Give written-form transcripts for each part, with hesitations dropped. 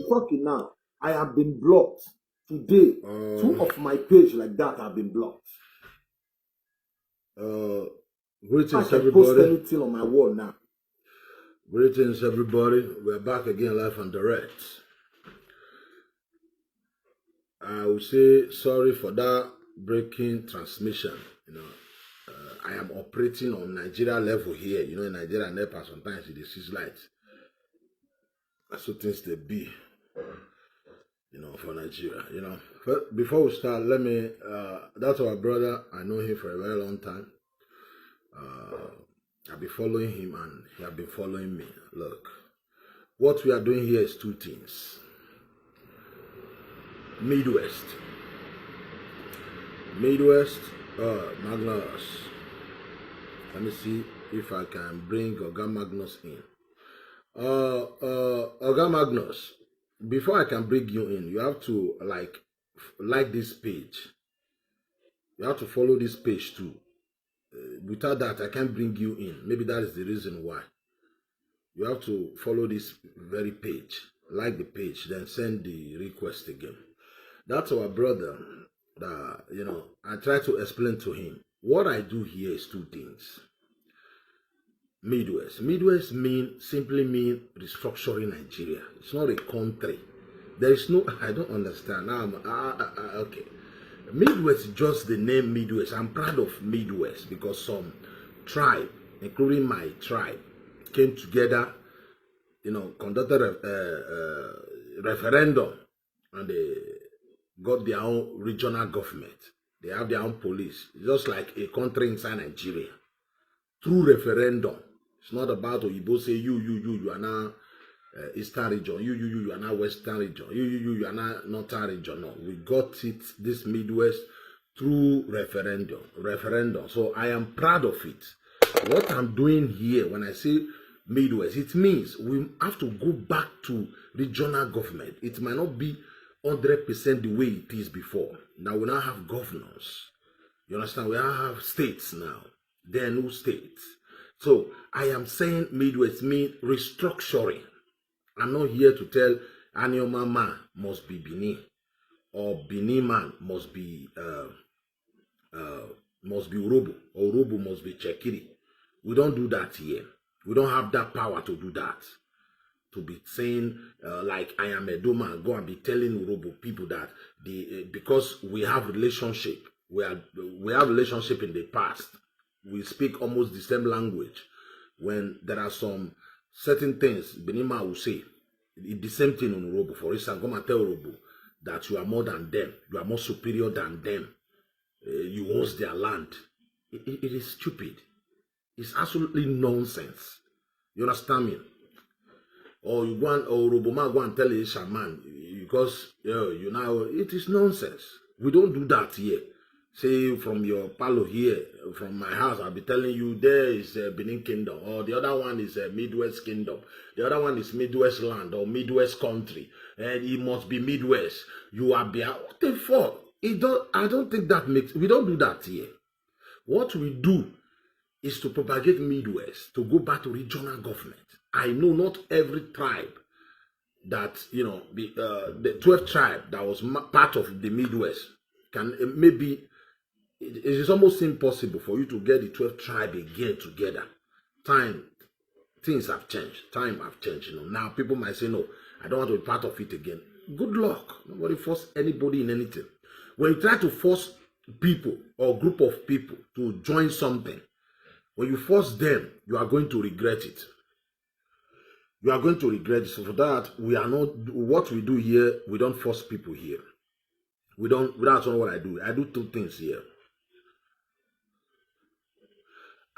Talking now, I have been blocked today. 2 of my page like that have been blocked. Greetings, I everybody. post anything on my wall now. Greetings, everybody. We're back again, live and direct. I will say sorry for that breaking transmission. I am operating on Nigeria level here. In Nigeria, NEPA sometimes it is light. That's what things they be. For Nigeria. But before we start, let me. That's our brother. I know him for a very long time. I've been following him and he has been following me. Look, what we are doing here is 2 things. Midwest, Magnus. Let me see if I can bring Oga Magnus in. Oga Magnus, before I can bring you in, you have to like this page. You have to follow this page too. Without that, I can't bring you in. Maybe that is the reason why. You have to follow this very page. Like the page, then send the request again. That's our brother. I try to explain to him. What I do here is 2 things. Midwest. Midwest simply mean restructuring Nigeria. It's not a country. There is no, I don't understand. Okay. Midwest is just the name Midwest. I'm proud of Midwest because some tribe, including my tribe, came together, conducted a referendum, and they got their own regional government. They have their own police, just like a country inside Nigeria. Through referendum. It's not about Oyibo say you are now Eastern region, you are now Western region, you are now Northern region. No, we got it, this Midwest, through referendum. So I am proud of it. What I'm doing here, when I say Midwest, it means we have to go back to regional government. It might not be 100% the way it is before. Now we now have governors. You understand? We now have states now. There are no states. So I am saying Midwest means restructuring. I'm not here to tell Anioma man must be Bini or Bini man must be Urobo or Urobo must be Chekiri. We don't do that here. We don't have that power to do that. to be saying like I am a Doma, go and be telling Urobo people that because we have relationship, we have relationship in the past, we speak almost the same language. When there are some certain things Benima will say, the same thing on Urobo. For instance, come and tell Urobo that you are more than them, you are more superior than them, you own their land. It is stupid. It's absolutely nonsense. You understand me? Or you want, or Uroboma go and tell a shaman because you know it is nonsense. We don't do that here. Say from your palo here, from my house, I'll be telling you there is a Benin Kingdom, or the other one is a Midwest Kingdom, the other one is Midwest land or Midwest country, and it must be Midwest. You are behind. What the fuck? I don't think that makes. We don't do that here. What we do is to propagate Midwest, to go back to regional government. I know not every tribe that, you know, the 12th tribe that was part of the Midwest can maybe, it is almost impossible for you to get the 12th tribe again together. Things have changed. Time have changed. You know, now people might say, no, I don't want to be part of it again. Good luck. Nobody force anybody in anything. When you try to force people or group of people to join something, when you force them, you are going to regret it. You are going to regret it. So for that, we are not, what we do here, we don't force people here. That's not what I do. I do two things here.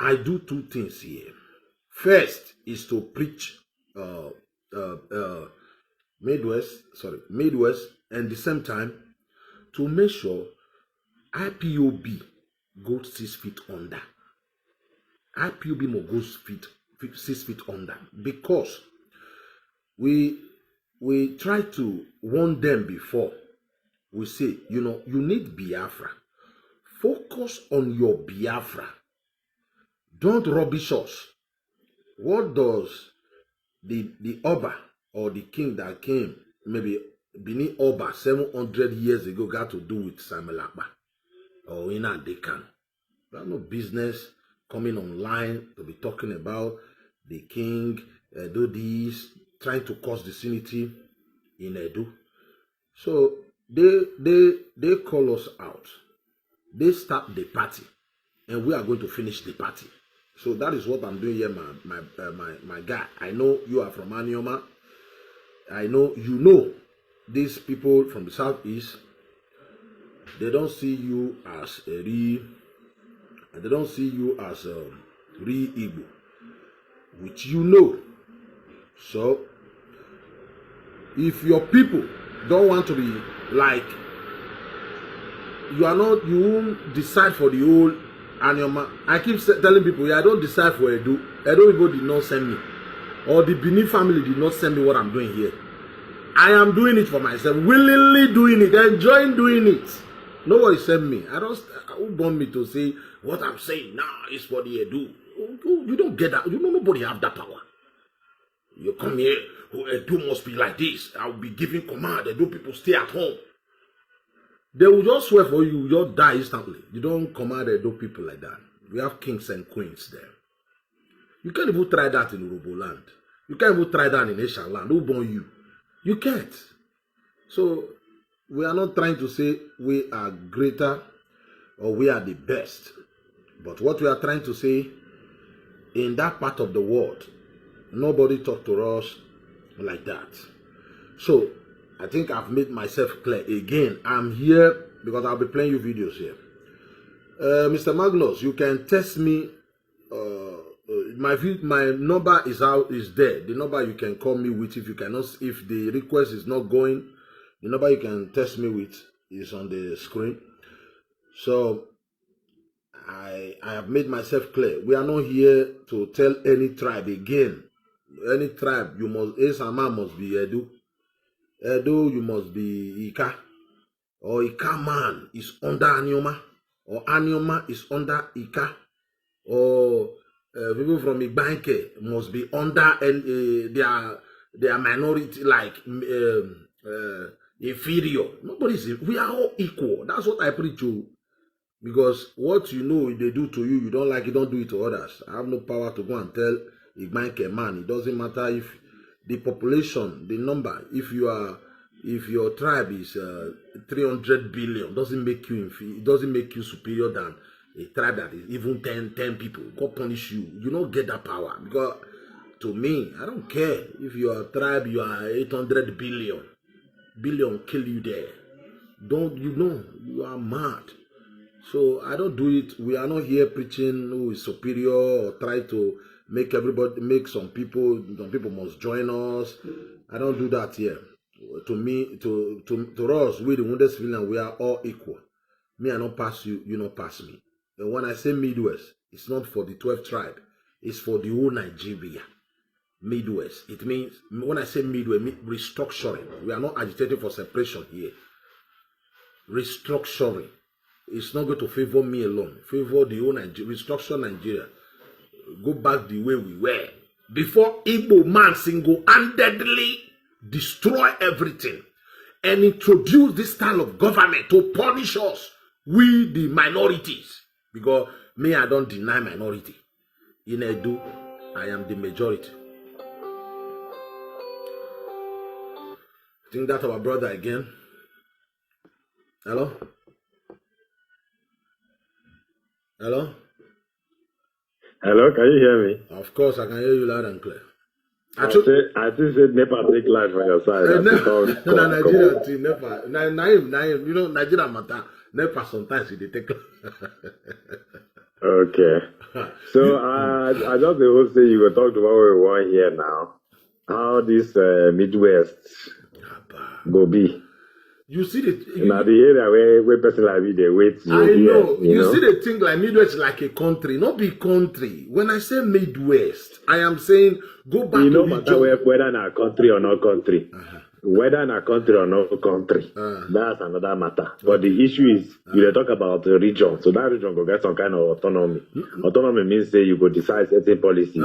I do two things here. First is to preach Midwest, and at the same time, to make sure IPOB goes 6 feet under. IPOB must go 6 feet under, because we try to warn them before. We say, you know, you need Biafra. Focus on your Biafra. Don't rubbish us. What does the Oba or the king that came, maybe Bini Oba 700 years ago, got to do with Samelakba or Ina Dekan? You have no business coming online to be talking about the king, do this, trying to cause disunity in Edo. So they call us out. They start the party, and we are going to finish the party. So that is what I'm doing here, my guy. I know you are from Anioma. I know you know these people from the southeast. They don't see you as a real Igbo, which you know. So if your people don't want to be like, you won't decide for the whole Anioma. I keep telling people, I don't decide for Edo. Edo people did not send me, or the Benin family did not send me what I'm doing here. I am doing it for myself, willingly doing it, enjoying doing it. Nobody sent me. Who want me to say what I'm saying now is for the Edo? You don't get that. You know, nobody have that power. You come here, Edo must be like this. I will be giving command. Edo people stay at home. They will just swear for you, you'll die instantly. You don't command Edo people like that. We have kings and queens there. You can't even try that in Urobo land. You can't even try that in Asian land. Who born you? You can't. So we are not trying to say we are greater or we are the best. But what we are trying to say, in that part of the world, nobody talk to us like that. So I think I've made myself clear. Again, I'm here because I'll be playing you videos here. Mr. Magnus, you can text me. My number is there. The number you can call me with if the request is not going. The number you can text me with is on the screen. So I have made myself clear. We are not here to tell any tribe again. Any tribe, Esama must be Edo. Edo, you must be Ika. Or Ika man is under Anioma. Or Anioma is under Ika. Or people from Igbanke must be under, and they are minority, like inferior. We are all equal. That's what I preach to. Because what you know they do to you, you don't like it, don't do it to others. I have no power to go and tell Igbanke man. It doesn't matter if the population, the number, if your tribe is 300 billion, doesn't make you it doesn't make you superior than a tribe that is even 10 people. God punish you. You don't get that power. Because to me, I don't care if your tribe you are 800 billion kill you there. You are mad. So I don't do it. We are not here preaching who is superior or try to make some people must join us. I don't do that here. To me, to us, we the wounded civilian, we are all equal. Me, I don't pass you, you don't pass me. And when I say Midwest, it's not for the 12th tribe. It's for the whole Nigeria. Midwest. It means, when I say Midwest, restructuring. We are not agitating for separation here. Restructuring. It's not going to favor me alone. Favor the whole Nigeria. Restructure Nigeria. Go back the way we were. Before Igbo man single-handedly destroy everything and introduce this style of government to punish us, we the minorities. Because me, I don't deny minority. In Edo, I am the majority. Think that our brother again. Hello? Hello? Hello, can you hear me? Of course, I can hear you loud and clear. I just said NEPA take light from your side. Nigeria too, NEPA. You know, Nigeria matter. NEPA sometimes they take. Okay. So I just hope say you will talk to what we want here now. How this Midwest go be. You see now the area where person like me they wait. I know. You see the thing like Midwest like a country, not big country. When I say Midwest, I am saying go back. You know matter whether in a country or not country. Whether in a country or not country, that's another matter. But the issue is, you talk about the region. So that region will get some kind of autonomy. Autonomy means say you go decide certain policies.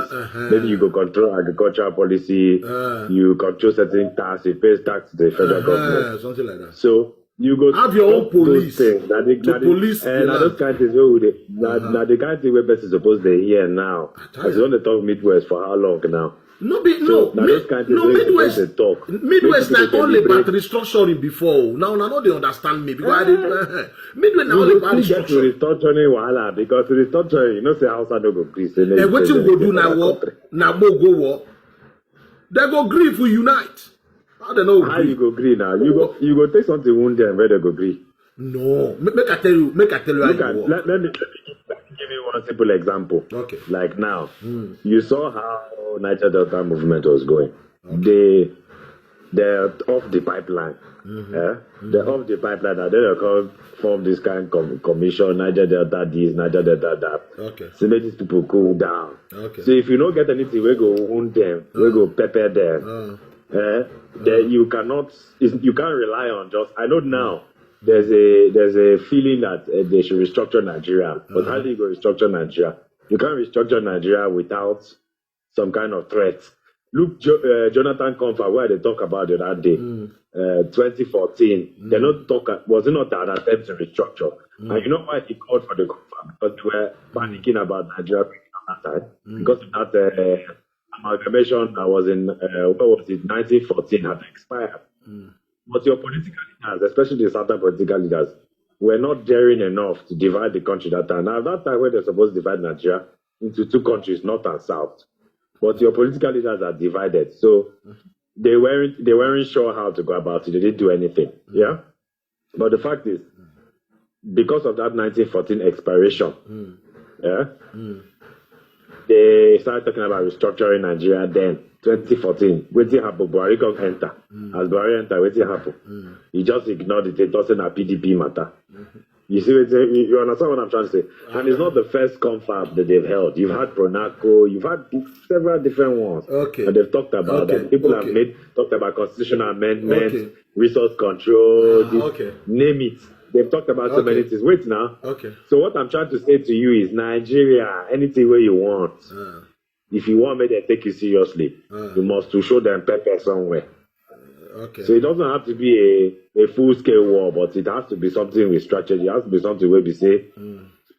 Maybe you go control agricultural policy, you control certain tax, you pay tax to the federal government. Something like that. So you go have your own police. Police and those countries now the country where best is supposed to hear now. As you want to talk Midwest for how long now? Midwest not only about restructuring before. Now they understand me because Midwest not only about restructuring. Restructuring wahala because restructuring, you know, say Hausa no go agree. And what you go do now? What? Now go war. They go agree if we unite. How they know? How you go agree now? You go take something wound them where they go agree. No, make I tell you how you work. Let me give you one simple example. Okay. Like now, you saw how Niger Delta movement was going. Okay. They're off the pipeline. They're off the pipeline. Now they form this kind of commission, Niger Delta this, Niger Delta that. Okay. So make these people cool down. Okay. So if you don't get anything, we go wound them, we go pepper them. Then you can't rely on just. I know now. There's a feeling that they should restructure Nigeria. But how do you go restructure Nigeria? You can't restructure Nigeria without some kind of threat. Look, Jonathan Comfort, where they talk about it that day, 2014. They not talk. Was it not an attempt to restructure? And you know why he called for the Comfort? Because they were panicking about Nigeria at that time. Because of that amalgamation that was in 1914 had expired. But your political leaders, especially the Southern political leaders, were not daring enough to divide the country that time. Now, at that time when they're supposed to divide Nigeria into two countries, north and south, but your political leaders are divided, so they weren't sure how to go about it. They didn't do anything. Yeah, but the fact is, because of that 1914 expiration, they started talking about restructuring Nigeria then. 2014, waiting happen, Buhari come enter. As Buhari enter, waiting happen. He just ignored it. It doesn't have PDP matter. You see, you understand what I'm trying to say? And it's not the first confab that they've held. You've had Pronaco, you've had several different ones. Okay. And they've talked about that. People have talked about constitutional amendments, resource control, name it. They've talked about so many things. Wait now. Okay. So what I'm trying to say to you is Nigeria, anything where you want. If you want me to take you seriously, you must to show them pepper somewhere. Okay. So it doesn't have to be a full-scale war, but it has to be something with strategy. It has to be something where we say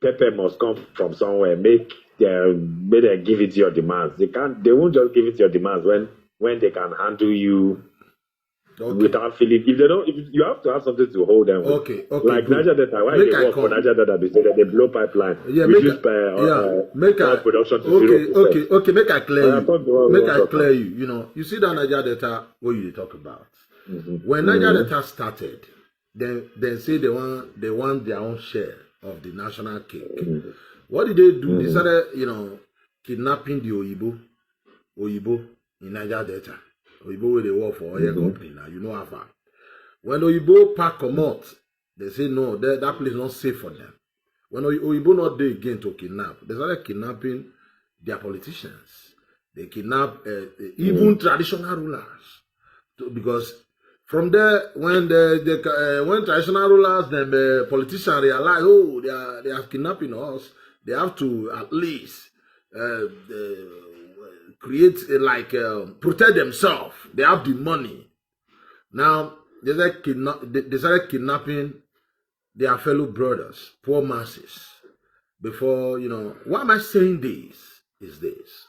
pepper must come from somewhere. Make them give it to your demands. They won't just give it to your demands when when they can handle you Okay. without feeling. If they don't, if you have to have something to hold them with. Okay. Like Good. Niger Delta, why Make they I work for come. Niger Delta? They say that they blow pipeline, Yeah, reduce make oil I production to okay, 0%. okay, make I clear I thought the one you. we Make were I talking clear you. You know, you see that Niger Delta what you dey talk about. When Niger Delta started, then say they want their own share of the national cake. What did they do? They started, you know, kidnapping the Oyibo in Niger Delta. Oyibo where they work for oil company now. You know how far. When Oyibo pack come out, they say no, that place is not safe for them. When Oyibo not there again to kidnap, they started kidnapping their politicians. They kidnap even traditional rulers. Because from there, when when traditional rulers, then the politicians realize, oh, they are kidnapping us, they have to at least create protect themselves. They have the money. Now they started kidnapping their fellow brothers, poor masses. Before, you know, why am I saying this? Is this?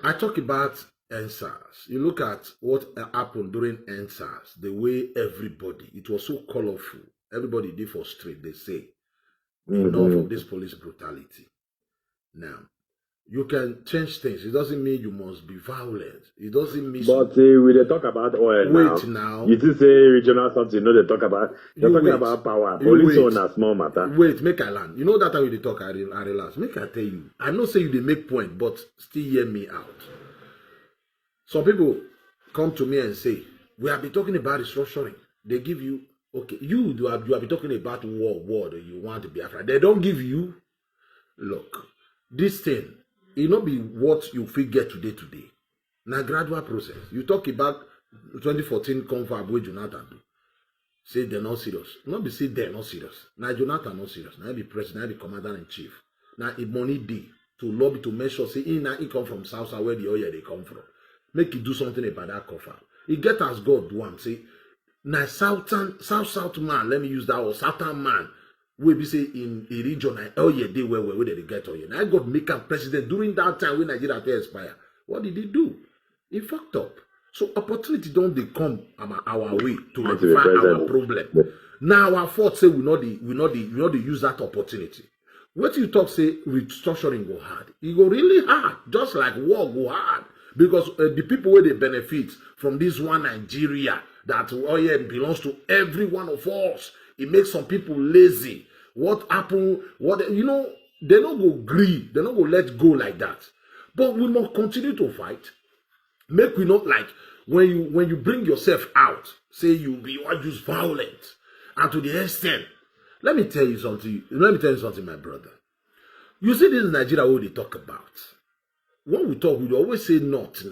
I talk about NSAS. You look at what happened during NSAS, the way everybody, it was so colorful. Everybody did for straight, they say. Enough of this police brutality. Now, you can change things. It doesn't mean you must be violent. It doesn't mean... But we they talk about oil now. You just say regional something, they talk about... They're talking about power. Police own a small matter. Wait, make I land. You know that time we talk, I relax. Make I tell you. I know say you they make point, but still hear me out. Some people come to me and say, we have been talking about restructuring. They give you, okay, you have been talking about war that you want to be after. They don't give you, look, this thing, it not be what you get today. Now, gradual process. You talk about 2014 confab with Jonathan. Say they're not serious. Not be say they're not serious. Now, Jonathan not serious. Now, be president, now, be commander-in-chief. Now, if money day to lobby to make sure, say, he come from South where the oil they come from. Make you do something about that cover. He get as God do am. Say, now South man, let me use that word, Southern man. We be say in a region, they where they get oil. Now God make him president during that time when Nigeria to expire. What did he do? He fucked up. So opportunity don't they come our way to rectify our problem. Now our fault say we not use that opportunity. What you talk say restructuring go hard. It go really hard, just like war go hard. Because the people where they benefit from this one Nigeria that oil belongs to every one of us. It makes some people lazy. What happened? You know, they don't go agree. They don't go let go like that. But we must continue to fight. Make we not like when you bring yourself out, say you use violent, and to the extent. Let me tell you something, my brother. You see this Nigeria what they talk about. When we talk, we always say not.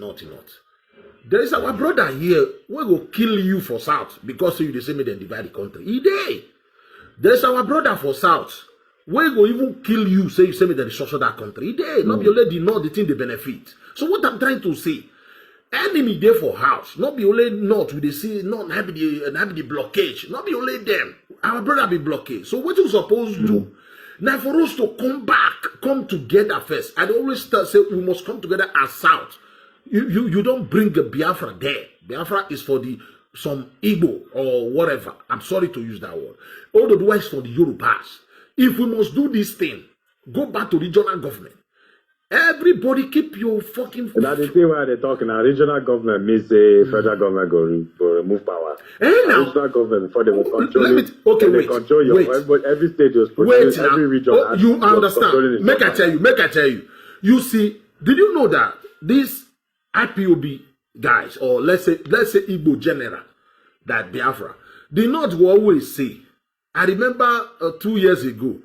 There is our brother here, we go kill you for South because you the same way they divide the country. There's our brother for South, we go even kill you, say you same way they restructure that country. Not be only the North, the thing they benefit. So what I'm trying to say, enemy there for house, not be only North with the sea, not have the blockage, not be only them. Our brother be blockade. So what you supposed to do? Now for us to come together first. I always say we must come together as South. You don't bring a Biafra there. Biafra is for some Igbo or whatever. I'm sorry to use that word. All the West for the Yorubas. If we must do this thing, go back to regional government. Everybody keep your fucking... Now the thing where they're talking now, regional government means the federal government go remove power. Now, regional government before they will control every state was wait every region. You understand? Make I tell you. You see, did you know that these IPOB guys, or let's say Igbo general, that Biafra, the North will always say, I remember 2 years ago,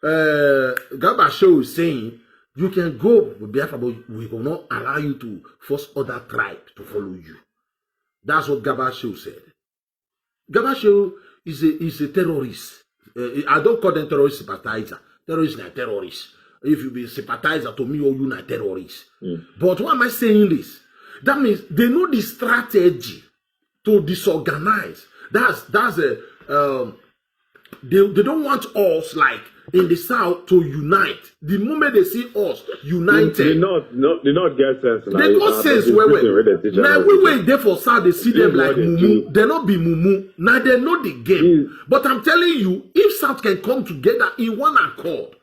Gabasho was saying, you can go with Biafra, but we will not allow you to force other tribes to follow you. That's what Gabasho said. Gabasho is a terrorist. I don't call them terrorist sympathizer. Terrorists are terrorists. If you be sympathizer to me or you not terrorists. But why am I saying this? That means they know the strategy to disorganize. That's They don't want us like in the south to unite. The moment they see us united, They not get sense. they got sense where now we wait there for south, they see them like mumu. They not be mumu. Now they know the game. But I'm telling you, if south can come together in one accord,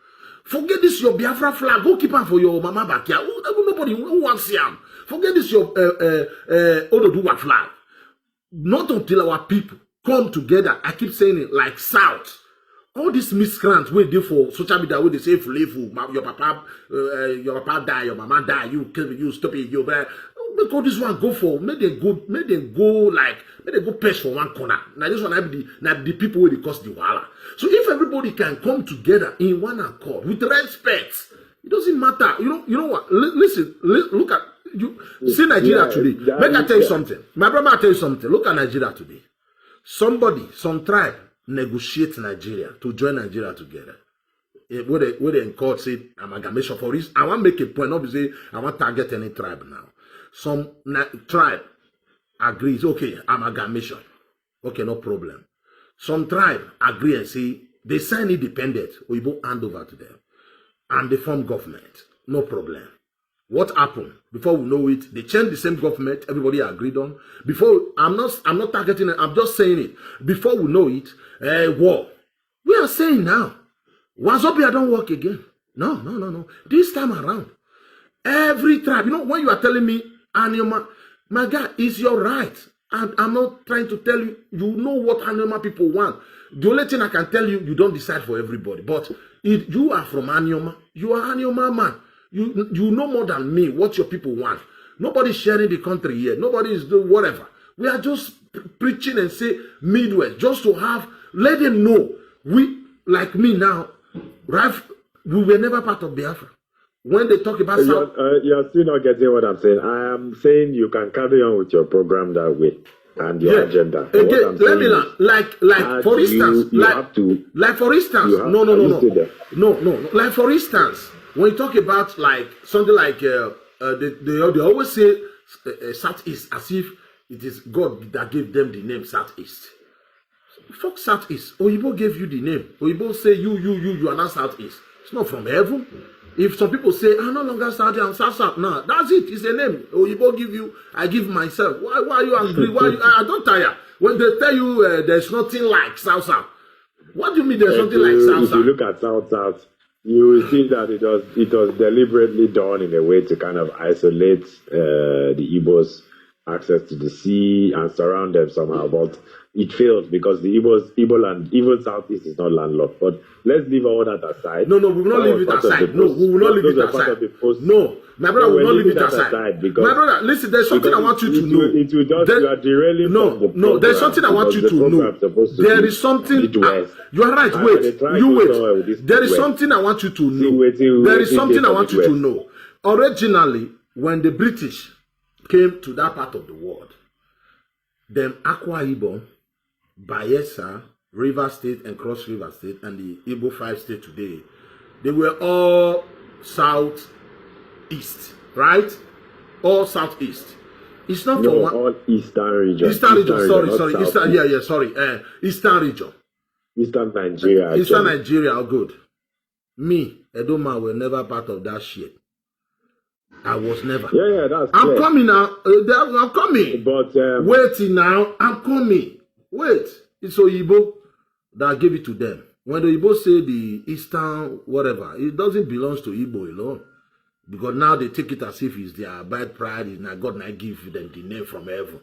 forget this your Biafra flag. Go keep on for your mama backyard. Nobody who wants him. Forget this your Ododuwa flag. Not until our people come together. I keep saying it like south. All these miscreants we do for social media where they say your papa die, your mama die, you kill you stop it, you make all this one go for make they go pest for one corner. Now this one the people where they cause the wahala. So if everybody can come together in one accord with respect, it doesn't matter. You know what? Listen, look at you see Nigeria today. Make I tell you something. My brother, I tell you something. Look at Nigeria today. Some tribe negotiate Nigeria to join Nigeria together. Where they in court say amalgamation for this. I want to make a point, not to say I want to target any tribe now. Some tribe agrees, okay, amalgamation. Okay, no problem. Some tribe agree and say they sign independent, we both hand over to them. And they form government. No problem. What happened? Before we know it, they changed the same government everybody agreed on. Before I'm not targeting it, I'm just saying it. Before we know it, war. We are saying now, Wazobia don't work again. No. This time around, every tribe, when you are telling me, Anyoma, my guy, it's your right. And I'm not trying to tell you, you know what Anyoma people want. The only thing I can tell you, you don't decide for everybody. But if you are from Anyoma, you are Anyoma man. You know more than me what your people want. Nobody's sharing the country here. Nobody is doing whatever. We are just preaching and say Midwest just to let them know we like me now. Right? We were never part of Biafra. When they talk about South, you're still not getting what I'm saying. I am saying you can carry on with your program that way and your agenda. Again, let me like for instance, like for instance, no. Like for instance. When you talk about like something like they always say Southeast as if it is God that gave them the name Southeast. Fuck Southeast. Oyibo gave you the name. Oyibo say you are not Southeast. It's not from heaven. If some people say I'm no longer Southeast, I'm South. No, that's it. It's a name. Oyibo give you. I give myself. Why are you angry? I don't tire. When they tell you there's nothing like South. What do you mean there's something like South? If you look at South. You will see that it was deliberately done in a way to kind of isolate the Igbos' access to the sea and surround them somehow. But it failed because the Igbo and even Southeast is not landlocked. But let's leave all that aside. No, we will not leave it aside. No, we will not leave it aside. No, my brother will not leave it aside. My brother, listen, there's something I want you to know. It will just, you are derailing No, there's something I want you to know. There is something. You are right. Wait, you wait. There is something I want you to know. There is something I want you to know. Originally, when the British came to that part of the world, them Akwa Ibom, Bayelsa, River State and Cross River State and the Igbo 5 state today, they were all southeast, right? All southeast. It's not for one. All eastern region. Eastern region. Sorry. Eastern. Sorry. Eastern region. Eastern Nigeria. Eastern Nigeria. Oh, good. Me, Edoma, were never part of that shit. I was never. Yeah, that's. I'm coming now. I'm coming. But wait now. I'm coming. Wait. It's Oyibo that gave it to them. When the Igbo say the Eastern whatever, it doesn't belong to Igbo alone. Because now they take it as if it's their bad pride, is now God now give them the name from heaven.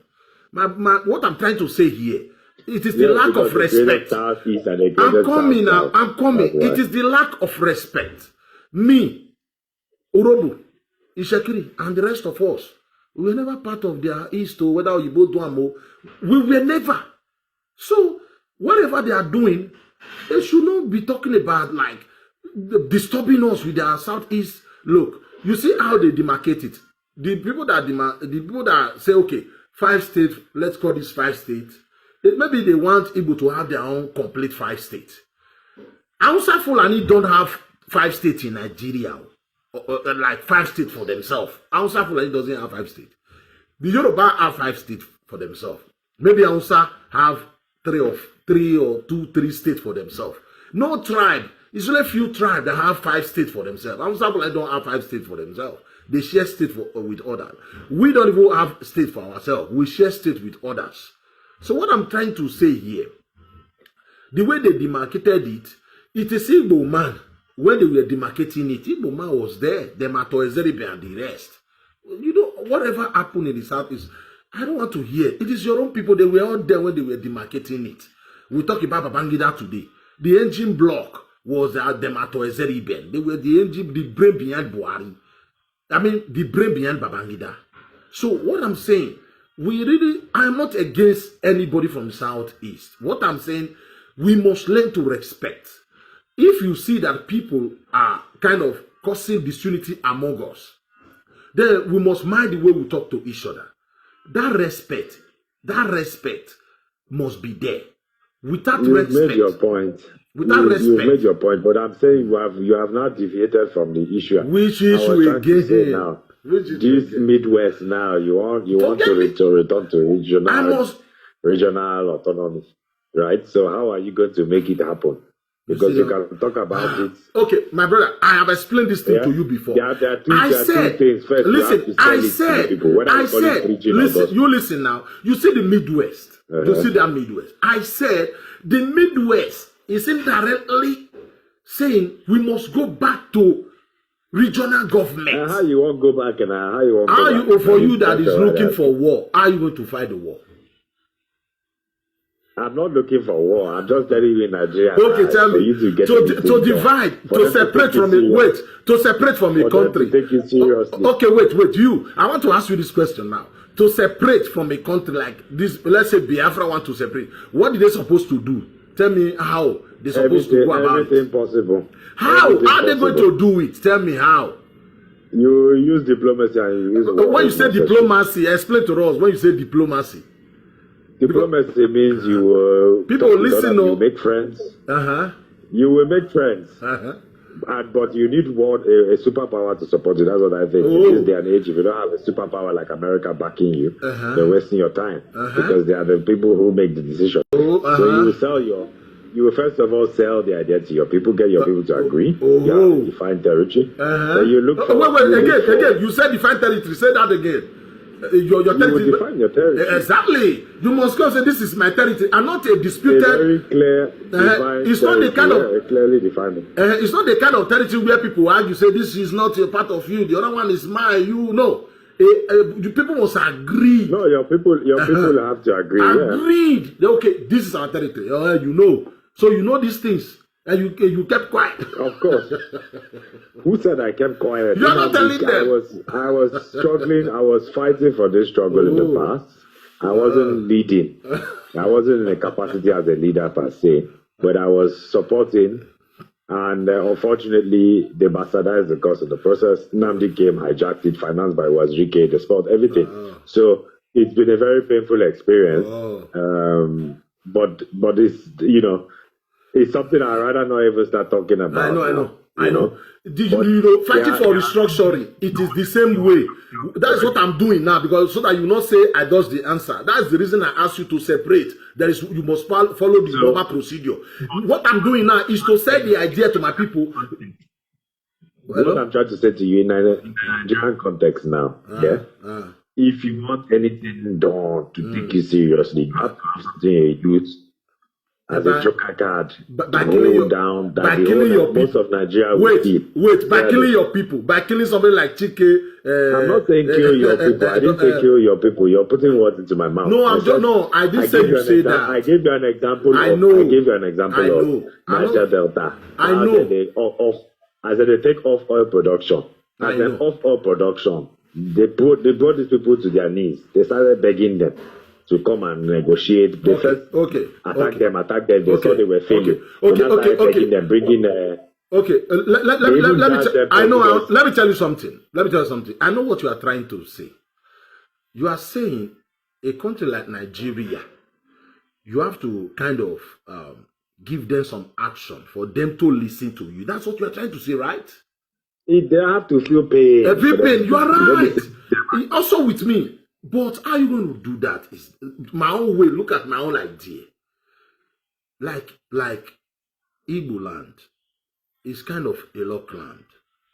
What I'm trying to say here, it is the lack of respect. I'm coming now, I'm coming. It is the lack of respect. Me, Urobu, Ishakiri, and the rest of us, we were never part of their East or whether Oyibo Duamo. We were never. So, whatever they are doing, they should not be talking about like disturbing us with their Southeast. Look, you see how they demarcate it. The people that say, okay, 5 states, let's call this 5 states. Maybe they want Igbo to have their own complete 5 states. Hausa Fulani don't have 5 states in Nigeria, like 5 states for themselves. Hausa Fulani doesn't have 5 states. The Yoruba have 5 states for themselves. Maybe Hausa have 3 or 3 or 2, 3 states for themselves. No tribe. It's only few tribes that have 5 states for themselves. For example, I don't have 5 states for themselves. They share state with others. We don't even have state for ourselves. We share state with others. So what I'm trying to say here, the way they demarcated it, it is Igbo man. When they were demarcating it, Igbo man was there. The Matoezeribe and the rest. You know, whatever happened in the southeast, I don't want to hear. It is your own people. They were all there when they were demarcating it. We talk about Babangida today. The engine block was the Matoezeribe. They were the engine, the brain behind Buhari. I mean, the brain behind Babangida. So what I'm saying, I'm not against anybody from the southeast. What I'm saying, we must learn to respect. If you see that people are kind of causing disunity among us, then we must mind the way we talk to each other. That respect must be there. Without respect, you've made your point. Without respect, you've made your point. But I'm saying you have not deviated from the issue. Which issue again? Now, this Midwest now, you want to return to regional autonomy, right? So how are you going to make it happen? Because you can talk about it. Okay, my brother, I have explained this thing to you before. There are two things. First, listen, you listen now. You see the Midwest. You see that Midwest. I said the Midwest is indirectly saying we must go back to regional government. How you want to go back and how you want to go back? For you that is looking for war, how are you going to fight the war? I'm not looking for war. I'm just telling you in Nigeria. Okay, tell me. To divide, to separate from a wait, to separate from a country. Take it seriously. Okay, wait. You. I want to ask you this question now. To separate from a country like this, let's say Biafra want to separate. What are they supposed to do? Tell me how they're supposed to go about it. Everything possible. How are they going to do it? Tell me how. You use diplomacy and you use. When you say diplomacy, explain to us. When you say diplomacy. Diplomacy means you people listen. You make friends. You will make friends. But you need a superpower to support you. That's what I think. In this day and age, if you don't have a superpower like America backing you, you're wasting your time because they are the people who make the decision. So you will first of all sell the idea to your people, get your people to agree. You have to define territory. Then you look for. Again. You said define territory. Say that again. Your territory. You define your territory. Exactly. You must go say this is my territory. I'm not a disputed. A very clear. It's not the kind of clearly defined. It's not the kind of territory where people argue say this is not a part of you. The other one is mine. You know. The people must agree. No, your people have to agree. Agreed. Yeah. Okay, this is our territory. You know. So you know these things. And you kept quiet. Of course. Who said I kept quiet? You're not telling them. I was struggling. I was fighting for this struggle in the past. I wasn't leading. I wasn't in a capacity as a leader per se. But I was supporting. And unfortunately, they bastardized the course of the process. Nnamdi came, hijacked it, financed by Wazirike, the sport, everything. So it's been a very painful experience. But it's, it's something I'd rather not even start talking about. I know. Fighting for restructuring, it is the same way. That's what I'm doing now, because so that you not say I does the answer. That's the reason I asked you to separate. You must follow the normal procedure. What I'm doing now is to say the idea to my people. What I'm trying to say to you in the Nigerian context now, if you want anything done to take you seriously, you have to have something you use as a joker card. By killing your people. Most of Nigeria by killing your people, by killing somebody like Chike. I'm not saying kill your people. I didn't say kill your people. You're putting words into my mouth. No, I didn't say you say that. I gave you an example. I gave you an example of Niger Delta. I know. As they take off oil production. As an off oil production, they brought these people to their knees. They started begging them to come and negotiate. They first attack them. They saw they were failing. Begging them, bringing. Let me tell you something. I know what you are trying to say. You are saying a country like Nigeria, you have to kind of give them some action for them to listen to you. That's what you are trying to say, right? They have to feel pain. Feel pain. You are right. Also with me. But how are you going to do that? Is my own way. Look at my own idea. like Igbo land is kind of a lock land.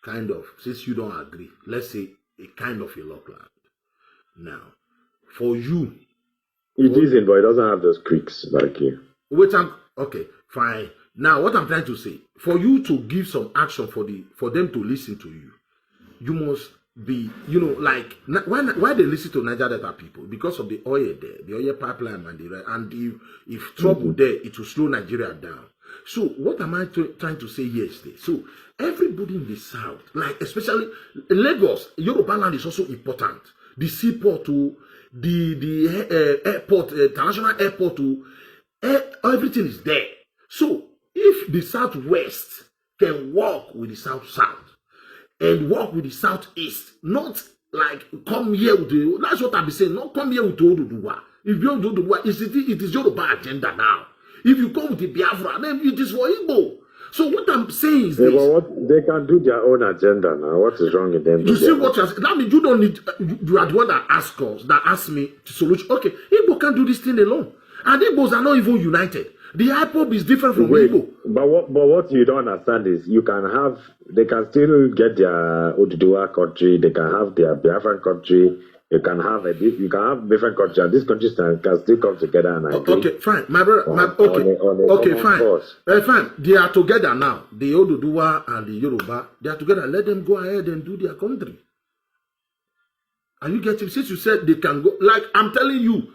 Kind of, since you don't agree, let's say a kind of a lock land. Now, for you, it isn't, but it doesn't have those creeks like you. Okay, fine. Now, what I'm trying to say, for you to give some action for them to listen to you, you must be, like why they listen to Niger Delta people? Because of the oil there, the oil pipeline and if trouble there, it will slow Nigeria down. So what am I trying to say yesterday? So everybody in the south, like especially Lagos, Yoruba land is also important. The seaport to the airport, international airport to everything is there. So if the southwest can work with the south and work with the southeast, not like come here with the, that's what I've been saying, not come here with the Oduduwa. If you don't do what, it is Yoruba agenda now. If you come with the Biafra, then it is for Igbo. So what I'm saying is this. But they can do their own agenda now. What is wrong with them? You see what you're saying? That means you don't need, you are the one that asked me to solution. Okay, Igbo can't do this thing alone. And Igbos are not even united. The IPOB is different from Igbo. But what you don't understand is they can still get their Oduduwa country, they can have their Biafran country, you can have different countries, and these countries can still come together and agree. Okay, fine. My brother, fine. Fine. They are together now. The Oduduwa and the Yoruba, they are together. Let them go ahead and do their country. Are you getting? Since you said they can go, like I'm telling you,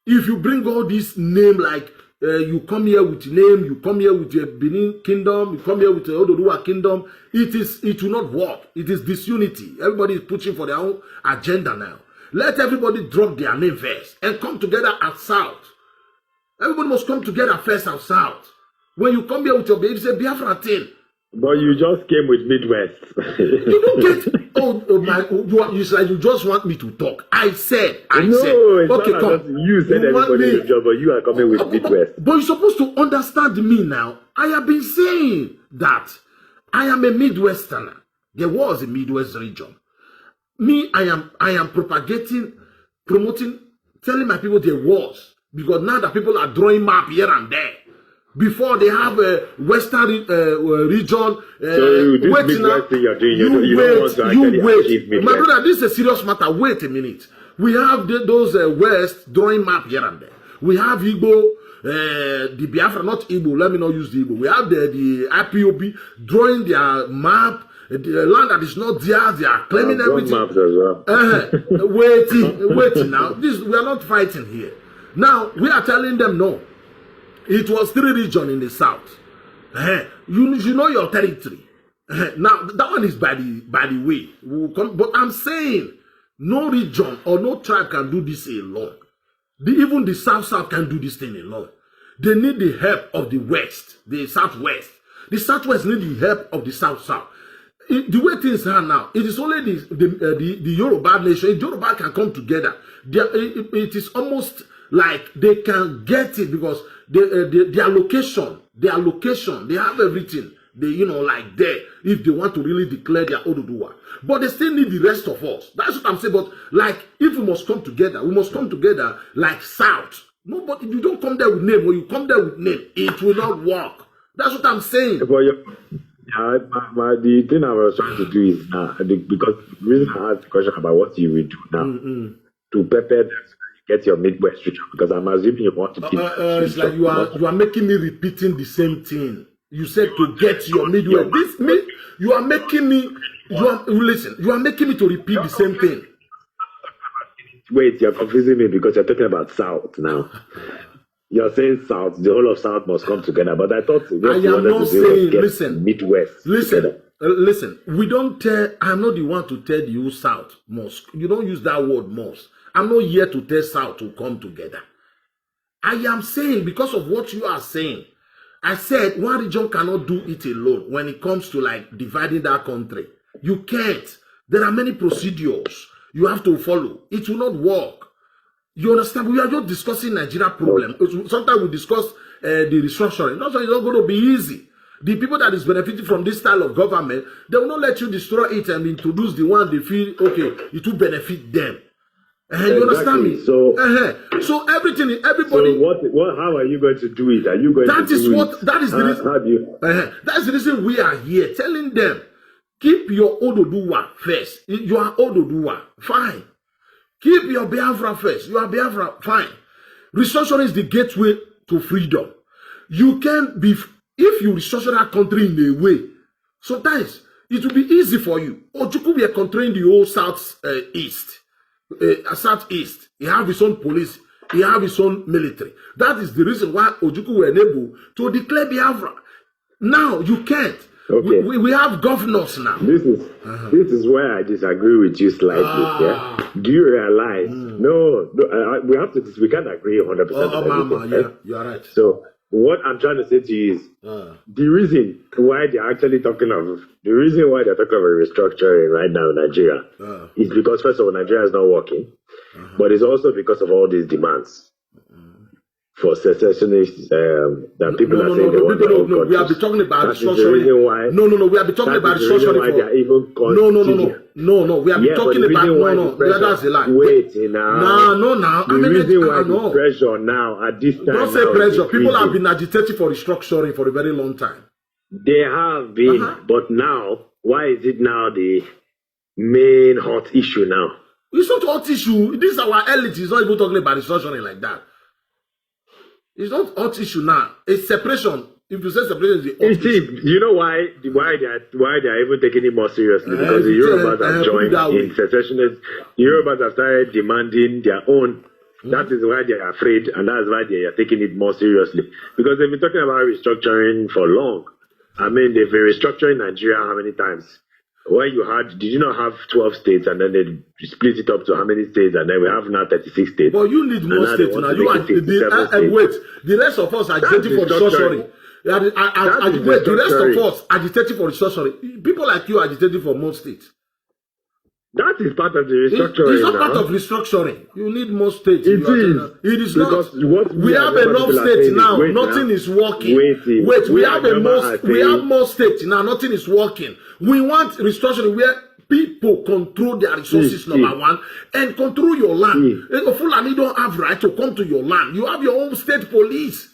if you bring all this name, like you come here with name, you come here with the Benin Kingdom, you come here with the Oduduwa Kingdom, it will not work. It is disunity. Everybody is pushing for their own agenda now. Let everybody drop their name first and come together as South. Everybody must come together first as South. When you come here with your baby, say Biafra thing. But you just came with Midwest. You don't get you just want me to talk. I said it's okay, not come. You said everybody in your job, but you are coming with Midwest. But you're supposed to understand me now. I have been saying that I am a Midwesterner. There was a Midwest region. Me, I am promoting, telling my people there was. Because now that people are drawing map here and there. Before they have a Western region. So this Midwest thing you're doing, you wait. My brother, this is a serious matter. Wait a minute. We have those West drawing map here and there. We have Igbo, the Biafra, not Igbo. Let me not use the Igbo. We have the IPOB drawing their map. The land that is not theirs, they are claiming everything. Maps as well. Waiting now. We are not fighting here. Now we are telling them no. It was 3 regions in the south. You know your territory. Now that one is by the way. But I'm saying no region or no tribe can do this alone. Even the south can do this thing alone. They need the help of the west, the southwest. The southwest need the help of the south. The way things are now, it is only the Yoruba nation. If Yoruba can come together, it is almost like they can get it because their location, they have everything. They, like there, if they want to really declare their Oduduwa. But they still need the rest of us. That's what I'm saying. But like, if we must come together, we must come together like South. No, but if you don't come there with name, or you come there with name, it will not work. That's what I'm saying. But the thing I was trying to do is because the reason I asked the question about what you will do now to prepare them so get your Midwest region, because I'm assuming you want to keep it's like you are making me repeating the same thing. You said to get your Midwest. You are making me to repeat the same thing. Wait, you're confusing me because you're talking about South now. You're saying South, the whole of South must come together. But I thought I am not saying, listen, Midwest. Listen, we don't tell, I'm not the one to tell you South must. You don't use that word must. I'm not here to tell South to come together. I am saying, because of what you are saying, I said one region cannot do it alone when it comes to like dividing that country. You can't. There are many procedures you have to follow. It will not work. You understand? We are just discussing Nigeria problem. Sometimes we discuss the restructuring. That's why it's not going to be easy. The people that is benefiting from this style of government, they will not let you destroy it and introduce the one they feel, okay, it will benefit them. You understand me? So, so everything, everybody. So how are you going to do it? Are you going that to is do what it? that is the reason. How do you? That's the reason we are here, telling them, keep your Ododuwa first. You are Ododuwa, fine. Keep your Biafra first. You are Biafra, fine. Restructuring is the gateway to freedom. You can be, if you restructure that country in a way, sometimes it will be easy for you. Ojukwu were controlling the whole southeast. He have his own police. He have his own military. That is the reason why Ojukwu were able to declare Biafra. Now you can't. Okay. We have governors now. This is where I disagree with you slightly. Yeah. Do you realize? No, we can't agree 100%. Yeah, you are right. So what I'm trying to say to you is the reason why they're talking about restructuring right now in Nigeria is because first of all, Nigeria is not working, but it's also because of all these demands for secessionists that people are saying they want their own countries. We have been talking about restructuring. We have been talking about restructuring. Why they are even no. We have been talking about that's a lie. Wait now. No. The reason why the pressure now at this time. Don't say pressure. People have been agitating for restructuring for a very long time. They have been, but now, why is it now the main hot issue now? It's not a hot issue. This is our elite. It's not even talking about restructuring like that. It's not hot issue now. It's separation. If you say separation, is the hot issue. You know why they are even taking it more seriously? Because the Yorubas have joined in secessionists. The Yorubas have started demanding their own. That is why they are afraid, and that's why they are taking it more seriously. Because they've been talking about restructuring for long. I mean, they've been restructuring Nigeria how many times? When did you not have 12 states and then they split it up to how many states and then we have now 36 states? But you need more states now. You are wait, the rest of us are agitating for restructuring. Wait, the rest of us agitating for restructuring. People like you are agitating for more states. That is part of the restructuring. It's not part of restructuring. You need more states. It is. It is not. We have enough states now. Nothing is working. Wait. We have more states now. Nothing is working. We want restructuring where people control their resources, number one, and control your land. Fulani don't have right to come to your land. You have your own state police.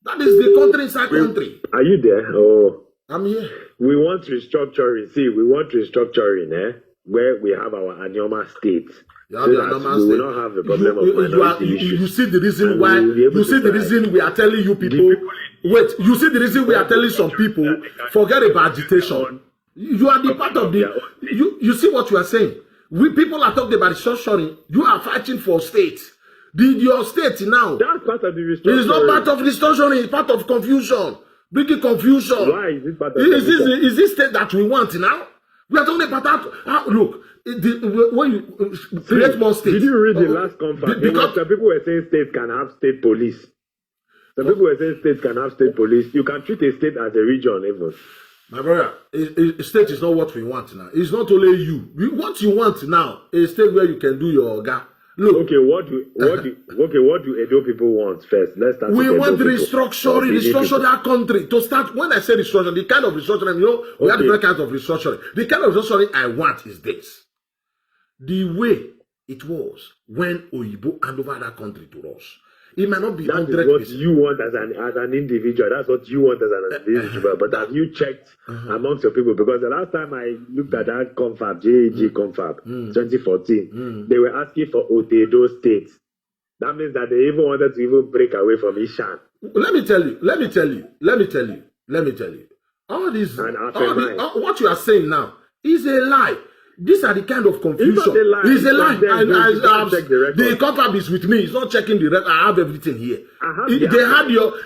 That is the country inside country. Are you there? Oh, I'm here. We want restructuring. We want restructuring, where we have our Anyoma states. We will not have the problem of minority issues. You see the reason why. You see the reason we are telling you people. Wait. You see the reason we are telling some people. Forget about agitation. You are the part of the. You see what you are saying. We people are talking about restructuring. You are fighting for states. Your state now. That's part of the restructuring. It is not part of restructuring. It's part of confusion. Bringing confusion. Why is it part of confusion? Is this state that we want now? We are talking about that. Look, when you create more states. Did you read the last conference? Because some people were saying states can have state police. Some people were saying states can have state police. You can treat a state as a region even. My brother, a state is not what we want now. It's not only you. What you want now, a state where you can do your orga. Look. Okay, what do Edo people want first? Let's start. We want restructure that country. To start, when I say restructure, the kind of restructuring, we have different kinds of restructuring. The kind of restructuring I want is this. The way it was when Oyibo handed over that country to us. It might not be 100%. That is what you want as an individual. That's what you want as an individual. But have you checked amongst your people? Because the last time I looked at that confab, JAG confab, 2014, they were asking for Otedo states. That means that they even wanted to even break away from Ishan. Let me tell you. All this, what you are saying now is a lie. These are the kind of confusion. It's a lie. The confab is with me. It's not checking the rest. I have everything here.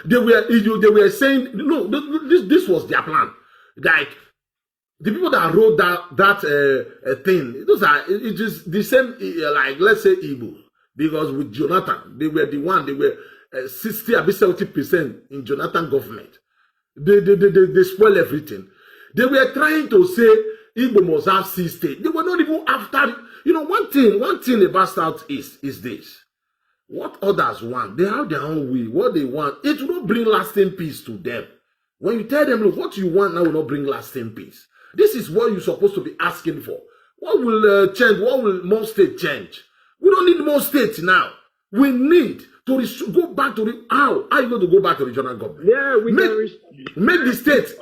They were saying no. This was their plan. Like the people that wrote that thing. Those are it is the same. Like let's say Igbo, because with Jonathan they were the one. They were 60 or 70% in Jonathan government. They spoil everything. They were trying to say Igbo must have 6 states. They were not even after. One thing about Southeast is this. What others want, they have their own way. What they want, it will not bring lasting peace to them. When you tell them, look, what you want now will not bring lasting peace. This is what you're supposed to be asking for. What will change? What will more state change? We don't need more states now. We need to go back to how are you going to go back to regional government? Yeah, we make the states.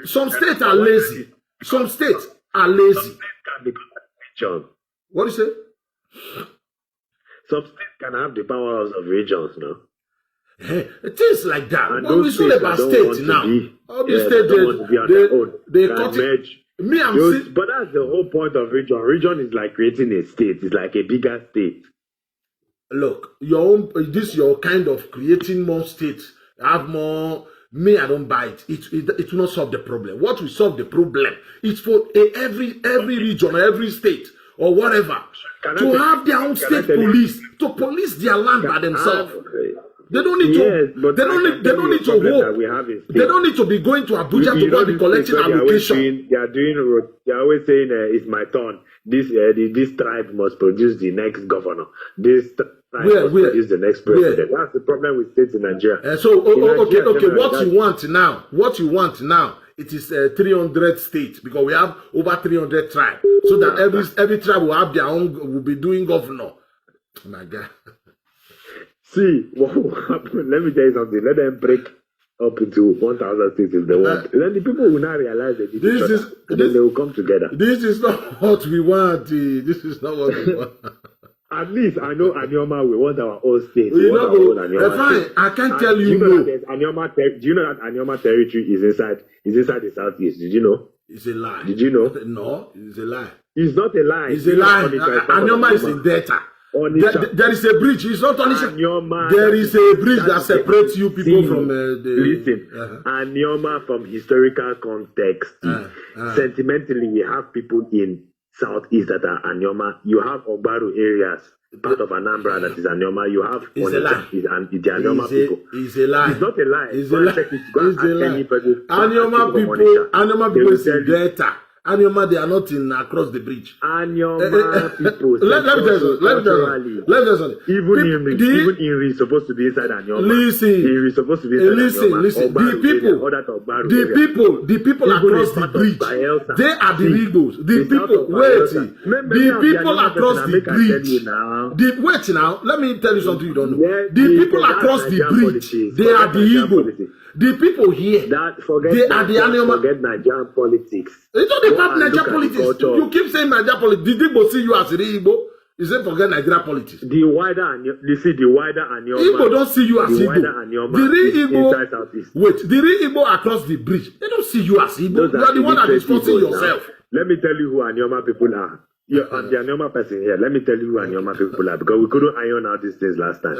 Some states are lazy. Some states are lazy. Some states can become regions. What do you say? Some states can have the powers of regions now. Things like that. And Well, it's all about states now. All these states, they cut it. Me, I'm saying. But that's the whole point of region. Region is like creating a state. It's like a bigger state. Look, this your kind of creating more states. Have more. Me, I don't buy it. It will not solve the problem. What will solve the problem is for every region or every state or whatever to have their own state police, to police their land by themselves. They don't need to. They don't need to hold. They don't need to be going to Abuja to go and be collecting allocation. They are always saying, "It's my turn. This tribe must produce the next governor. This tribe must produce the next president." That's the problem with states in Nigeria. Okay. What you want now? It is 300 states because we have over 300 tribes, so that every tribe will have their own. Will be doing governor. Oh my God. See, what will happen? Let me tell you something. Let them break up into 1,000 states if they want. Then the people will not realize that then they will come together. This is not what we want. This is not what we want. At least I know Anioma we want our own state. Fine. I can't tell you no. Do you know that Anioma territory is inside the southeast? Did you know? It's a lie. Did you know? No, it's a lie. It's not a lie. It's a lie. Anioma is in Delta. There is a bridge. It's not Onisha. There is a bridge that separates you people from the. Listen, Anioma from historical context. Sentimentally, we have people in southeast that are Anioma. You have Obaru areas, part of Anambra that is Anioma. You have Onitsha, the Anioma people. It's a lie. It's not a lie. It's a lie. Anioma people is in Delta. Anioma, they are not in across the bridge. Anioma people. Let me tell you something. Even Inri is supposed to be inside Anioma. Listen. Inri is supposed to be inside Anioma. Listen. The people across the bridge, they are the Rigos. The people across the bridge. Wait now. Let me tell you something you don't know. The people across the bridge, they are the Igbo. The people here, they are the Anioma. Forget Nigerian politics. It's not about Nigerian politics. You keep saying Nigerian politics. Did Igbo see you as the Igbo? You say forget Nigerian politics. The wider Anioma. Igbo don't see you as Igbo. The real Igbo. Wait, the real Igbo across the bridge. They don't see you as Igbo. You are the one that is forcing yourself. Let me tell you who Anioma people are. I'm the Anioma person here. Let me tell you who Anioma people are because we couldn't iron out these things last time.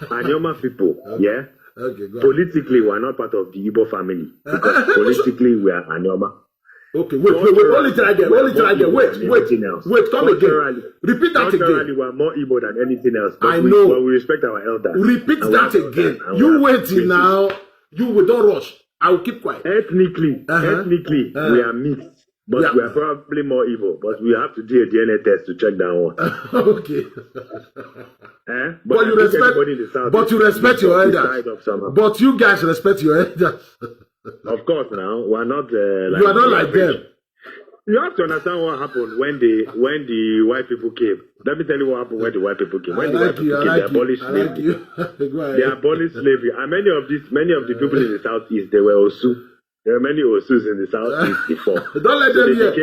Anioma people, yeah. Okay, go politically, we are not part of the Igbo family. Because politically, we are Anioma. Okay, wait. Only try again. Wait, come again. Repeat that again. We are more Igbo than anything else. I know. But we respect our elders. Repeat that again. You waiting now. You will don't rush. I will keep quiet. Ethnically, we are mixed. But we are probably more evil. But we have to do a DNA test to check that one. Okay. But you respect your elders. But you guys respect your elders. Of course, now we're not. You are not like them. You have to understand what happened when the white people came. Let me tell you what happened when the white people came. When the white people came, they abolished slavery. They abolished slavery, and many of the people in the southeast, they were Osu. There are many Osus in the southeast before. Don't let them hear.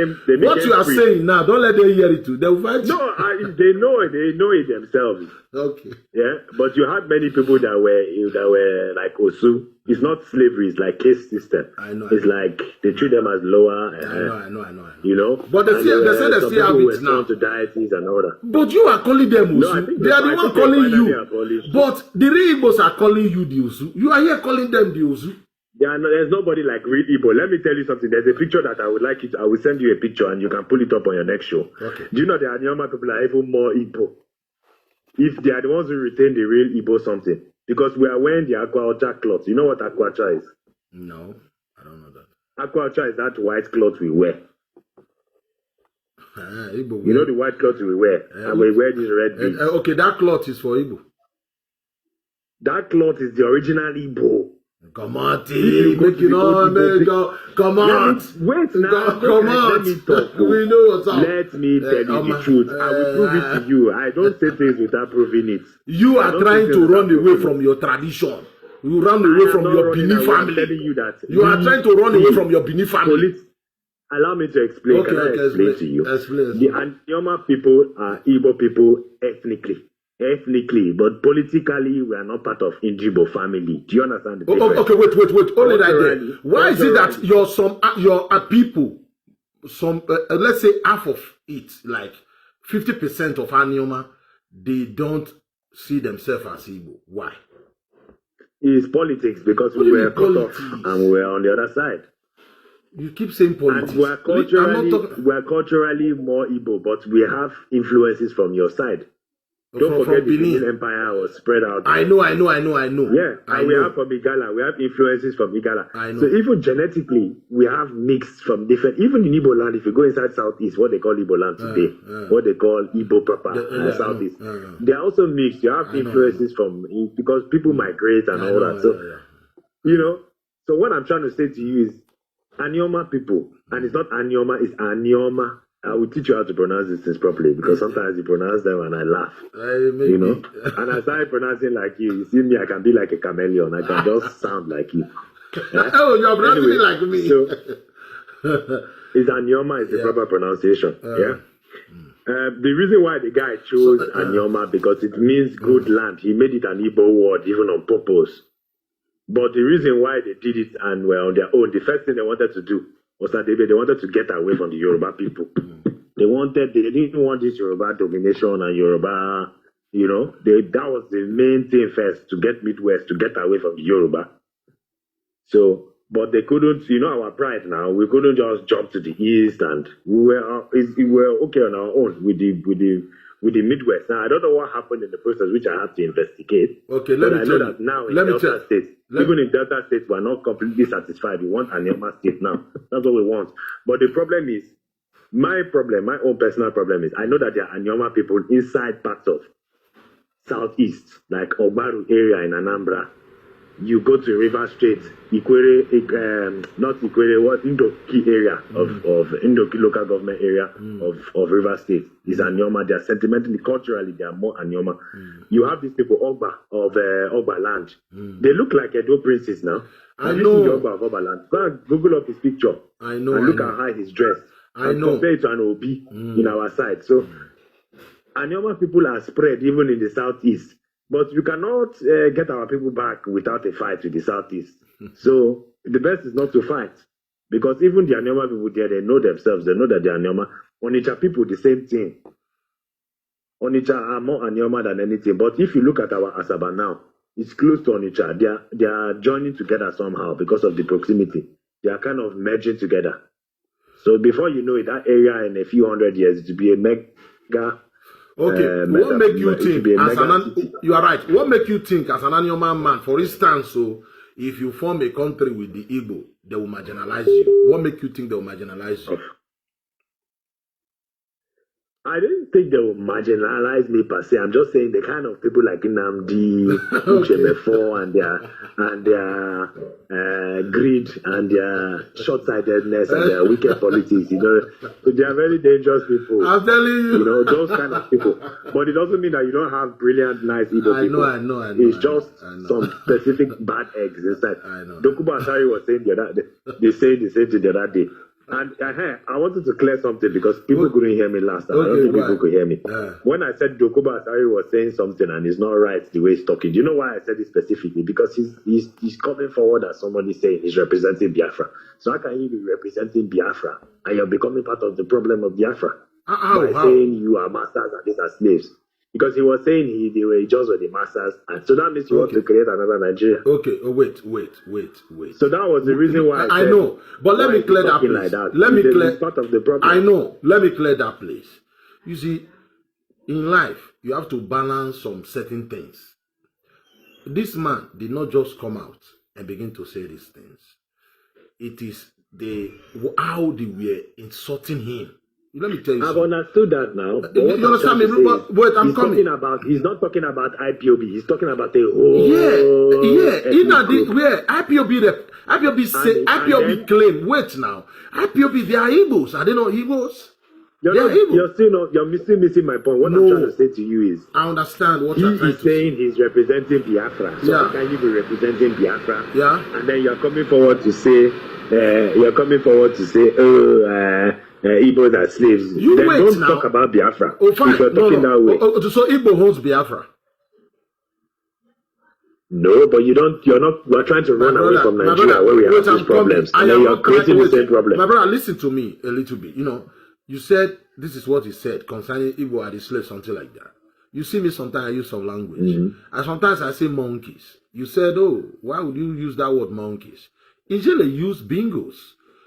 What you are saying now, don't let them hear it too. They will fight you. No, they know it themselves. Okay. Yeah, but you had many people that were like Osu. It's not slavery. It's like caste system. I know. It's like they treat them as lower. I know. You know. But they say they still have it now. To deities and all that. But you are calling them Osu. They are the one calling you. But the real Igbos are calling you the Osu. You are here calling them the Osu. There's nobody like real Igbo. Let me tell you something. There's a picture that I would like it. I will send you a picture and you can pull it up on your next show. Okay. Do you know the Anioma people are even more Igbo? If they are the ones who retain the real Igbo something. Because we are wearing the aquacha cloth. You know what aquacha is? No, I don't know that. Aquacha is that white cloth we wear. Igbo, you know the white cloth we wear? And we wear this red bead. Okay, that cloth is for Igbo. That cloth is the original Igbo. Come on, If you T. go Make to you the know, old make people, come let on. me wait now. Come Let on. me talk. We know what's up. Let me tell you the Oma, truth. I will prove it to you. I don't say things without proving it. You I are don't say trying things to without run away proving from it. your tradition. You run I away am from not your running Benin away. I'm family. telling you that. You are trying to run away from your Benin family. Allow me to explain. Okay, Can I explain to you? Explain. The Anioma people are Igbo people ethnically, but politically we are not part of Indibo family. Do you understand the difference? Okay, wait. Only right there. Why is it that your people, let's say half of it, like 50% of Anioma, they don't see themselves as Igbo? Why? It's politics because we were cut off and we were on the other side. You keep saying politics. And we are culturally more Igbo, but we have influences from your side. Don't forget the Benin Empire was spread out. I know. Yeah, and we have from Igala. We have influences from Igala. I know. So even genetically, we have mixed from different. Even in Igbo land, if you go inside Southeast, what they call Igbo land today, what they call Igbo proper, Southeast, they are also mixed. You have influences from because people migrate and all that. So you know. So what I'm trying to say to you is, Anioma people, and it's not Anioma, it's Anioma. I will teach you how to pronounce these things properly because sometimes you pronounce them and I laugh. You know? And I started pronouncing like you. You see me, I can be like a chameleon. I can just sound like you. Oh, you're pronouncing like me. So, it's Anioma is the proper pronunciation. The reason why the guy chose Anioma because it means good land. He made it an Igbo word even on purpose. But the reason why they did it and were on their own, the first thing they wanted to do was that they wanted to get away from the Yoruba people. They didn't want this Yoruba domination and Yoruba, you know, that was the main thing first, to get Midwest, to get away from the Yoruba. So, but they couldn't, you know, our pride now, we couldn't just jump to the east and we were okay on our own with the Midwest. Now, I don't know what happened in the process, which I have to investigate. Okay, let me tell you. That now in Delta State, even in Delta State, we're not completely satisfied. We want Anioma State now. That's what we want. But the problem is, my own personal problem is, I know that there are Anioma people inside parts of Southeast, like Obaru area in Anambra. You go to River State, not Ikwere, what Indoki area of Indoki local government area of River State is Anioma. They are sentimentally, culturally, they are more Anioma. You have these people, Ogba of Ogba land. They look like Edo princes now. I know. The Ogba of Ogba land. Go and Google up his picture. I know. And look at how he's dressed. And compare it to an Obi in our side. So Anioma people are spread even in the Southeast. But you cannot get our people back without a fight with the Southeast. So the best is not to fight. Because even the Anioma people there, they know themselves. They know that they are Anioma. Onitsha people, the same thing. Onitsha are more Anioma than anything. But if you look at our Asaba now, it's close to Onitsha. They are joining together somehow because of the proximity. They are kind of merging together. So before you know it, that area in a few hundred years, it will be a mega. Okay, what make you think you are right? What make you think as an Anioma man, for instance, so if you form a country with the Igbo, they will marginalize you? What make you think they will marginalize you? I didn't think they will marginalize me per se. I'm just saying the kind of people like Nnamdi, Uchemefo, and their greed and their short-sightedness and their wicked politics. You know, so they are very dangerous people. I'm telling you. You know, those kind of people. But it doesn't mean that you don't have brilliant, nice Igbo people. I know. It's just some specific bad eggs inside. I know. Dokuba Asari was saying the other day. They said the same thing the other day. And I wanted to clear something because people couldn't hear me last time. I don't think people could hear me. When I said Dokuba Asari was saying something and it's not right the way he's talking, do you know why I said it specifically? Because he's coming forward as somebody saying he's representing Biafra. So how can you be representing Biafra and you're becoming part of the problem of Biafra? By saying you are masters and these are slaves? Because he was saying they were just with the masters, and so that means you want to create another Nigeria. Okay, wait. So that was the reason why I know, but let me clear that place. Like that. Let me clear part of the problem. I know. Let me clear that place. You see, in life, you have to balance some certain things. This man did not just come out and begin to say these things. It is how they were insulting him. Let me tell you I've something. understood that now. But You understand me? Wait, I'm coming. He's not talking about IPOB. He's talking about the whole. IPOB claim. Wait now. IPOB, they are Igbos. Are they not Igbos? You're missing my point. What I'm trying to say to you is, I understand what you're trying to say. He's saying he's representing Biafra. So how can you be representing Biafra? Yeah. And then you're coming forward to say, Igbos are slaves. You then wait don't now. talk about Biafra. Oh, fine. If you're talking that way. So Igbo holds Biafra. No, but we're trying to run away from Nigeria where we have these problems. And then you're creating the same problem. My brother, listen to me a little bit. You said, this is what he said concerning Igbo are the slaves, something like that. You see me sometimes I use some language. And sometimes I say monkeys. You said, oh, why would you use that word monkeys? Usually use bingos.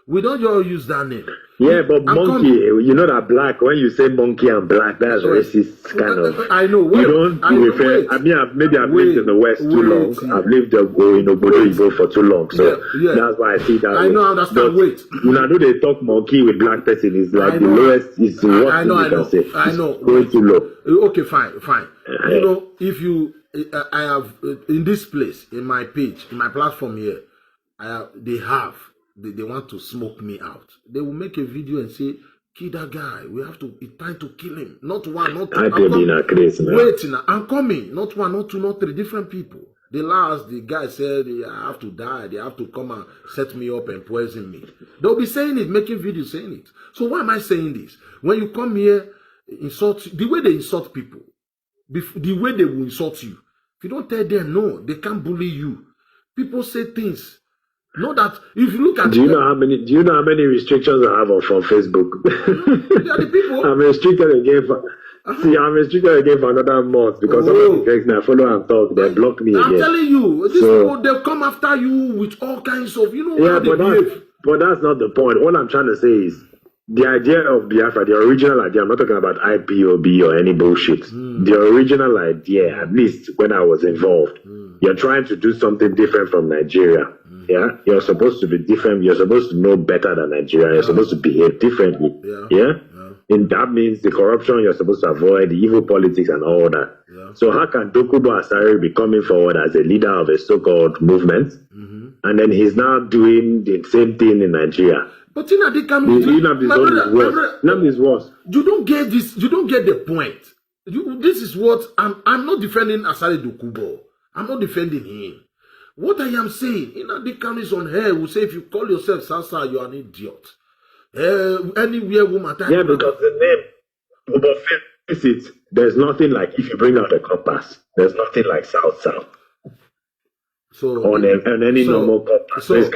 We don't all use that name. Yeah, but monkey, you know that black, when you say monkey and black, that's racist kind of. I know. You don't refer. I mean, maybe I've lived in the West too long. I've lived in Obodo for too long. So that's why I see that. I know, I understand. Wait. When I know they talk monkey with black person, it's like the lowest, it's the worst thing you can say. I know. Going too low. Okay, fine. If you, I have, in this place, in my page, in my platform here, they want to smoke me out. They will make a video and say, kill that guy. It's time to kill him. Not one, not two. Wait, now. I'm coming. Not one, not two, not three. Different people. The guy said, I have to die. They have to come and set me up and poison me. They'll be saying it, making videos saying it. So why am I saying this? When you come here, the way they insult people, the way they will insult you, if you don't tell them no, they can't bully you. People say things. Know that if you look at do you know how many restrictions I have on Facebook? Yeah, the people. I'm restricted again for another month because some of the guys I follow and talk, they block me again. I'm telling you, these people, they'll come after you with all kinds of, how they behave. But that's not the point. All I'm trying to say is the idea of Biafra, the original idea, I'm not talking about IPOB or any bullshit. The original idea, at least when I was involved, you're trying to do something different from Nigeria. Yeah, you're supposed to be different. You're supposed to know better than Nigeria. You're supposed to behave differently. Yeah? And that means the corruption you're supposed to avoid, the evil politics and all that. So how can Dokubo Asari be coming forward as a leader of a so-called movement, and then he's now doing the same thing in Nigeria? But they can. Is worse. You don't get this. You don't get the point. This is what I'm not defending Asari Dokubo. I'm not defending him. What I am saying, the cameras on here will say if you call yourself Sasa, you're an idiot. Anywhere woman. Yeah, because the name, but face it, there's nothing like if you bring out a compass, there's nothing like South. So on any normal compass. So wait.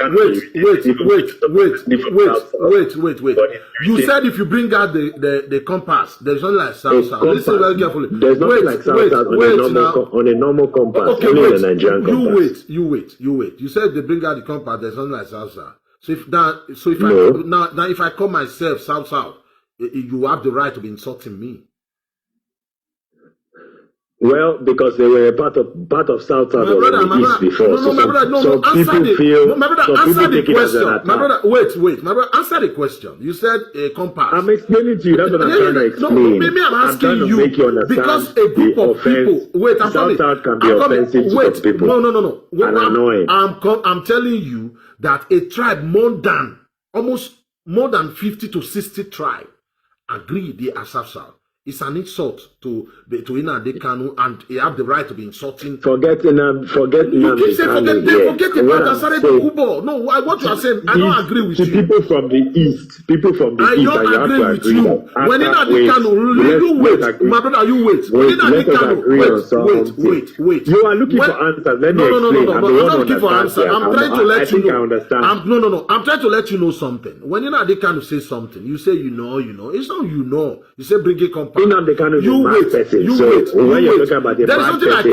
You said if you bring out the compass, there's nothing like South. Listen very carefully. There's nothing like South on a normal compass. Okay, only on a Nigerian compass. You wait. You said they bring out the compass, there's nothing like South. So if I call myself South, you have the right to be insulting me. Well, because they were a part of South was in the East before. Answer the question. My brother, wait. My brother, answer the question. You said a compass. I'm explaining to you. That's what I'm trying to explain. No, maybe I'm asking you because a group of people. Wait, I'm coming. South can be offensive to some people. No. And annoying. I'm telling you that a tribe more than 50 to 60 tribe agree they are South. It's an insult to Nnamdi Kanu, and he have the right to be insulting. Forget Nnamdi Kanu. You keep saying forget about Asari Dokubo. No, what you are saying, I don't agree with you. People from the East, I don't agree with you. When Nnamdi Kanu, you wait, my brother, you wait. When Nnamdi Kanu, wait. You are looking for answers. Let me explain. No, I'm not looking for answers. I'm trying to let you know. I understand. No. I'm trying to let you know something. When Nnamdi Kanu say something, you say you know. It's not you know. You say bring a compass. Nnamdi Kanu is a mad person. When you're talking about a mad person, then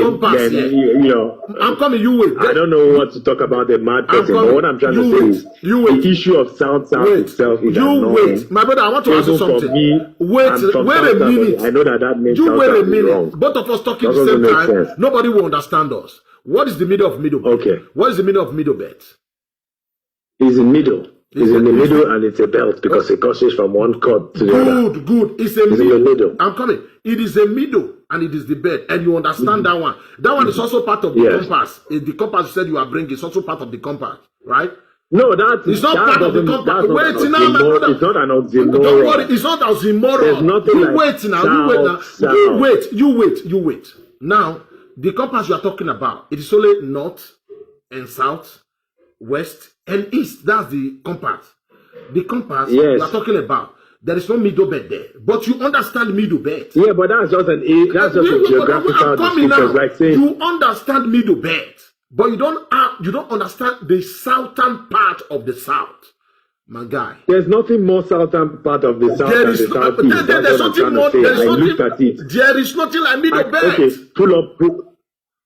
I'm coming. You wait. I don't know what to talk about a mad person, but what I'm trying to say is the issue of South itself is annoying. My brother, I want to ask you something. Wait a minute. I know that means you wait a minute. Both of us talking at the same time. Nobody will understand us. What is the middle of middle belt? Okay. What is the middle of middle belt? It's in middle. It's in the middle and it's a belt because it crosses from one chord to the other. Good. It's in the middle. I'm coming. It is a middle and it is the bed. And you understand that one. That one is also part of the compass. The compass you said you are bringing is also part of the compass, right? No, it's not part of the compass. Wait, now, my brother. It's not an oxymoron. Don't worry, it's not oxymoron. There's nothing you like wait now. You wait. Now, the compass you are talking about, it is only north and south, west and east. That's the compass. The compass you are talking about. There is no middle bed there, but you understand middle bed. Yeah, but that's just a geographical description, like saying you understand middle bed, but you don't understand the southern part of the south, my guy. There's nothing more southern part of the south than the southeast. There's something more. There is nothing like middle bed. Okay, pull up.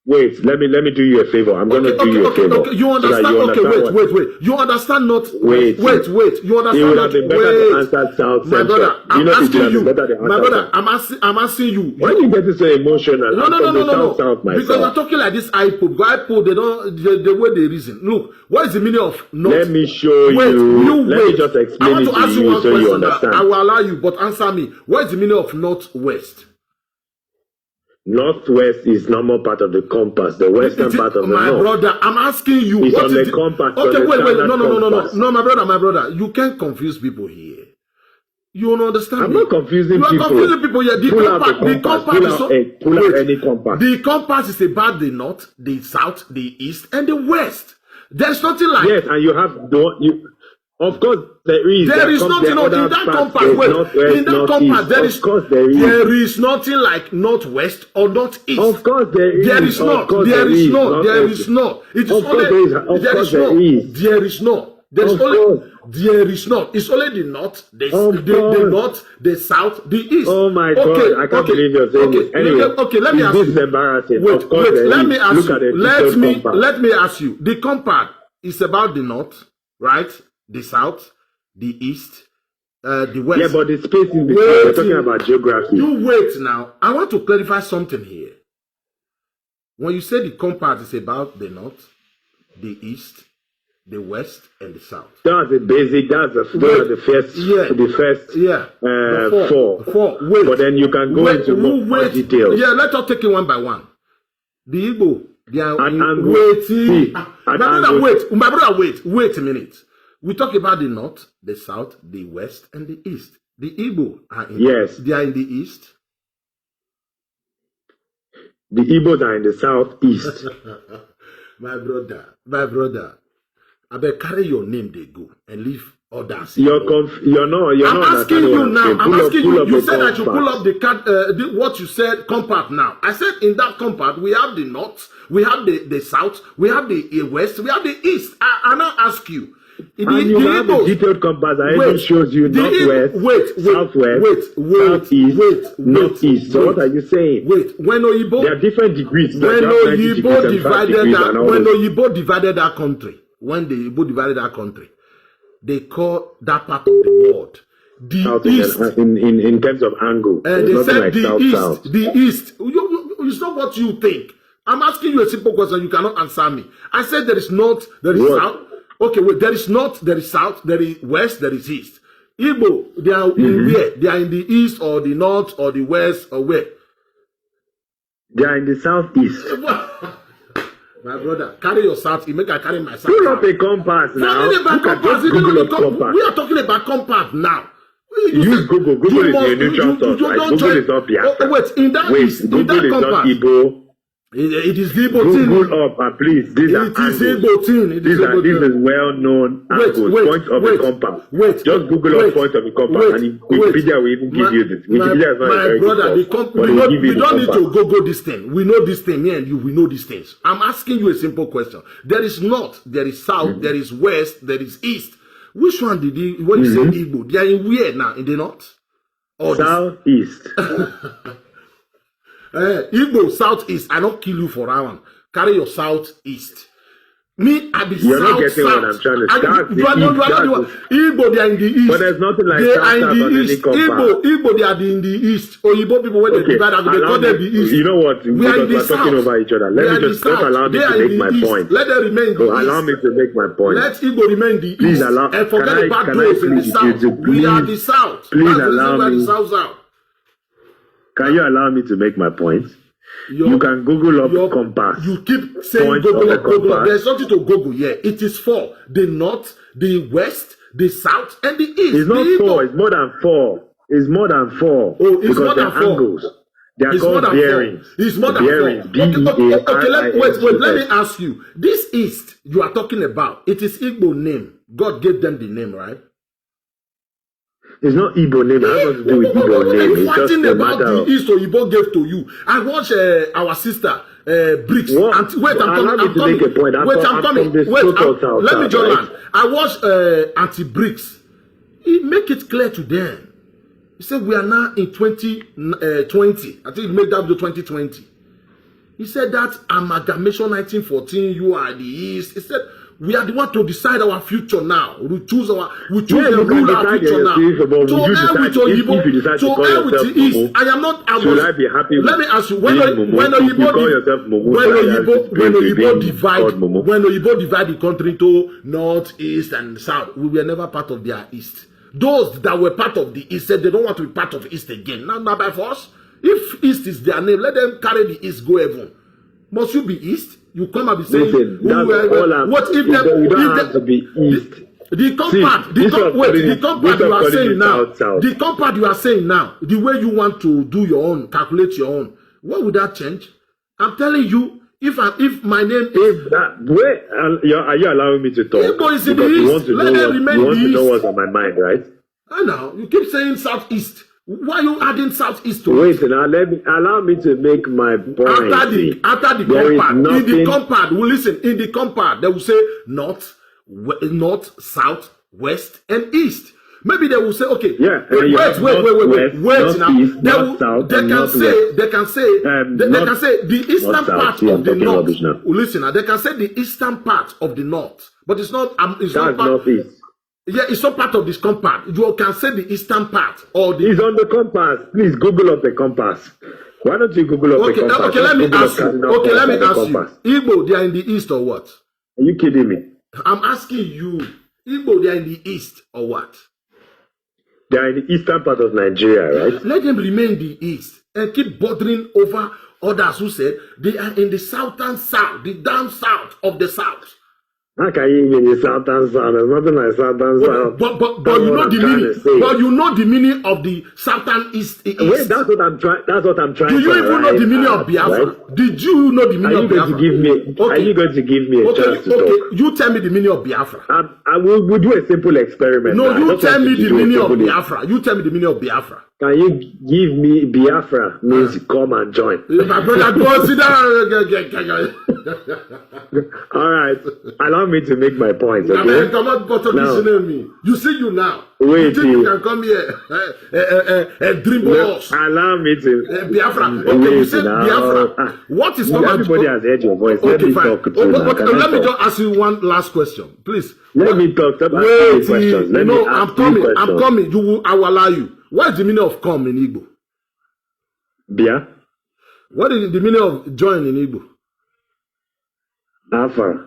Wait, let me do you a favor. I'm going to do you a favor. Okay. You understand? Wait. You understand not? Wait. You understand? It would have been better to answer South my brother, I'm asking you. My brother, I'm asking you. Why do you get so emotional? No. South, because you're talking like this IPO. IPO, they don't the way they reason. Look, what is the meaning of not? Let me show you. Let me just explain it to you so you understand. I will allow you, but answer me. What is the meaning of northwest? Northwest is normal part of the compass, the western part of the my north. Brother, I'm asking you. It's on the compass. Okay, wait. No, my brother. You can't confuse people here. You don't understand I'm me. not confusing people. You are confusing people here. Pull out any compass. The compass is about the north, the south, the east, and the west. There's nothing like. Yes, and you have of course, there is. There is nothing in that compass. In that compass, there is nothing like northwest or northeast. Of course, there is. There is not. There is not. It is only. There is not. There is not. It's only the north, the north, the south, the east. Oh my God! I can't believe you're saying this. Anyway, let me ask you. This is embarrassing. Wait. Let me ask you. Let me ask you. The compass is about the north, right? The south, the east, the west. Yeah, but the space in between, we're talking about geography. You wait now. I want to clarify something here. When you say the compass is about the north, the east, the west, and the south. That's the basic, that's the first four. Wait. But then you can go into more details. Yeah, let's all take it one by one. The Igbo, they are waiting. My brother, wait a minute. We talk about the north, the south, the west, and the east. The Igbo are they are in the east. The Igbos are in the southeast. my brother. I better carry your name, they go, and leave others. You're not. I'm asking you now. I'm asking you. You said I should pull up what you said compact now. I said in that compact we have the north, we have the south, we have the west, we have the east. I now ask you. And you have the detailed compass that even shows you northwest, southwest, southeast, northeast. So what are you saying? When Oyibo, there are different degrees. When Oyibo divided that country, they call that part of the world the south east. In terms of angle, they said like the south. The east. It's not what you think. I'm asking you a simple question. You cannot answer me. I said there is north, there is south. Okay, wait, there is north, there is south, there is west, there is east. Igbo, they are in where? They are in the east or the north or the west or where? They are in the southeast. My brother, carry your south. You make I carry my south. Pull up a compass now. We are talking about compass now. Use Google. Google is your neutral source. Google is not Biafra. Wait, in that Google is not Igbo. It is the Igbo thing. Google up and please. These are angles. This is well known angles. Point of the compass. Just Google up point of the compass and Wikipedia will even give you this. Wikipedia is not very good. We don't need to go this thing. We know this thing. Me and you, we know these things. I'm asking you a simple question. There is north, there is south, there is west, there is east. Which one did you, when you say Igbo, they are in where now? In the north? Southeast. Igbo, southeast. I don't kill you for that one. Carry your southeast. Me at the You're south, not getting what I'm trying to say. you are not the one. Igbo, they are in the east. But there's nothing like they South are in South the on east. any compound. Igbo, they are in the east. Oyibo people, when they divide, they call them the east. You know what? We are in the We're talking south. over each other. Let me just allow me to make my point. Let them remain in the east. Allow me to make my point. Let Igbo remain in the Please east. allow. And forget about those in the south. We are the south. Please allow me. The south out. Can you allow me to make my point? You can Google up compass. You keep saying Google. There's something to Google here. It is for the north, the west, the south, and the east. It's not four. It's more than four. It's more than four. Oh, it's more than four. Angles. They are called bearings. It's more than bearings. four. Okay, let me ask you. This east you are talking about, it is Igbo name. God gave them the name, right? It's not Igbo name. It has nothing to do with Igbo name. It's just a about matter the of... East Igbo gave to you. I watched our sister Bricks. Wait, I'm coming. Let me just land. I watched Auntie Bricks. He make it clear to them. He said we are now in 2020. I think he made that to 2020. He said that amalgamation 1914. You are the East. He said. We are the one to decide our future now. We choose the rule our future now. So air with Oyibo, so air with the East. I am not. Should I be happy? Let me ask you. When Oyibo divide the country into North, East, and South, we were never part of their East. Those that were part of the East said they don't want to be part of East again. Not by force. If East is their name, let them carry the East go heaven. Must you be East? You come and be saying, what if you don't have to be East? The compact you are saying now, the compact you are saying now, the way you want to do your own, calculate your own, what would that change? I'm telling you, if my name is are you allowing me to talk? Igbo is in the East. Let them remain you want the to know East. what's on my mind, right? I know. You keep saying Southeast. Why are you adding Southeast to it? Wait, now allow me to make my point. After the compact, in the compact, well, listen, in the compact, they will say north, south, west, and east. Maybe they will say, okay, yeah, wait now. They can say the eastern part of the north. Listen now, they can say the eastern part of the north, but it's not. It's not northeast. Yeah, it's not part of this compass. You can say the eastern part or the... It's on the compass. Please Google up the compass. Why don't you Google up the compass? Okay, let me ask you. Igbo, they are in the east or what? Are you kidding me? I'm asking you. Igbo, they are in the east or what? They are in the eastern part of Nigeria, right? Let them remain in the east and keep bothering over others who said they are in the southern south, the down south of the south. How can you even the southern south? There's nothing like southern south. But you know the meaning. But you know the meaning of the southern east. Wait, that's what I'm trying. Do you even know the meaning of Biafra? Right? Did you know the meaning of Biafra? Are you going to give me a chance to talk? You tell me the meaning of Biafra. I will do a simple experiment. No, you tell me the meaning of Biafra. You tell me the meaning of Biafra. Can you give me Biafra means come and join? My brother, go sit down. All right, allow me to make my point. Okay? You see you now. Wait, you think you can come here dream us. Allow me to Biafra. Okay, you said Biafra. What is everybody has heard your voice. Let me talk. Let me just ask you one last question, please. Let me talk. Wait, I'm coming. I will allow you. What is the meaning of come in Igbo? Bia. What is the meaning of join in Igbo? Afara.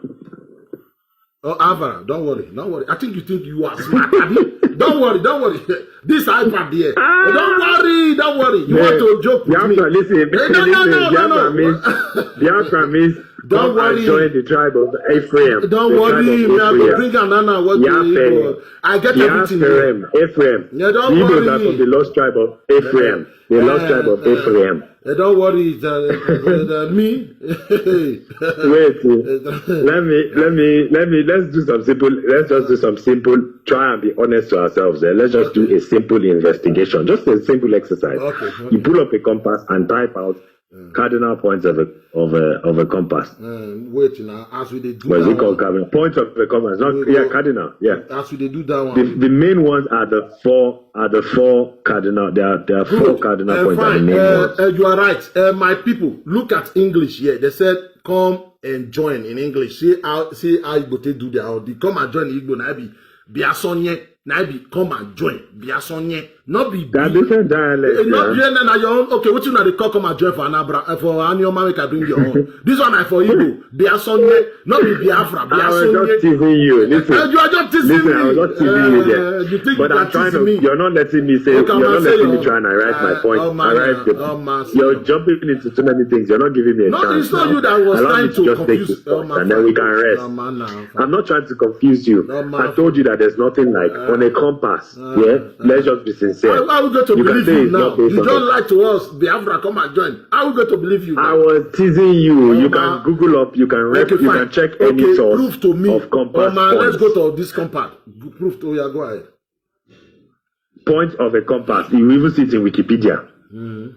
Oh, Avara. Don't worry. I think you are smart. Don't worry. This iPad here. Don't worry. You want to joke with me? Listen. Biafra means don't worry. Join the tribe of Ephraim. Don't worry. Bring another. I get everything. Ephraim. Yeah, don't worry. Hebrews are from the lost tribe of Ephraim. The lost tribe of Ephraim. Don't worry. Me. Wait. Let's just do some simple. Try and be honest to ourselves. Let's just do a simple investigation. Just a simple exercise. Okay. You pull up a compass and type out cardinal points of a compass. Wait now, as we do what is it called? Cardinal points of the compass. Cardinal. Yeah. As we do that one. The main ones are the four cardinal. There are four cardinal points. Fine. You are right. My people, look at English here. They said come and join in English. See how Igbo they do their they come and join Igbo na be biasonye na be come and join biasonye not be There are different dialects. not na your own. Okay, what you know they call come and join for Anabra for Anioma make I bring your own. This one I for Igbo biasonye not be Biafra I was biasonye. just teasing you. Listen, You are just teasing listen, me. I was just teasing you there. You think But you I'm are trying teasing to. me? You're not letting me say. Okay, You're not say letting me your- try and write my point. oh, man, You're jumping into too many things. You're not giving me a No, chance. it's not now. you that was Allow trying me to just take confuse. this point, man, and then we can rest. No, man, now, I'm not trying to confuse you. No, man. I told you that there's nothing like on a compass. Let's just be sincere. How are we going to You can believe say you it's now? not based You on don't it. lie to us. Biafra, come and join. How are we going to believe you I now? was teasing you. Oh, You man. can Google up. You can Okay, you fine. can check Okay, any source prove to me. of compass man, let's points. go to this compass. Prove to you. Go ahead. Point of a compass. You even see it in Wikipedia.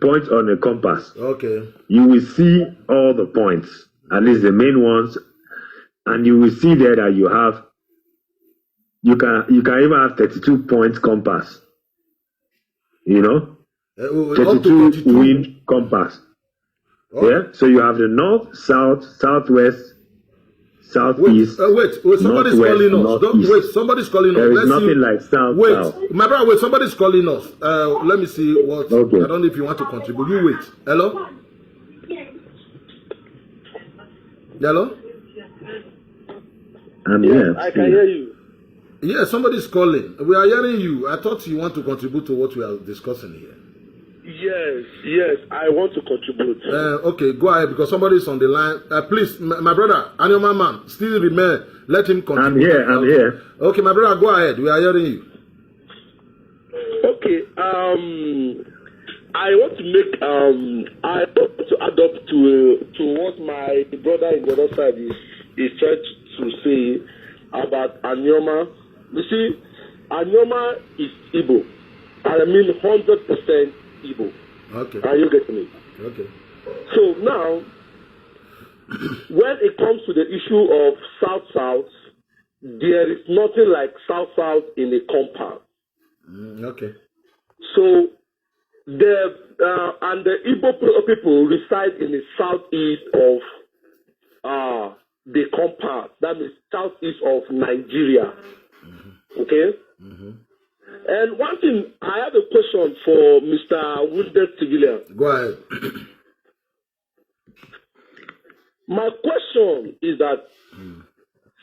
Point on a compass. Okay. You will see all the points, at least the main ones, and you will see there that you have. You can even have 32 points compass. You know, Up to 32 32. wind compass. Oh. Yeah. So you have the north, south, southwest, Wait, southeast. somebody's northwest, calling us. northeast. Wait, somebody's calling us. There is Let's nothing see. like south. Wait, south. my brother, wait, somebody's calling us. Let me see what. Okay. I don't know if you want to contribute. You wait. Hello? Hello? I'm Yes, here. I can hear you. Yeah, somebody's calling. We are hearing you. I thought you want to contribute to what we are discussing here. Yes, I want to contribute. Okay, go ahead because somebody's on the line. Please, my brother, Anoma man, still remain. Let him contribute. I'm here. Okay, my brother, go ahead. We are hearing you. Okay, I want to make I want to add up to what my brother in the other side is trying to say about Anyoma. You see, Anyoma is Igbo. I mean 100% Igbo. Okay. Are you getting me? Okay. So now, when it comes to the issue of South-South, there is nothing like South-South in a compound. Okay. So the Igbo people reside in the southeast of the compound. That means southeast of Nigeria. Okay. And one thing, I have a question for Mr. Wounded Civilian. Go ahead. My question is that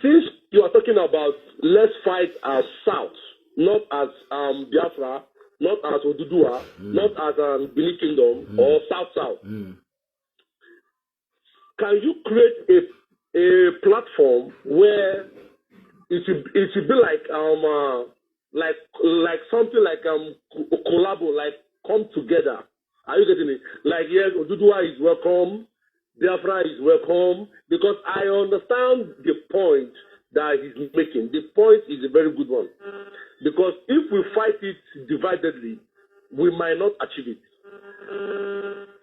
since you are talking about let's fight as South, not as Biafra, not as Oduduwa, not as Benin Kingdom or South, can you create a platform where it should be like something like collabo, like come together? Are you getting it? Like yes, Oduduwa is welcome, Biafra is welcome, because I understand the point that he's making. The point is a very good one. Because if we fight it dividedly, we might not achieve it.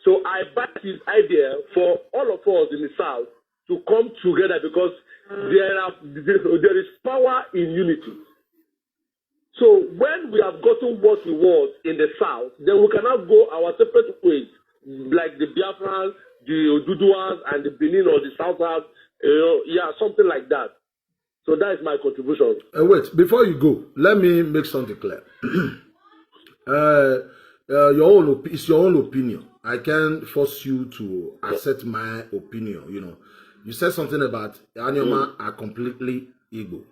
So I back his idea for all of us in the South to come together because there is power in unity. So when we have gotten what we want in the South, then we cannot go our separate ways, like the Biafrans, the Oduduwas, and the Benin or the South, something like that. So that is my contribution. Wait, before you go, let me make something clear. It's your own opinion. I can't force you to accept my opinion. You know, you said something about Anyoma are completely Igbo.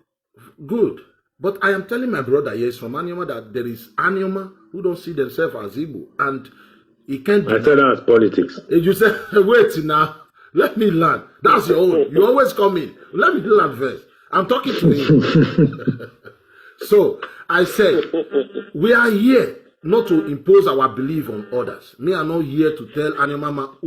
Good. But I am telling my brother, yes, from Anyoma that there is Anyoma who don't see themselves as Igbo. And he can't. I said that as politics. You said, wait now, let me learn. That's your own. You always come in. Let me learn first. I'm talking to him. So I said, we are here not to impose our belief on others. Me, I'm not here to tell Anyoma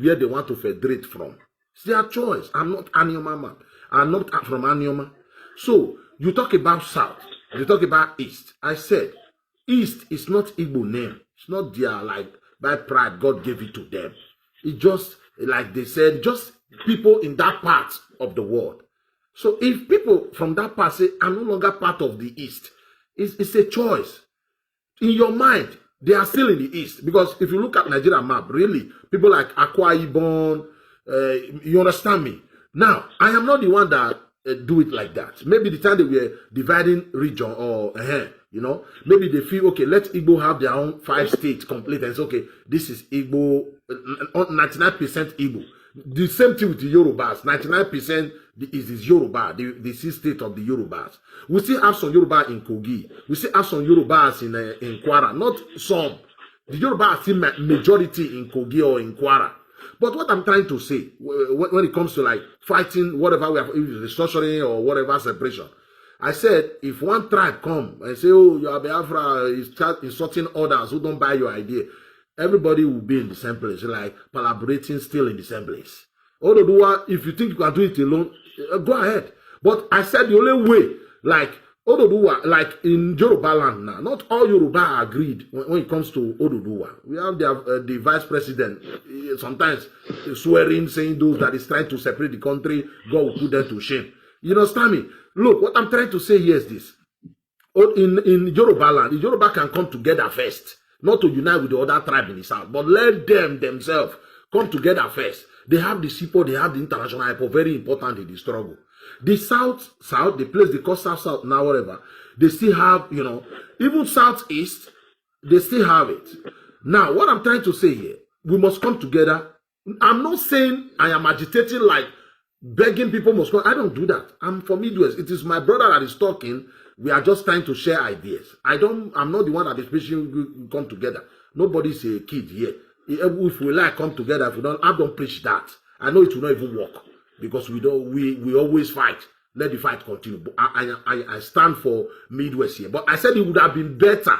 where they want to federate from. It's their choice. I'm not Anyoma. I'm not from Anyoma. So you talk about South. You talk about East. I said, East is not Igbo name. It's not their, like, by pride, God gave it to them. It's just, like they said, just people in that part of the world. So if people from that part say, I'm no longer part of the East, it's a choice. In your mind, they are still in the East. Because if you look at Nigeria map, really, people like Akwa Ibom, you understand me? Now, I am not the one that do it like that. Maybe the time they were dividing region or, maybe they feel, okay, let Igbo have their own 5 states complete and say, okay, this is Igbo, 99% Igbo. The same thing with the Yorubas, 99% is Yoruba, the 6 state of the Yorubas. We still have some Yoruba in Kogi. We still have some Yorubas in Kwara, not some. The Yoruba are still majority in Kogi or in Kwara. But what I'm trying to say, when it comes to like fighting, whatever we have, restructuring or whatever separation, I said, if one tribe come and say, oh, you are Biafra, is insulting others who don't buy your idea, everybody will be in the same place, like collaborating still in the same place. Ododuwa, if you think you can do it alone, go ahead. But I said the only way, like Ododuwa, like in Yoruba land now, not all Yoruba agreed when it comes to Ododuwa. We have the vice president sometimes swearing, saying those that is trying to separate the country, God will put them to shame. You understand me? Look, what I'm trying to say here is this. In Yoruba land, the Yoruba can come together first. Not to unite with the other tribe in the south, but let them themselves come together first. They have the support, they have the international support, very important in the struggle. The south, the place they call south now, whatever, they still have, even southeast, they still have it. Now, what I'm trying to say here, we must come together. I'm not saying I am agitating like begging people must come. I don't do that. I'm from Midwest. It is my brother that is talking. We are just trying to share ideas. I'm not the one that is preaching we come together. Nobody's a kid here. If we like come together, if we don't, I don't preach that. I know it will not even work because we always fight. Let the fight continue. But I stand for Midwest here. But I said it would have been better.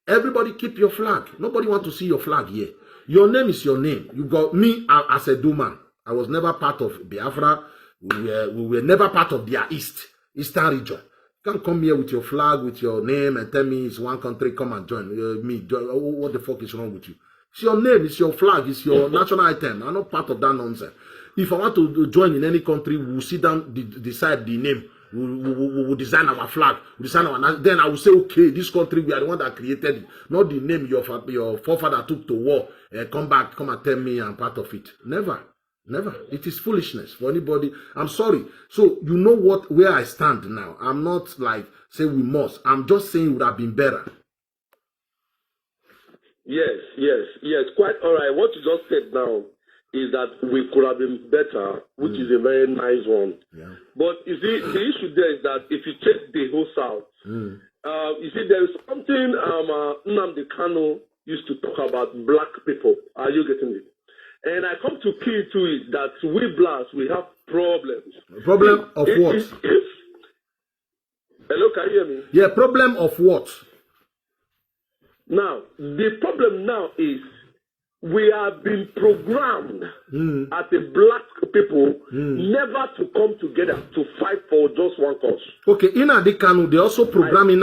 Everybody keep your flag. Nobody want to see your flag here. Your name is your name. You got me as a Duman. I was never part of Biafra. We were never part of their eastern region. You can't come here with your flag, with your name, and tell me it's one country, come and join me. What the fuck is wrong with you? It's your name, it's your flag, it's your national item. I'm not part of that nonsense. If I want to join in any country, we'll sit down, decide the name. We'll design our flag. We'll design then I will say, okay, this country, we are the one that created it. Not the name your forefather took to war. Come back, come and tell me I'm part of it. Never. Never. It is foolishness for anybody. I'm sorry. So you know where I stand now. I'm not like say we must. I'm just saying it would have been better. Yes. Quite all right. What you just said now is that we could have been better, which is a very nice one. Yeah. But you see, the issue there is that if you take the whole South, you see, there is something Nnamdi Kanu used to talk about black people. Are you getting it? And I come to key to it that we blacks, we have problems. Problem of what? Hello, can you hear me? Yeah, problem of what? Now, the problem now is we have been programmed as a black people never to come together to fight for just one cause. Okay, in Adikanu, they also programming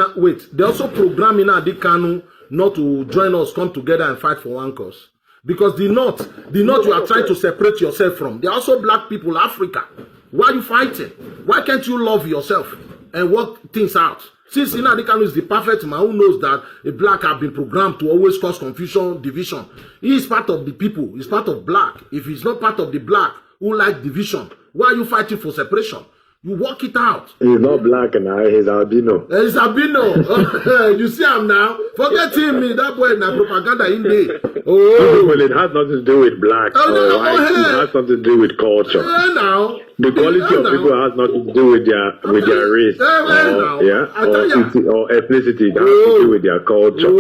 they also programming Adikanu not to join us, come together and fight for one cause. Because the North you are trying to separate yourself from. They are also black people, Africa. Why are you fighting? Why can't you love yourself and work things out? Since Nnamdi Kanu is the perfect man who knows that a black have been programmed to always cause confusion, division. He is part of the people. He's part of black. If he's not part of the black who like division, why are you fighting for separation? You work it out. He's not black now, he's albino. He's albino. You see him now? Forget him, that boy na propaganda in there. Oh. Well, it has nothing to do with black or white. It has something to do with culture. Now. The quality of people has nothing to do with their race or ethnicity. That has to do with their culture.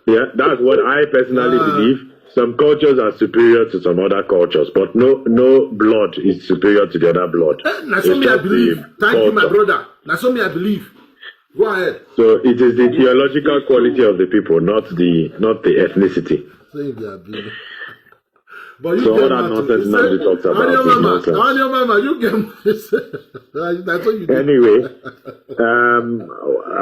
Yeah, that's what I personally believe. Some cultures are superior to some other cultures, but no blood is superior to the other blood. That's what I believe. Thank you, my brother. That's what I believe. Go ahead. So it is the theological quality of the people, not the ethnicity. But you so all that nonsense Nnamdi talks about is nonsense. On your mama, you get that's what you do. Anyway,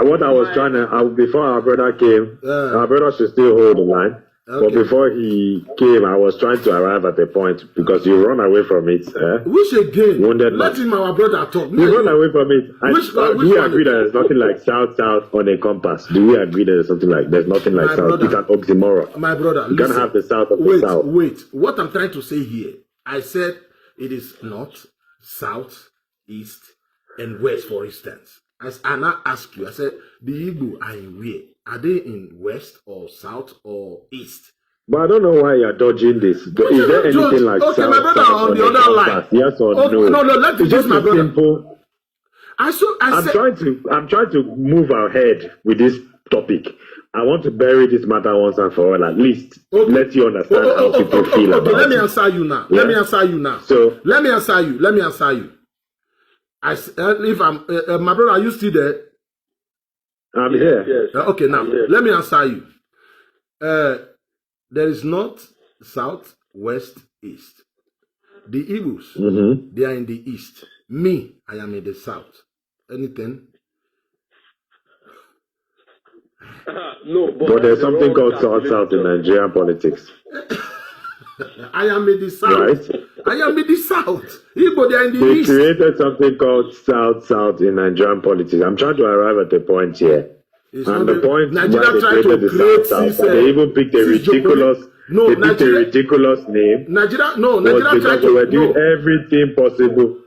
what I was trying to before our brother came, our brother should still hold the line. Okay. But before he came, I was trying to arrive at a point because you run away from it. Which again? Wounded Let him, our brother, talk. You run away from it. Do we agree that there's nothing like south on a compass? Do we agree that there's nothing like south? It's an oxymoron. My brother, you can't have the south of the south. Wait. What I'm trying to say here, I said it is not. south, east, and west, for instance. As I now ask you, I said, the Igbo are in where? Are they in west or south or east? But I don't know why you're dodging this. Is there anything like okay, south, my brother south on the other line? Yes or okay, no? No, let me it's just my brother. Simple. I'm trying to move ahead with this topic. I want to bury this matter once and for all. At least let you understand how people feel about it. Let me answer you now. Yeah? Let me answer you now. So let me answer you. If I'm my brother, are you still there? I'm here. Yes. Okay, now let me answer you. There is north, south, west, east. The Igbos, they are in the east. Me, I am in the south. Anything? No, but there's something called south in Nigerian politics. I am in the south. Right? I am in the south. Igbo, they are in the They east. created something called south in Nigerian politics. I'm trying to arrive at the point here. And the point Nigeria why they created the south, they even picked a ridiculous name. Nigeria because they were doing everything possible.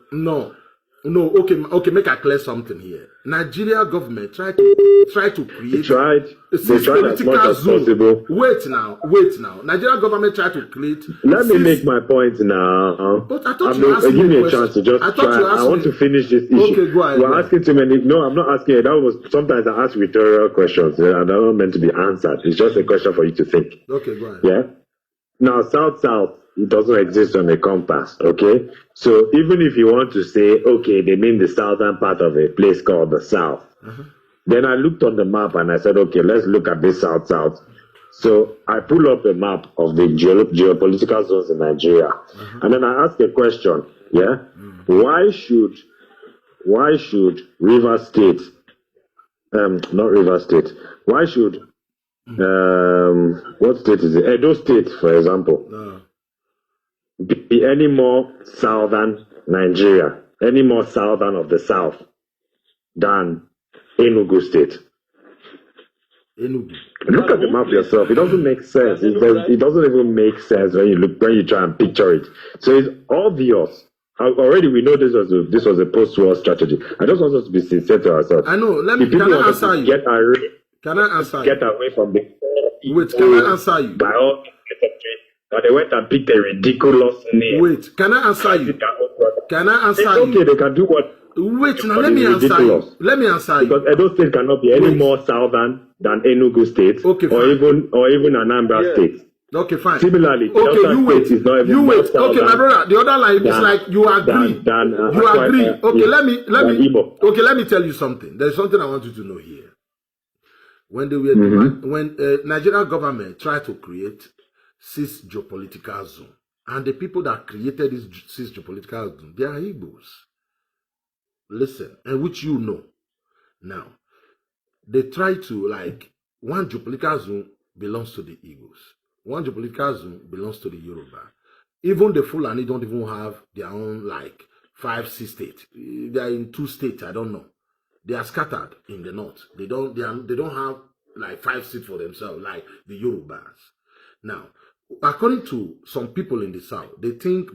No, okay, make I clear something here. Nigeria government tried to create they tried as much as possible. Wait now. Nigeria government tried to create. Let me make my point now. But I thought you asked me give me a chance to just try. I want to finish this issue. Okay, go ahead. You're asking too many. No, I'm not asking. That was sometimes I ask rhetorical questions and they're not meant to be answered. It's just a question for you to think. Okay, go ahead. Yeah. Now, south, it doesn't exist on a compass, okay? So even if you want to say, okay, they mean the southern part of a place called the south, then I looked on the map and I said, okay, let's look at this south. So I pull up a map of the geopolitical zones in Nigeria, and then I ask a question, yeah? Why should River State, not River State, why should what state is it? Edo State, for example, be any more southern Nigeria, any more southern of the south than Enugu State? Enugu. Look at the map yourself. It doesn't make sense. It doesn't even make sense when you try and picture it. So it's obvious. Already we know this was a post-war strategy. I just want us to be sincere to ourselves. I know. Can I answer you? Can I answer you? Get away from the. Wait, can I answer you? By all means, but they went and picked a ridiculous name. Wait, can I answer you? Can I answer you? Okay, they can do what. Wait, now let me answer you. Let me answer you. Because Edo State cannot be any more southern than Enugu State, okay, or even Anambra State. Okay, fine. Similarly, okay, you wait. Is not even you wait. Okay, my brother, the other line is like you agree. You agree. Okay, let me. Okay, let me tell you something. There's something I want you to know here. When they were when Nigerian government tried to create 6 geopolitical zone, and the people that created this 6 geopolitical zone, they are Igbos. Listen, and which you know. Now, they try to one geopolitical zone belongs to the Igbos. One geopolitical zone belongs to the Yoruba. Even the Fulani don't even have their own 5, 6 states. They are in 2 states. I don't know. They are scattered in the north. They don't have 5 states for themselves like the Yorubas. Now, according to some people in the south, they think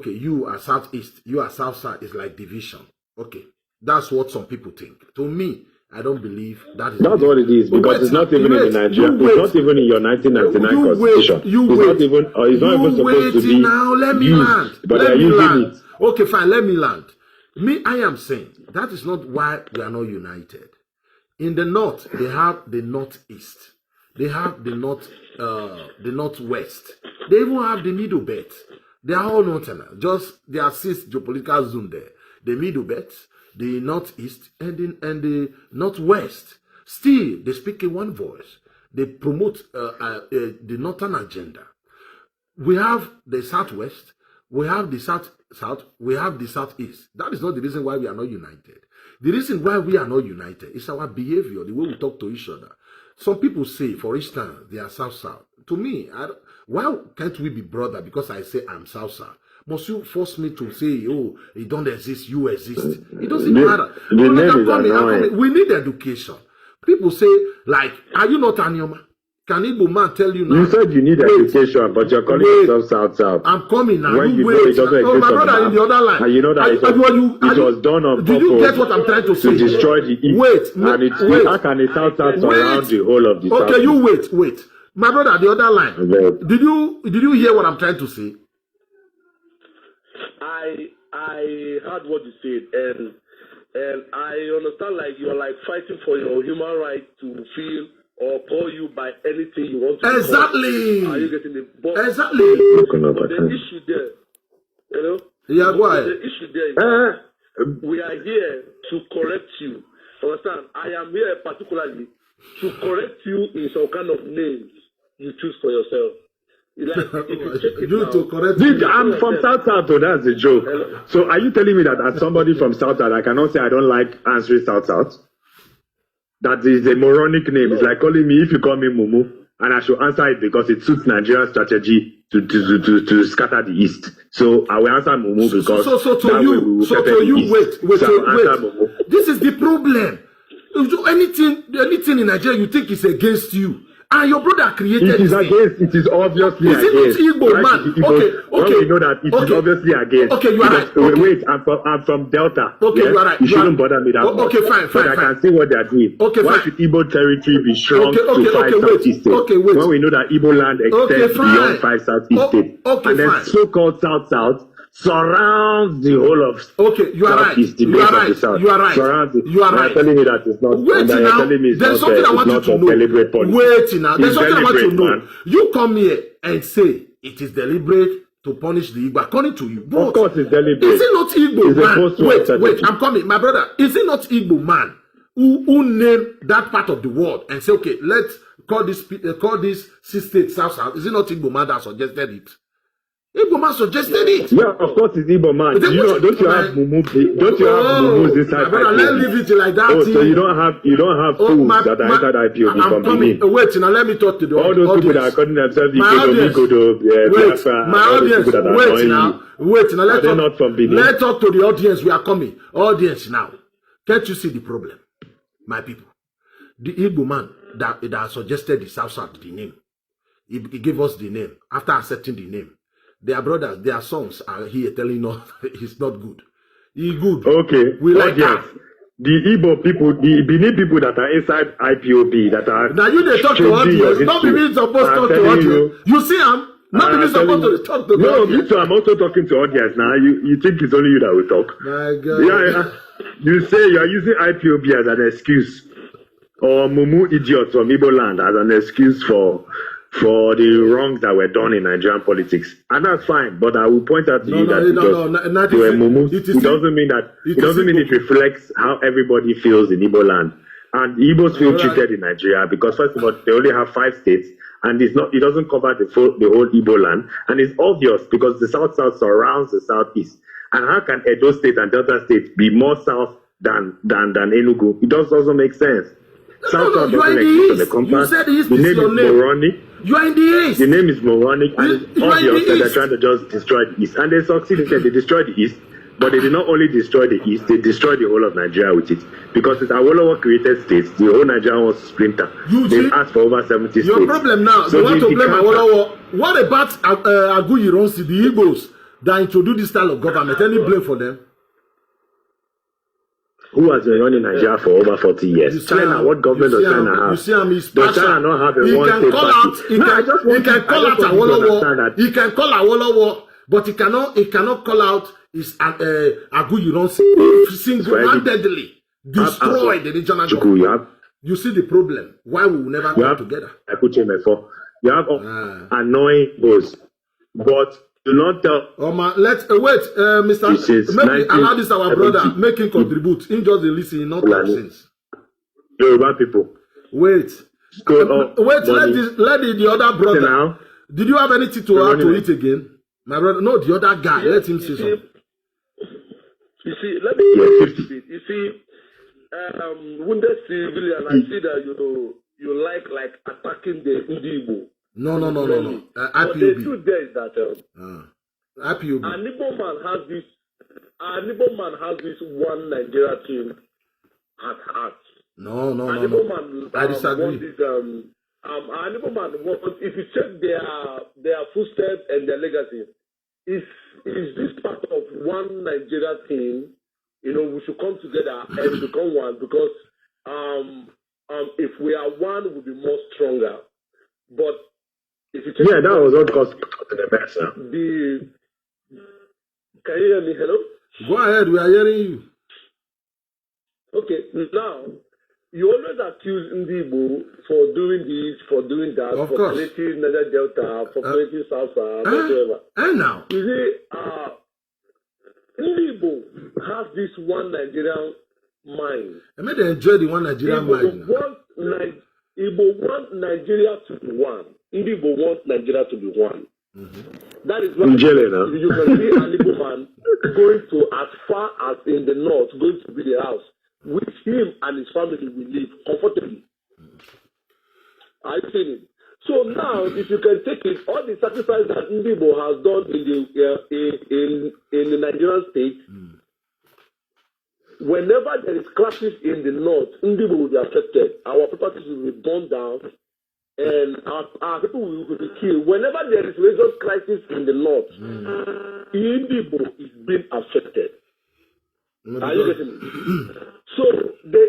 you are southeast, you are south-south, it's like division. Okay, that's what some people think. To me, I don't believe that is. That's what it is, because it's not even in Nigeria. It's not even in your 1999 constitution. It's not even supposed to be. Now let me land. But they're using it. Okay, fine. Let me land. I am saying that is not why we are not united. In the north, they have the northeast. They have the northwest. They even have the middle belt. They are all northern. Just there are 6 geopolitical zones there. The middle belt, the northeast, and the northwest. Still, they speak in one voice. They promote the northern agenda. We have the southwest. We have the south. We have the southeast. That is not the reason why we are not united. The reason why we are not united is our behavior, the way we talk to each other. Some people say, for instance, they are south-south. To me, why can't we be brother because I say I'm south-south? Must you force me to say, oh, it don't exist, you exist? It doesn't matter. We need education. People say, are you not Anyoma? Can Igbo man tell you now? You said you need education, but you're calling yourself South. I'm coming now. When you wait. know it doesn't exist my brother on the in the other line. And you know that it was done on Did purpose you get what I'm trying to say? to destroy the East. Wait. How can the South surround the whole of the South? Okay, you wait. My brother, the other line. Okay. Did you hear what I'm trying to say? I heard what you said, and I understand like you're like fighting for your human right to feel or call you by anything you want to. Exactly. Are you getting it? Exactly. But the issue there, you know. Yeah, go ahead. The issue there is we are here to correct you. Understand? I am here particularly to correct you in some kind of names you choose for yourself. Like, if you check it now, to correct Dude, I'm from South, so that's a joke. Hello? So are you telling me that as somebody from South, I cannot say I don't like answering South? That is a moronic name. It's like calling me, if you call me Mumu, and I should answer it because it suits Nigerian strategy to scatter the East. So I will answer Mumu because wait. This is the problem. Anything in Nigeria you think is against you. And your brother created it. It is obviously against. Is it not Igbo, man? Okay. We know that it is obviously against. Okay, you are right. Okay. Wait, I'm from Delta. Okay, yes? You are right. You shouldn't bother me that much. Okay, fine. But I can see what they are doing. Okay, why should Igbo territory be shrunk to 5 Southeast states? Okay, wait. When we know that Igbo land extends beyond 5 Southeast states. And then so-called South surrounds the whole of you are right. You are right. You are right. You are right. You're telling me that it's not. Wait now. There's something I want you to know. Wait now. There's something I want you to know. You come here and say it is deliberate to punish the Igbo. According to you, but of course it's deliberate. Is it not Igbo man? Wait. I'm coming, my brother. Is it not Igbo man who named that part of the world and say, okay, let's call this 6 states South? Is it not Igbo man that suggested it? Igbo man suggested it. Yeah, of course it's Igbo man. Don't you have Mumu? Don't you have Mumu inside? Brother, let's leave it like that. Oh, so you don't have tools that are inside IPOB from Benin. Wait, now let me talk to the all those people that are calling themselves Ikodo. Wait, now let's talk to the audience. We are coming. Audience now. Can't you see the problem? My people. The Igbo man that suggested the South, the name. He gave us the name. After accepting the name, their brothers, their sons are here telling us it's not good. He's good. Okay. We like that. The Igbo people, the Benin people that are inside IPOB that are now you they talk to audience. Not be supposed to talk to audience. You see him? Not be supposed to talk to no, audience. Me too. I'm also talking to audience now. You think it's only you that will talk? My God. Yeah. You say you are using IPOB as an excuse, or Mumu idiots from Igbo land as an excuse for the wrongs that were done in Nigerian politics, and that's fine. But I will point out to you that they were Mumu. It doesn't mean that it reflects how everybody feels in Igbo land, and Igbos feel treated in Nigeria because first of all they only have 5 states, and it doesn't cover the whole Igbo land, and it's obvious because the South surrounds the Southeast. And how can Edo State and Delta State be more south than Enugu? It doesn't make sense. South doesn't exist on the compass. You said East the name is moronic. You are in the East. The name is moronic, and it's obvious that they're trying to just destroy the East. And they succeeded. They destroyed the East, but they did not only destroy the East, they destroyed the whole of Nigeria with it. Because it's Awolowo created states, the whole Nigeria was splinter. They've asked for over 70 states. Your problem now, so they want to blame Awolowo. What about Aguiyi-Ironsi, the Igbos that introduced this style of government? Any blame for them? Who has been running Nigeria for over 40 years? China, what government does China have? You see him, he's does China not have a one-state party? He can call out Awolowo. He can call Awolowo, but he cannot call out his Aguiyi-Ironsi single-handedly destroy the regional government. You see the problem. Why we will never come together. I put you in before. You have annoying boss, but do not tell. Let's wait, Mr. Maybe allow this our brother make him contribute. He just listen, not talk sense. Yoruba people. Wait. Let the other brother. Now, did you have anything to add to it again? My brother, no, the other guy. Let him say something. You see, let me you see, wounded civilian, I see that you like attacking the Igbo. No. But the truth there is that IPOB. An Igbo man has this one Nigeria team at heart. No. An Igbo man I disagree. want this An Igbo man, if you check their footsteps and their legacy, is this part of one Nigeria thing? You know, we should come together and become one because if we are one, we'll be more stronger. But if you check that was what caused the mess. Can you hear me? Hello? Go ahead, we are hearing you. Okay, now, you always accuse Ndibo for doing this, for doing that, of for course. creating Niger Delta, for creating South, whatever. And now? You see, Ndibo has this one Nigerian mind. I made them enjoy the one Nigerian mind. Igbo want Nigeria to be one. Ndibo wants Nigeria to be one. Mm-hmm. That is why you can see an Igbo man going to as far as in the north, going to be the house, which him and his family will live comfortably. I seen it. So now, if you can take it, all the sacrifice that Ndibo has done in the Nigerian state, whenever there is clashes in the north, Ndibo will be affected. Our properties will be burned down, and our people will be killed. Whenever there is religious crisis in the north, Ndibo is being affected. Are you getting me? So the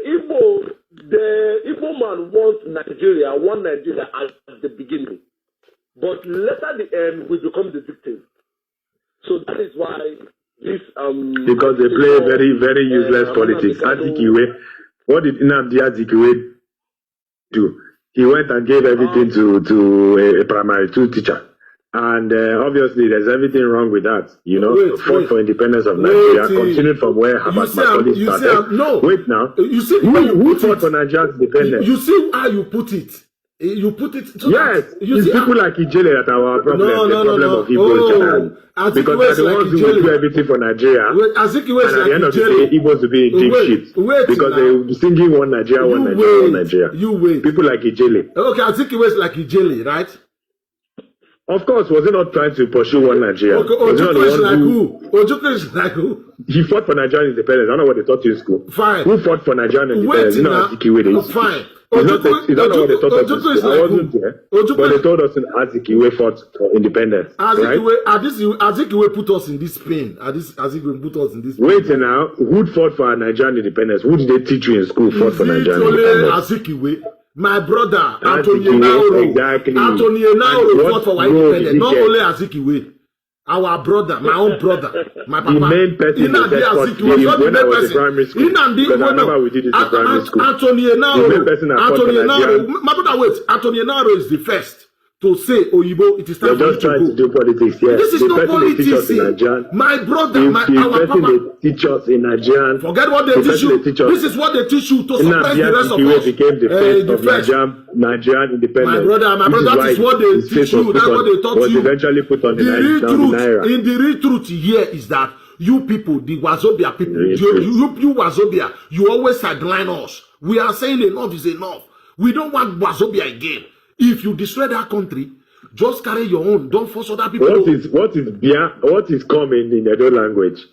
Igbo man wants Nigeria, one Nigeria at the beginning, but later the end we become the victim. So that is why this because they play very, very useless politics. Azikiwe, what did Nnamdi Azikiwe do? He went and gave everything to a primary 2 teacher. And obviously, there's everything wrong with that. You know, fought for independence of Nigeria, continued from where Habat Makoli started. No. Wait now. You see who fought for Nigeria's independence? You see how you put it. You put it. So yes, it's people like Ijele that are our problem. The problem of Igbo because they're the ones who will do everything for Nigeria. And at the end of the day, Igbos will be in deep shit because they will be singing one Nigeria, one Nigeria, one Nigeria. You wait. People like Ijele. Okay, Azikiwe is like Ijele, right? Of course, was he not trying to pursue one Nigeria? Okay, Ojukwu is like who? Ojukwu is like who? He fought for Nigerian independence. I don't know what they taught you in school. Fine. Who fought for Nigerian independence? You know, Azikiwe. Fine. I don't know what they taught us in school. I wasn't there. But they told us in Azikiwe fought for independence. Azikiwe put us in this pain. Azikiwe put us in this pain. Wait now. Who fought for Nigerian independence? Who did they teach you in school fought for Nigerian independence? Azikiwe. My brother, Anthony Enauro. Exactly. Anthony Enauro fought for our independence. Not only Azikiwe. Our brother, my own brother, my papa. The main person that fought for when I was in primary school. Because I remember we did it in primary school. Anthony Enauro. My brother, wait. Anthony Enauro is the first to say, Oyibo, it is time for you to go. They're just trying to do politics, yes. This is not politics. My brother, our papa. They teach us in Nigerian. Forget what they teach you. This is what they teach you to suppress the rest of us. Became the first of Nigerian independence. My brother, that is what they teach you. That's what they taught you. Eventually put on the Naira. In the real truth here is that you people, the Wazobia people, you Wazobia, you always sideline us. We are saying enough is enough. We don't want Wazobia again. If you destroy that country, just carry your own. Don't force other people. What is coming in Edo language?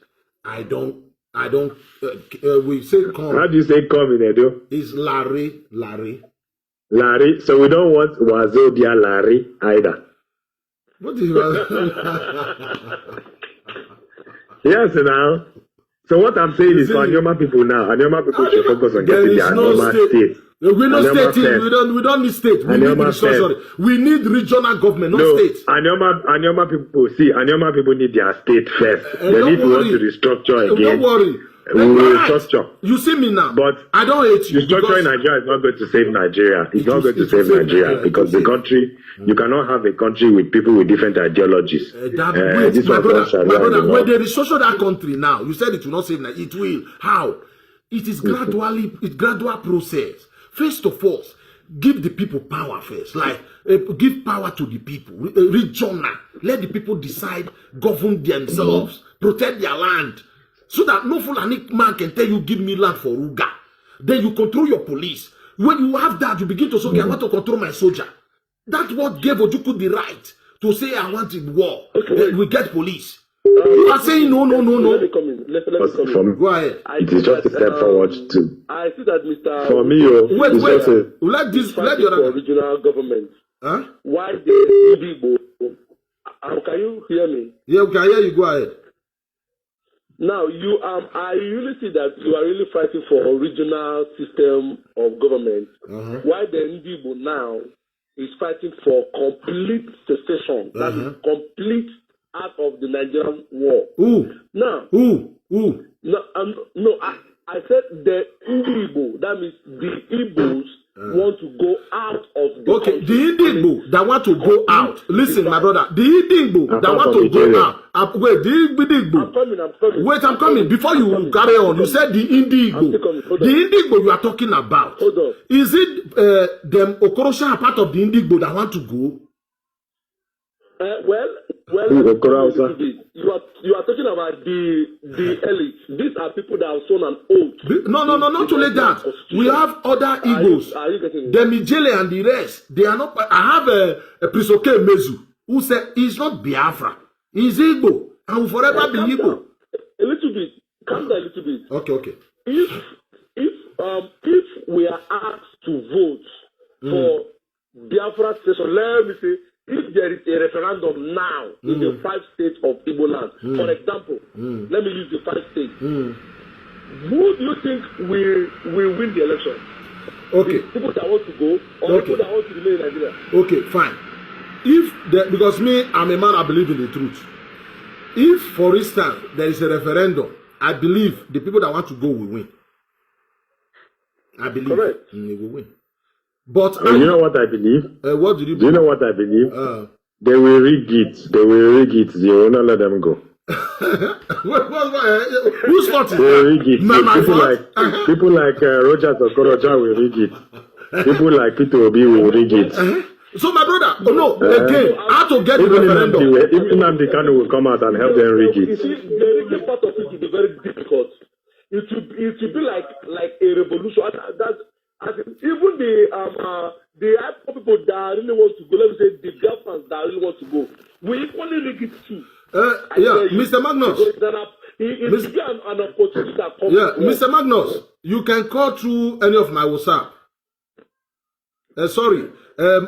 I don't. We say come. How do you say come in Edo? It's Larry. So we don't want Wazobia Larry either. What is Yes, now. So what I'm saying is for Anyoma people now, Anyoma people should focus on getting their Anyoma state. We not state. We don't need state. We need we need regional government, not state. Anyoma people need their state first. They need to want to restructure again. Don't worry. We will restructure. You see me now, but I don't hate you. Restructuring Nigeria is not going to save Nigeria. It's not going to save Nigeria because the country, you cannot have a country with people with different ideologies. My brother, when they restructure that country now, you said it will not save Nigeria. It will. How? It is gradual process. First of all, give the people power first. Like, give power to the people. Regional. Let the people decide, govern themselves, protect their land. So that no Fulani man can tell you, give me land for Uga. Then you control your police. When you have that, you begin to say, okay, I want to control my soldier. That's what gave Ojukwu the right to say, I want war. We get police. You are saying no. Let me come in. Let me come in. Go ahead. It is just a step forward to. I see that Mr. For me, Wait. let Let your for regional government. Huh? Why the Igbo? Can you hear me? Yeah, we can hear you. Go ahead. Now I really see that you are really fighting for a regional system of government. Why the Igbo now is fighting for complete cessation. That is complete out of the Nigerian war. Now, I said the Igbo. That means the Igbos want to go out of the country. The Igbo that want to go out. Listen, my brother. The Igbo that want to go out. Wait, the Igbo. I'm coming. Wait, I'm coming. Before you carry on, you said the Igbo. The Igbo you are talking about. Hold on. Is it them Okorosha are part of the Igbo that want to go? Well, you are talking about the elite. These are people that have sown an oath. No, not only that. We have other Igbos. Are you getting the Mijele and the rest. They are not. I have a Prisoke Mezu who said he's not Biafra. He's Igbo and will forever be Igbo. A little bit. Calm down a little bit. Okay. If we are asked to vote for Biafra station, let me say, if there is a referendum now in the 5 states of Igbo land, for example, let me use the 5 states, who do you think will win the election? Okay. The people that want to go or people that want to remain in Nigeria? Okay, fine. Because me, I'm a man, I believe in the truth. If, for instance, there is a referendum, I believe the people that want to go will win. I believe they will win. But you know what I believe? What did you believe? Do you know what I believe? They will rig it. They will will not let them go. Whose fault is they will rig it. that? People like Roger Okorocha will rig it. People like Peter Obi will rig it. So my brother, again, how to get the referendum? Even Nnamdi Kanu will come out and help them rig it. You see, the rigging part of it will be very difficult. It will be like a revolution. Even the people that really want to go, let me say the Biafrans that really want to go, we equally rig it too. Mr. Magnus. It will be an opportunity that comes. Mr. Magnus, you can call through any of my WhatsApp.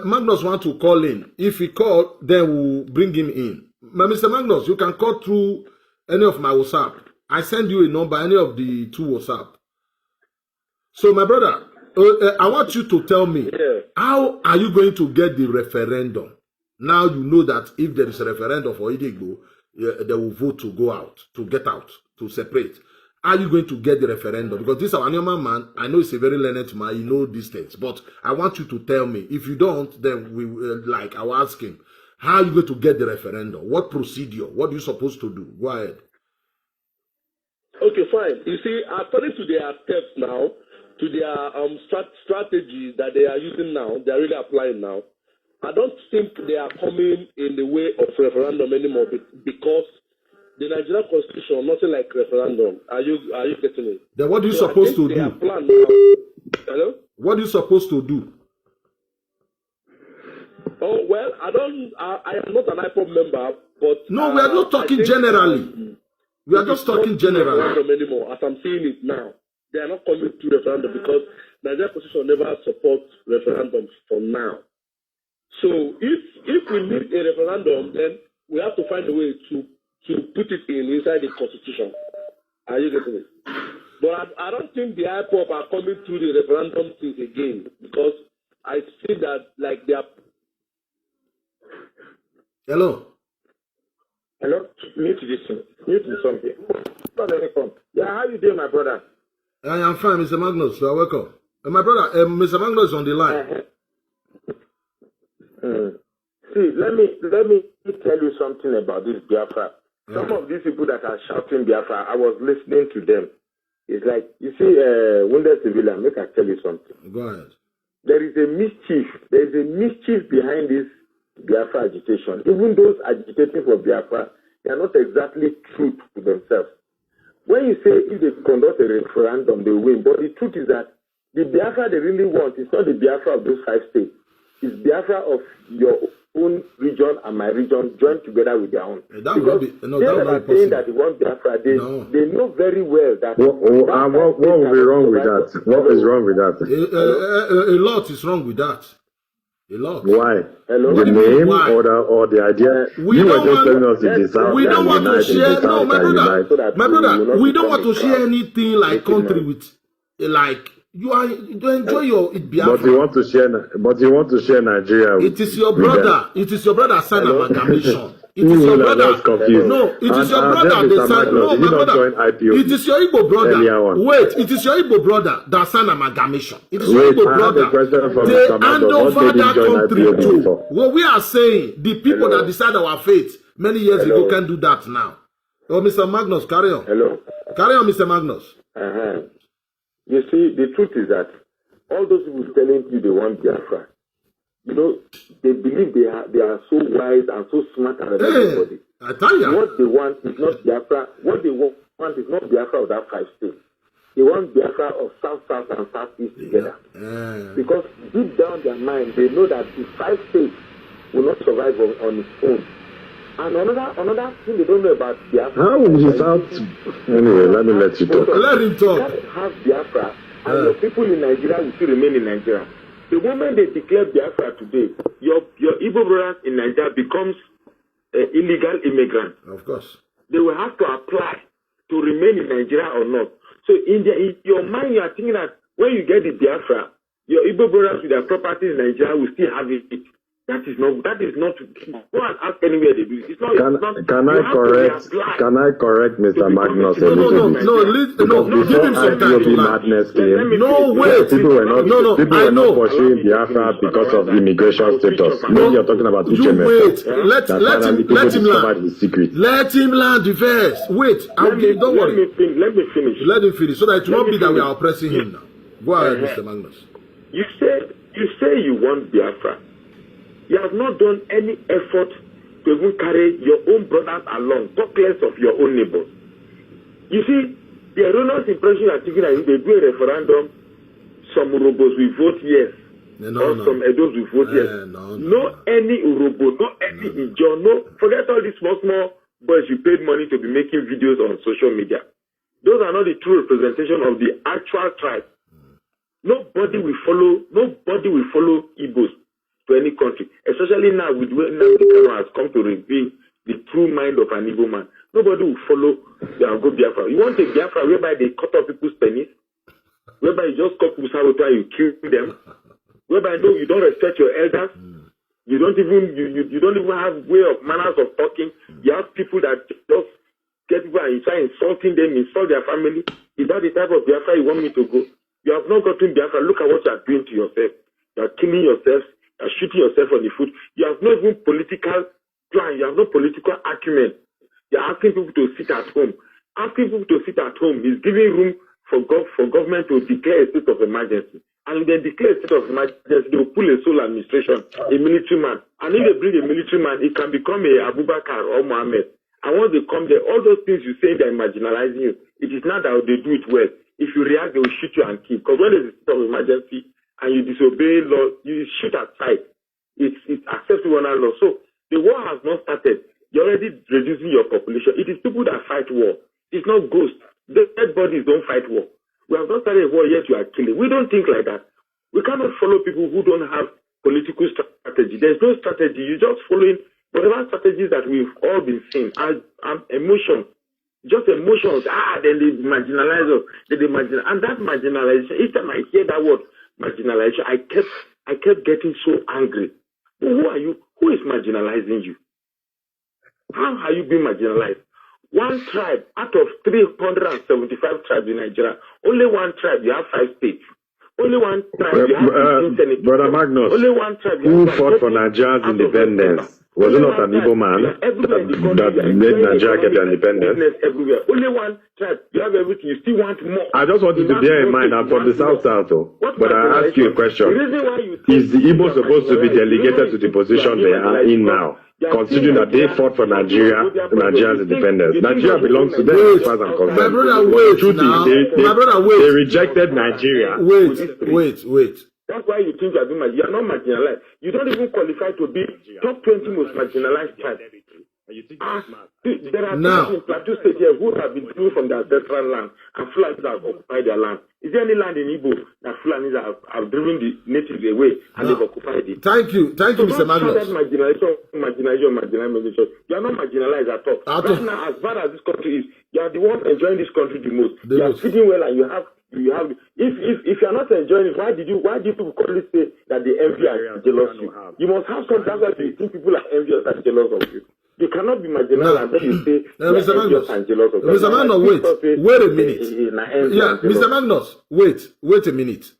Magnus want to call in. If he call, then we'll bring him in. Mr. Magnus, you can call through any of my WhatsApp. I send you a number, any of the 2 WhatsApp. So, my brother, I want you to tell me, how are you going to get the referendum? Now you know that if there is a referendum for Igbo, they will vote to go out, to get out, to separate. How are you going to get the referendum? Because this is our normal man. I know he's a very learned man. He knows these things. But I want you to tell me. If you don't, then we I will ask him, how are you going to get the referendum? What procedure? What are you supposed to do? Go ahead. Okay, fine. You see, according to their steps now, to their strategies that they are using now, they are really applying now, I don't think they are coming in the way of referendum anymore because the Nigerian Constitution, nothing like referendum. Are you getting it? Then what are you supposed to do? Hello? What are you supposed to do? Oh, well, I am not an IPOB member, but... No, we are not talking generally. We are just talking generally. Referendum anymore, as I'm seeing it now. They are not coming to referendum because Nigerian Constitution never supports referendums for now. So if we need a referendum, then we have to find a way to put it inside the Constitution. Are you getting it? But I don't think the IPOP are coming to the referendum things again because I see that like they are. Hello. Mute something. Yeah, how you doing, my brother? I am fine, Mr. Magnus. You are welcome. My brother, Mr. Magnus is on the line. See, let me tell you something about this Biafra. Some of these people that are shouting Biafra, I was listening to them. It's like, you see, wounded civilian, make I tell you something. Go ahead. There is a mischief behind this Biafra agitation. Even those agitating for Biafra, they are not exactly true to themselves. When you say if they conduct a referendum, they win. But the truth is that the Biafra they really want is not the Biafra of those 5 states. It's Biafra of your own region and my region join together with their own. That because would be, no, they that that would are not be saying possible. that they want Biafra, No. they know very well that What would be wrong with that? What is wrong with that? A lot is wrong with that. A lot. Why? Hello? The do you mean, name why? or the idea? We You were don't just want- telling us in the South We don't can want to unite, in share. the No, South my can brother. unite. so that My we will brother, not we don't become want to a share crowd. anything like Making country noise. with, like you enjoy your But you Biafra. want to share Nigeria with It is your with them. brother. It is your brother sign Hello? amalgamation. It is You your will are just brother. confused. No, it is your And brother then that Mr. sign. Magnus, No, did my you not brother. join IPOB? It is your Igbo Earlier brother. on. Wait, it is your Igbo brother that sign amalgamation. It is your Wait, Igbo I have a question brother. from They Mr. hand Magnus. What over made him that join country IPOB to. before? What we are saying, the people Hello? that decide our fate many years Hello? ago can't do that now. Oh, Mr. Magnus, carry on. Hello? Carry on, Mr. Magnus. Uh-huh. You see, the truth is that all those people telling you they want Biafra, you know, they believe they are so wise and so smart and everybody. I tell you. What they want is not Biafra. What they want is not Biafra of that 5 states. They want Biafra of South and Southeast together. Because deep down their mind, they know that the 5 states will not survive on its own. And another thing they don't know about Biafra. How will the South? Anyway, let me let you talk. Let him talk. You can't have Biafra and your people in Nigeria will still remain in Nigeria. The moment they declare Biafra today, your Igbo brothers in Nigeria becomes illegal immigrants. Of course. They will have to apply to remain in Nigeria or not. So in your mind, you are thinking that when you get the Biafra, your Igbo brothers with their properties in Nigeria will still have it. That is not. Go and ask anywhere they do it. It's not. Can I correct Mr. Magnus a little bit? Give him some time to IPOB learn. madness came. No, wait. People were not I know. pursuing Biafra because of immigration status. No, You're talking about you Ucheme. wait. Let Finally, him people learn. discovered his secret. Let him learn the verse. Wait. Don't worry. Let me finish. Let him finish so that it will Let not be me that we finish. are oppressing him now. Go ahead, Mr. Magnus. You say you want Biafra. You have not done any effort to even carry your own brothers along, talk less of your own neighbors. You see, the erroneous impression are thinking that if they do a referendum, some Urobos will vote yes, or some Edos will vote yes. No any Urobo, no any Ijo, no. Forget all these small boys you paid money to be making videos on social media. Those are not the true representation of the actual tribe. Nobody will follow Igbos to any country, especially now with when the camera has come to reveal the true mind of an Igbo man. Nobody will follow go Biafra. You want a Biafra whereby they cut off people's penis, whereby you just cut people's hair and you kill them, whereby no, you don't respect your elders, you don't even have way of manners of talking. You have people that just get people and you start insulting them, insult their family. Is that the type of Biafra you want me to go? You have not gotten Biafra. Look at what you are doing to yourself. You are killing yourself. You are shooting yourself on the foot. You have no even political plan. You have no political acumen. You are asking people to sit at home. Asking people to sit at home is giving room for government to declare a state of emergency. And if they declare a state of emergency, they will pull a sole administration, a military man. And if they bring a military man, it can become a Abubakar or Mohammed. And once they come there, all those things you say they're marginalizing you. It is not that they do it well. If you react, they will shoot you and kill. Because when there's a state of emergency and you disobey law, you shoot at sight. It's acceptable under law. So the war has not started. You're already reducing your population. It is people that fight war. It's not ghosts. Dead bodies don't fight war. We have not started a war yet you are killing. We don't think like that. We cannot follow people who don't have political strategy. There's no strategy. You're just following whatever strategies that we've all been seeing as emotions. Just emotions. Then they marginalize us. And that marginalization, each time I hear that word marginalization, I kept getting so angry. But who are you? Who is marginalizing you? How have you been marginalized? One tribe out of 375 tribes in Nigeria, only one tribe, you have 5 states. Only one tribe, you have 15 senators. Brother Magnus, only one tribe, who fought for Nigeria's independence? Was it not an Igbo man that made Nigeria get their independence? Everywhere. Only one tribe, you have everything, you still want more. I just want you to bear in mind, I'm from the South though. But I ask you a question. Is the Igbo supposed to be delegated to the position they are in now? Considering that they fought for Nigeria's independence. Nigeria belongs to them as far as I'm concerned. My brother, wait now. They rejected Nigeria. Wait. That's why you think you are doing you are not marginalized. You don't even qualify to be top 20 most marginalized tribe. There are people in Plateau State here who have been doing from their ancestral land and Fulanis have occupied their land. Is there any land in Igbo that Fulanis have driven the natives away and they've occupied it? Thank you, Mr. Magnus. That marginalization. You are not marginalized at all. Right now, as bad as this country is, you are the one enjoying this country the most. You are feeding well and you have. If you are not enjoying it, why do people constantly say that they envy and jealous you? You must have some. That's why you think people are envious and jealous of you. You cannot be marginalized and then you say Mr. Magnus, and jealous of Mr. Magnus, wait a minute. Yeah, Mr. Magnus, wait a minute.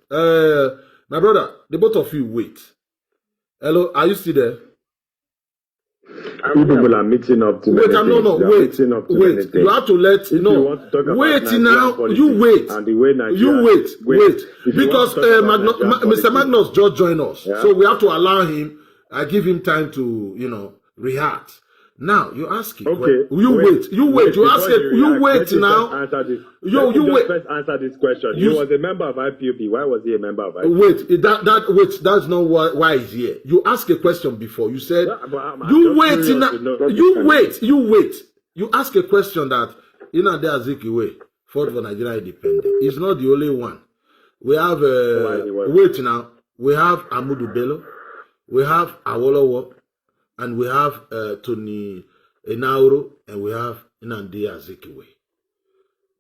My brother, the both of you wait. Hello, are you still there? People are meeting up to wait. You have to let wait now. You wait. And the way wait. Because Mr. Magnus just joined us, so we have to allow him. I give him time to react. Now you ask it. Okay. You wait. You ask it. You wait now. You wait. First answer this question. He was a member of IPOB. Why was he a member of IPOB? Wait. That's not why he's here. You ask a question before. You said you wait now. You wait. You ask a question that there Azikiwe fought for Nigeria independence. It's not the only one. We have wait now. We have Amudu Bello. We have Awolowo. And we have Tony Enauro, and we have Nnamdi Azikiwe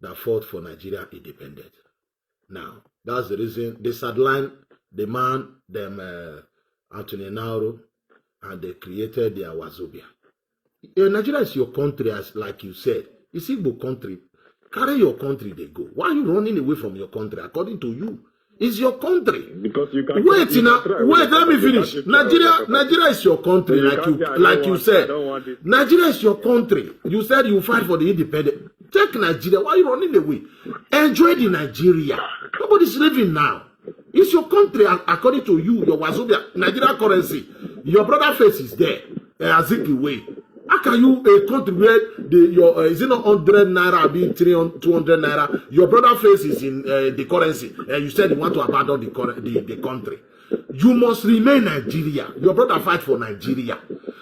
that fought for Nigeria independence. Now, that's the reason they sidelined the man, Anthony Enauro, and they created the Wazobia. Nigeria is your country, as like you said. It's Igbo country. Carry your country, they go. Why are you running away from your country? According to you, it's your country. Because you can't wait, let me finish. Nigeria is your country, like you said. Nigeria is your country. You said you fight for the independence. Take Nigeria. Why are you running away? Enjoy the Nigeria. Nobody's living now. It's your country, according to you, your Wazobia, Nigeria currency. Your brother face is there. Azikiwe. How can you contribute your is it not 100 naira being 200 naira? Your brother face is in the currency. You said you want to abandon the country. You must remain Nigeria. Your brother fight for Nigeria.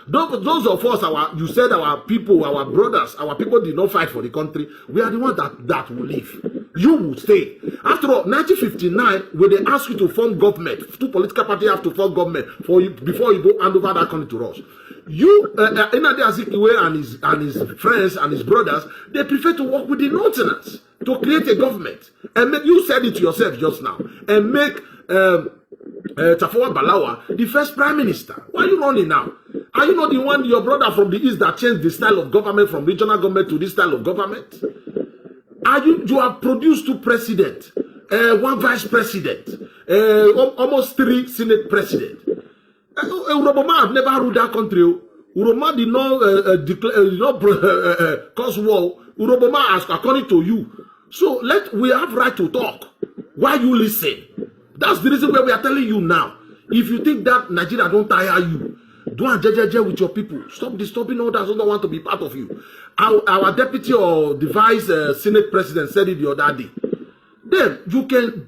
Those of us, you said our people, our brothers, our people did not fight for the country. We are the ones that will leave. You will stay. After all, 1959, when they ask you to form government, two political parties have to form government for you before you go hand over that country to us. You, Nnamdi Azikiwe and his friends and his brothers, they prefer to work with the Northerners to create a government. And you said it to yourself just now. And make Tafawa Balewa the first prime minister. Why are you running now? Are you not the one, your brother from the East, that changed the style of government from regional government to this style of government? You have produced 2 presidents, 1 vice president, almost 3 senate presidents. Uroboma have never ruled that country. Uroboma did not cause war. Uroboma asked according to you. So we have right to talk. Why you listen? That's the reason why we are telling you now. If you think that Nigeria don't tire you, do and jeje with your people. Stop disturbing others who don't want to be part of you. Our deputy or the vice senate president said it the other day. Then you can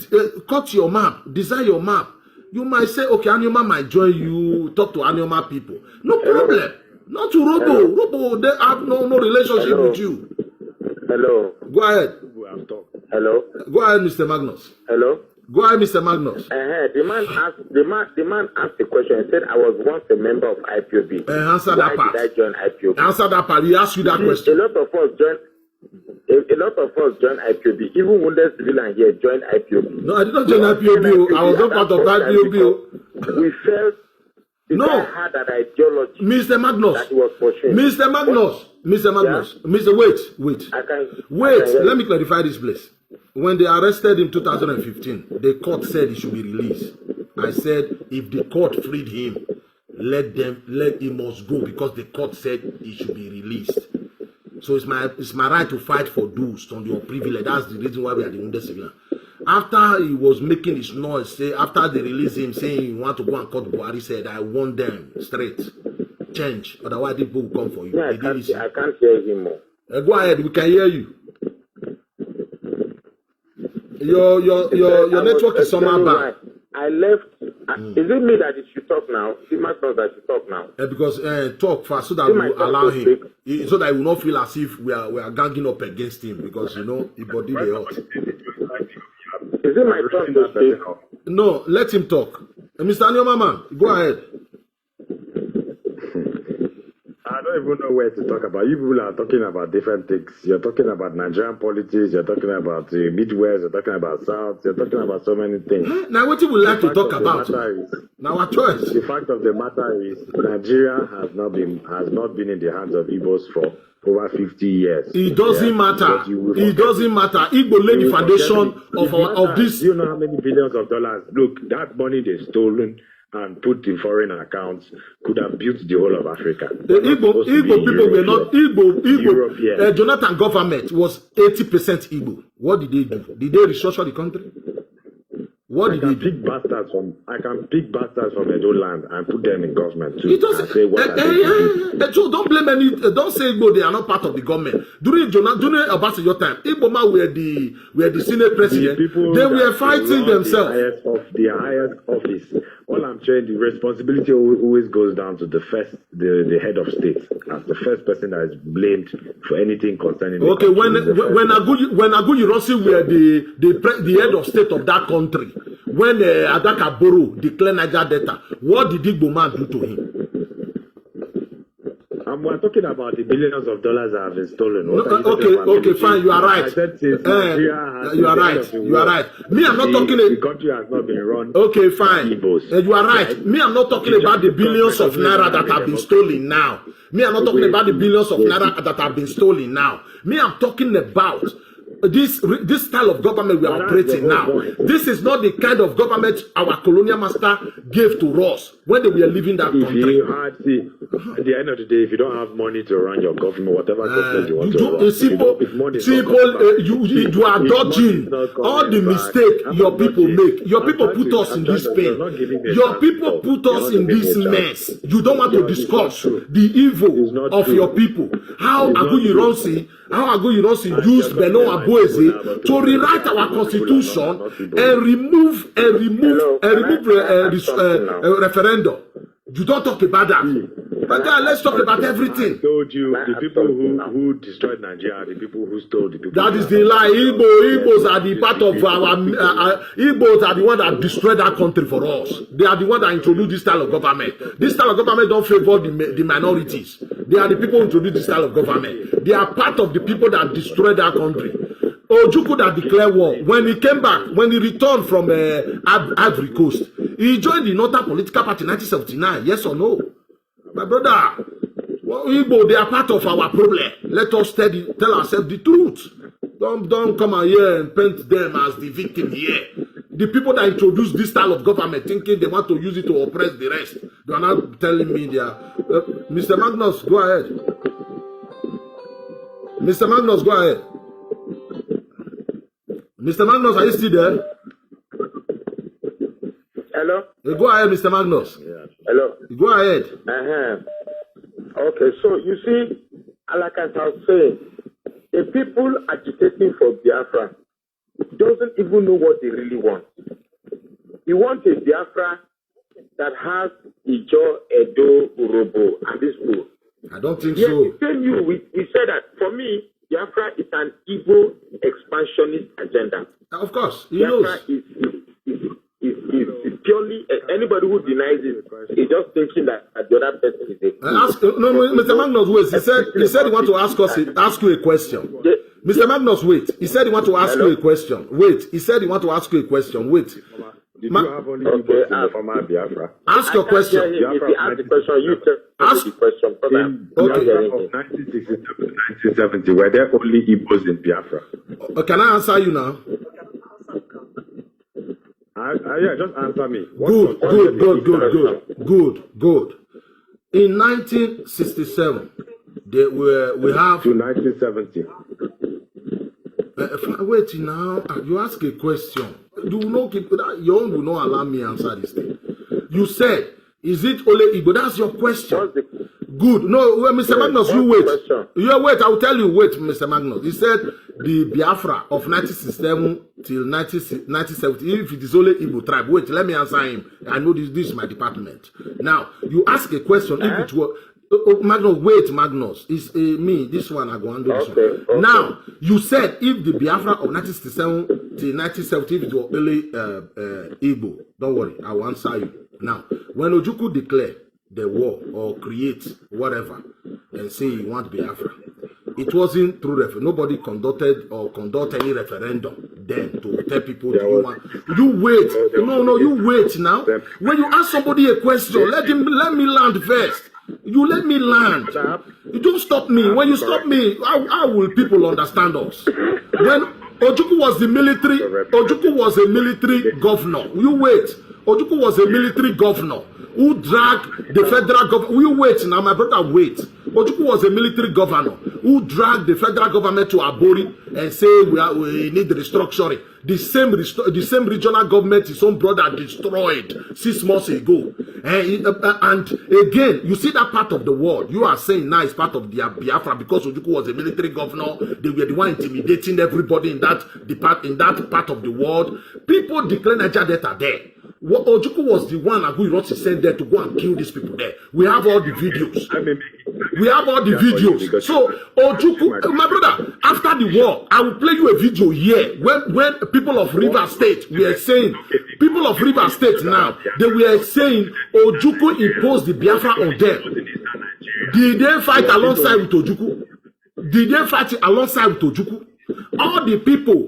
cut your map, design your map. You might say, okay, Anyoma might join you, talk to Anyoma people. No problem. Not to Robo. Robo, they have no relationship with you. Hello. Go ahead. Hello. Go ahead, Mr. Magnus. Hello. Go ahead, Mr. Magnus. The man asked the question. He said, I was once a member of IPOB. Answer that part. Why did I join IPOB? Answer that part. He asked you that question. A lot of us joined IPOB. Even wounded civilians here joined IPOB. No, I did not join IPOB. I was not part of IPOB. We felt the guy had an ideology. Mr. Magnus. That he was pushing. Mr. Magnus. Mr. Magnus. Yeah? Mr. Wait. Let me clarify this place. When they arrested him in 2015, the court said he should be released. I said, if the court freed him, let him must go, because the court said he should be released. So it's my right to fight for those on your privilege. That's the reason why we are the wounded civilian. After he was making his noise, after they released him saying he want to go and cut Buhari, said, I want them straight. Change. Otherwise people will come for you. Yeah, I can't hear him more. Go ahead, we can hear you. Your network is somehow bad. I left. Is it me that it should talk now? It must not that should talk now. Because talk fast so that we will allow him, so that he will not feel as if we are ganging up against him, because you know he body the hot. Is it my turn to speak? No, let him talk. Mr. Anyoma man, go ahead. I don't even know where to talk about. You people are talking about different things. You're talking about Nigerian politics. You're talking about the Midwest. You're talking about South. You're talking about so many things. Now, what you would like to talk about? Now, our choice. The fact of the matter is, Nigeria has not been in the hands of Igbos for over 50 years. It doesn't matter. It doesn't matter. Igbo laid the foundation of this. Do you know how many billions of dollars? Look, that money they stolen and put in foreign accounts could have built the whole of Africa. The Igbo people were not Igbo. Jonathan government was 80% Igbo. What did they do? Did they restructure the country? What did they do? I can pick bastards from Edo land and put them in government too. It doesn't. So don't blame any. Don't say Igbo they are not part of the government. During Obasanjo time, Igbo man were the Senate president. They were fighting themselves. The highest office. All I'm saying, the responsibility always goes down to the head of state, as the first person that is blamed for anything concerning. Okay, when Aguyi Rossi were the head of state of that country, when Adaka Boro declared Niger Delta, what did Igbo man do to him? We're talking about the billions of dollars that have been stolen. Okay, fine. You are right. You are right. Me, I'm not talking. The country has not been run. Okay, fine. You are right. Me, I'm not talking about the billions of naira that have been stolen now. Me, I'm not talking about the billions of naira that have been stolen now. Me, I'm talking about this style of government we are operating now. This is not the kind of government our colonial master gave to us when they were leaving that country. At the end of the day, if you don't have money to run your government, whatever government you want to run, you are dodging all the mistake your people make. Your people put us in this pain. Your people put us in this mess. You don't want to discuss the evil of your people. How Aguyi Ronsi used Beno Abueze to rewrite our constitution and remove referendum. You don't talk about that. But let's talk about everything. I told you, the people who destroyed Nigeria are the people who stole the people. That is the lie. Igbos are the part of our Igbos are the one that destroyed that country for us. They are the one that introduced this style of government. This style of government don't favor the minorities. They are the people who introduced this style of government. They are part of the people that destroyed that country. Ojukwu that declared war. When he came back, when he returned from Ivory Coast, he joined the Northern Political Party in 1979. Yes or no? My brother, Igbo, they are part of our problem. Let us tell ourselves the truth. Don't come out here and paint them as the victim here. The people that introduced this style of government thinking they want to use it to oppress the rest. They are not telling me they are. Mr. Magnus, go ahead. Mr. Magnus, go ahead. Mr. Magnus, are you still there? Hello? Go ahead, Mr. Magnus. Yeah. Hello? Go ahead. Okay, so you see, like I was saying, the people agitating for Biafra doesn't even know what they really want. You want a Biafra that has Ijo, Edo, Urobo, and this school. I don't think yes, so. We said that for me, Biafra is an Igbo expansionist agenda. Of course, he Biafra knows. is purely anybody who denies it is just thinking that the other person is a. Mr. Magnus, wait. He said he want to ask you a question. Yeah. Mr. Magnus, wait. He said he want to ask you a question. Wait. He said he want to ask you a question. Wait. Did you have only in the former Biafra? Ask your question. If you ask the question, you ask the question. Okay. From 1967 to 1970, were there only Igbos in Biafra? Can I answer you now? Yeah, just answer me. Good. In 1967, we have to 1970. Wait now. You ask a question. You will not keep that. Your own will not allow me answer this thing. You said, is it only Igbo? That's your question. Good. No, Mr. Magnus, you wait. You wait. I will tell you. Wait, Mr. Magnus. He said the Biafra of 1967 till 1970, if it is only Igbo tribe, wait, let me answer him. I know this is my department. Now, you ask a question, if it were, Magnus, wait, Magnus, it's me, this one, I go handle this one. Okay. Now, you said if the Biafra of 1967 till 1970, if it were only Igbo, don't worry, I will answer you. Now, when Ojukwu declare the war or create whatever and say you want Biafra, it wasn't through referendum. Nobody conducted any referendum then to tell people you want. You wait. No, you wait now. When you ask somebody a question, let me land first. You let me land. You don't stop me. When you stop me, how will people understand us? When Ojukwu was the military, Ojukwu was a military governor. You wait. Ojukwu was a military governor who dragged the federal government. You wait now, my brother, wait. Ojukwu was a military governor who dragged the federal government to Abori and say we need restructuring. The same regional government his own brother destroyed 6 months ago. And again, you see that part of the world. You are saying now it's part of the Biafra because Ojukwu was a military governor. They were the one intimidating everybody in that part of the world. People declare Niger Delta there. Ojukwu was the one who not sent there to go and kill these people there. We have all the videos. We have all the videos. So Ojukwu, my brother, after the war, I will play you a video here when people of River State were saying, people of River State now, they were saying Ojukwu imposed the Biafra on them. Did they fight alongside with Ojukwu? Did they fight alongside with Ojukwu? All the people,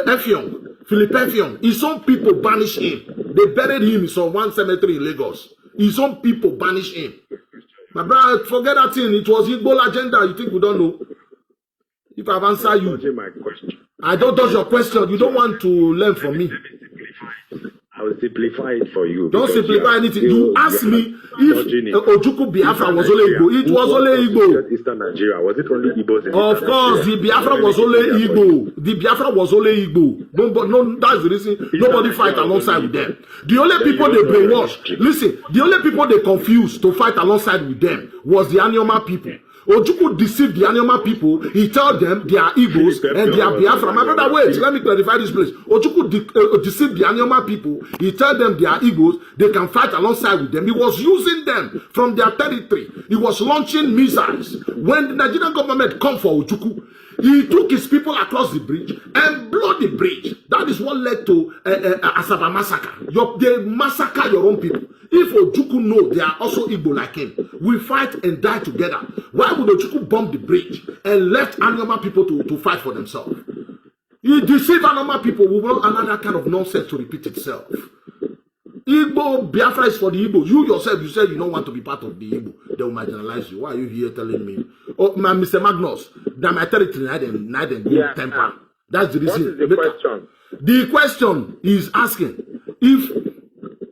Effiong, Philip Effiong, his own people banished him. They buried him in some one cemetery in Lagos. His own people banished him. My brother, forget that thing. It was Igbo agenda. You think we don't know? If I've answered you, I don't dodge your question. You don't want to learn from me. I will simplify it for you. Don't simplify anything. You ask me if Ojukwu Biafra was only Igbo. It was only Igbo. Eastern Nigeria. Was it only Igbo? Of course, the Biafra was only Igbo. The Biafra was only Igbo. No, that's the reason nobody fight alongside with them. The only people they brainwash, listen, the only people they confused to fight alongside with them was the Anyoma people. Ojukwu deceived the Anyoma people. He told them they are Igbos and they are Biafra. My brother, wait, let me clarify this place. Ojukwu deceived the Anyoma people. He told them they are Igbos. They can fight alongside with them. He was using them from their territory. He was launching missiles. When the Nigerian government come for Ojukwu, he took his people across the bridge and blew the bridge. That is what led to Asaba massacre. They massacre your own people. If Ojukwu know they are also Igbo like him, we fight and die together. Why would Ojukwu bomb the bridge and left Anyoma people to fight for themselves? He deceived Anyoma people. We will not allow that kind of nonsense to repeat itself. Igbo, Biafra is for the Igbo. You yourself, you said you don't want to be part of the Igbo. They will marginalize you. Why are you here telling me? Oh, Mr. Magnus, that my territory, not a good temper. That's the reason. What is the question? The question is asking if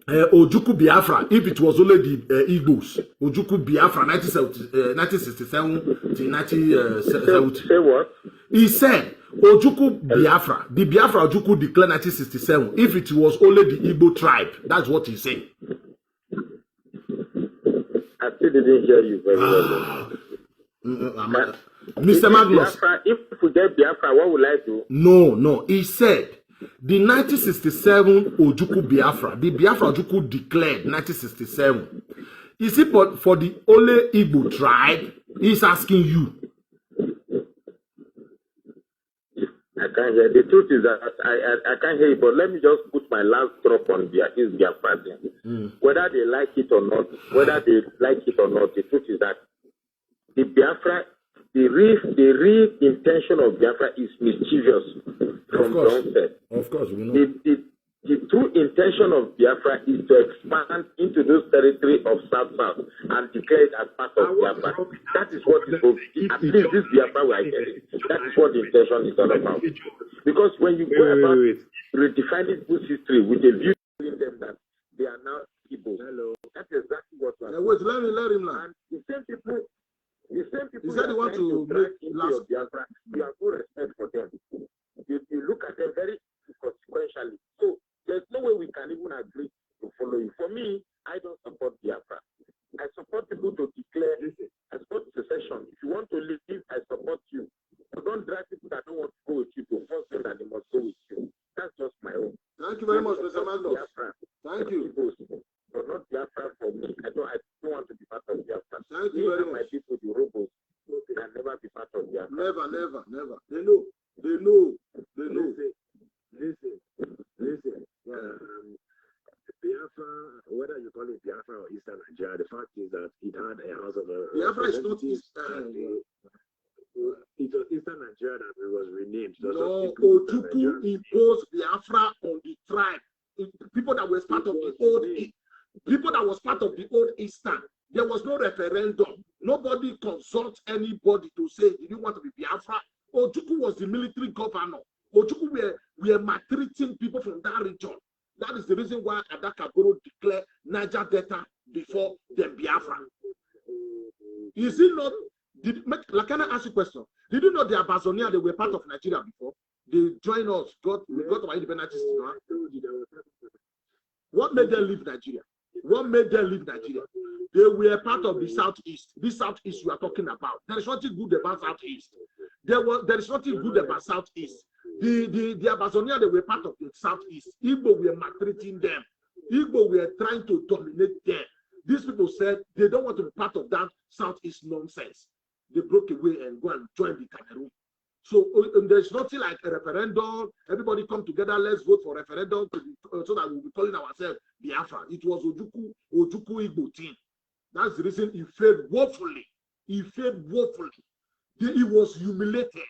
Ojukwu Biafra, if it was only the Igbos, Ojukwu Biafra 1967 to 1970. Say what? He said Ojukwu Biafra, the Biafra Ojukwu declared 1967, if it was only the Igbo tribe. That's what he's saying. I still didn't hear you very well. Mr. Magnus. Biafra, if we get Biafra, what will I do? No. He said the 1967 Ojukwu Biafra, the Biafra Ojukwu declared 1967. Is it for the only Igbo tribe? He's asking you. I can't hear. The truth is that I can't hear you, but let me just put my last drop on his Biafra thing. Whether they like it or not, the truth is that the Biafra, the real intention of Biafra is mischievous from the onset. Of course, we know. The true intention of Biafra is to expand into those territories of South and declare it as part of Biafra. That is what is at least this Biafra we are getting. That is what the intention is all about. Because when you go about redefining this history with a view telling them that they are now Igbo, that's exactly what we are. Wait, let him learn. And the same people he said he want to drag into your Biafra, you have no respect for them. You look at them very consequentially. So there's no way we can even agree to follow you. For me, I don't support Biafra. I support people to declare, I support secession. If you want to leave, I support you. But don't drag don't want to go with you to force them that they must go with you. That's just my own. Thank you very much, Mr. Magnus. Biafra Thank for you. Igbos, but not Biafra for me. I don't want to be part of Biafra. Thank you very My much. people, the robots, can never be part of Biafra. Never, never, never. They know. They know. They know. Listen. Biafra, whether you call it Biafra or Eastern Nigeria, the fact is that it had a house of Biafra is not Eastern. It was Eastern Nigeria that it was renamed. No, Ojukwu imposed Biafra on the tribe. People that was part of the old, people that was part of the old Eastern. There was no referendum. Nobody consult anybody to say, "Do you want to be Biafra?" Ojukwu was the military governor. Ojukwu were maltreating people from that region. That is the reason why Adakagoro declared Niger Delta before the Biafra. Is it not? Can I ask you a question? Did you know the Amazonia, they were part of Nigeria before? They joined us. We got our independence. What made them leave Nigeria? What made them leave Nigeria? They were part of the Southeast. This Southeast you are talking about. There is nothing good about Southeast. There is nothing good about Southeast. The Amazonia, they were part of the Southeast. Igbo were maltreating them. Igbo were trying to dominate them. These people said they don't want to be part of that Southeast nonsense. They broke away and go and join the Cameroon. So there's nothing like a referendum. Everybody come together. Let's vote for referendum so that we'll be calling ourselves Biafra. It was Ojukwu Igbo team. That's the reason he failed woefully. He failed woefully. He was humiliated.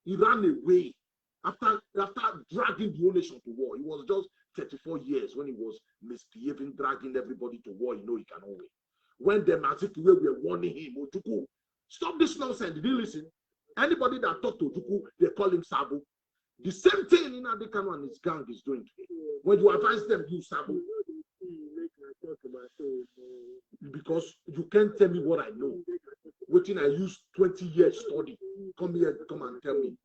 He ran away after dragging the whole nation to war. He was just 34 years when he was misbehaving, dragging everybody to war. You know he cannot win. When the Mazikiwe were warning him, Ojukwu, stop this nonsense. Did you listen? Anybody that talked to Ojukwu, they call him Sabo. The same thing in Adekano and his gang is doing today. When you advise them, you Sabo. Because you can't tell me what I know. Waiting, I used 20 years study. Come here, come and tell me.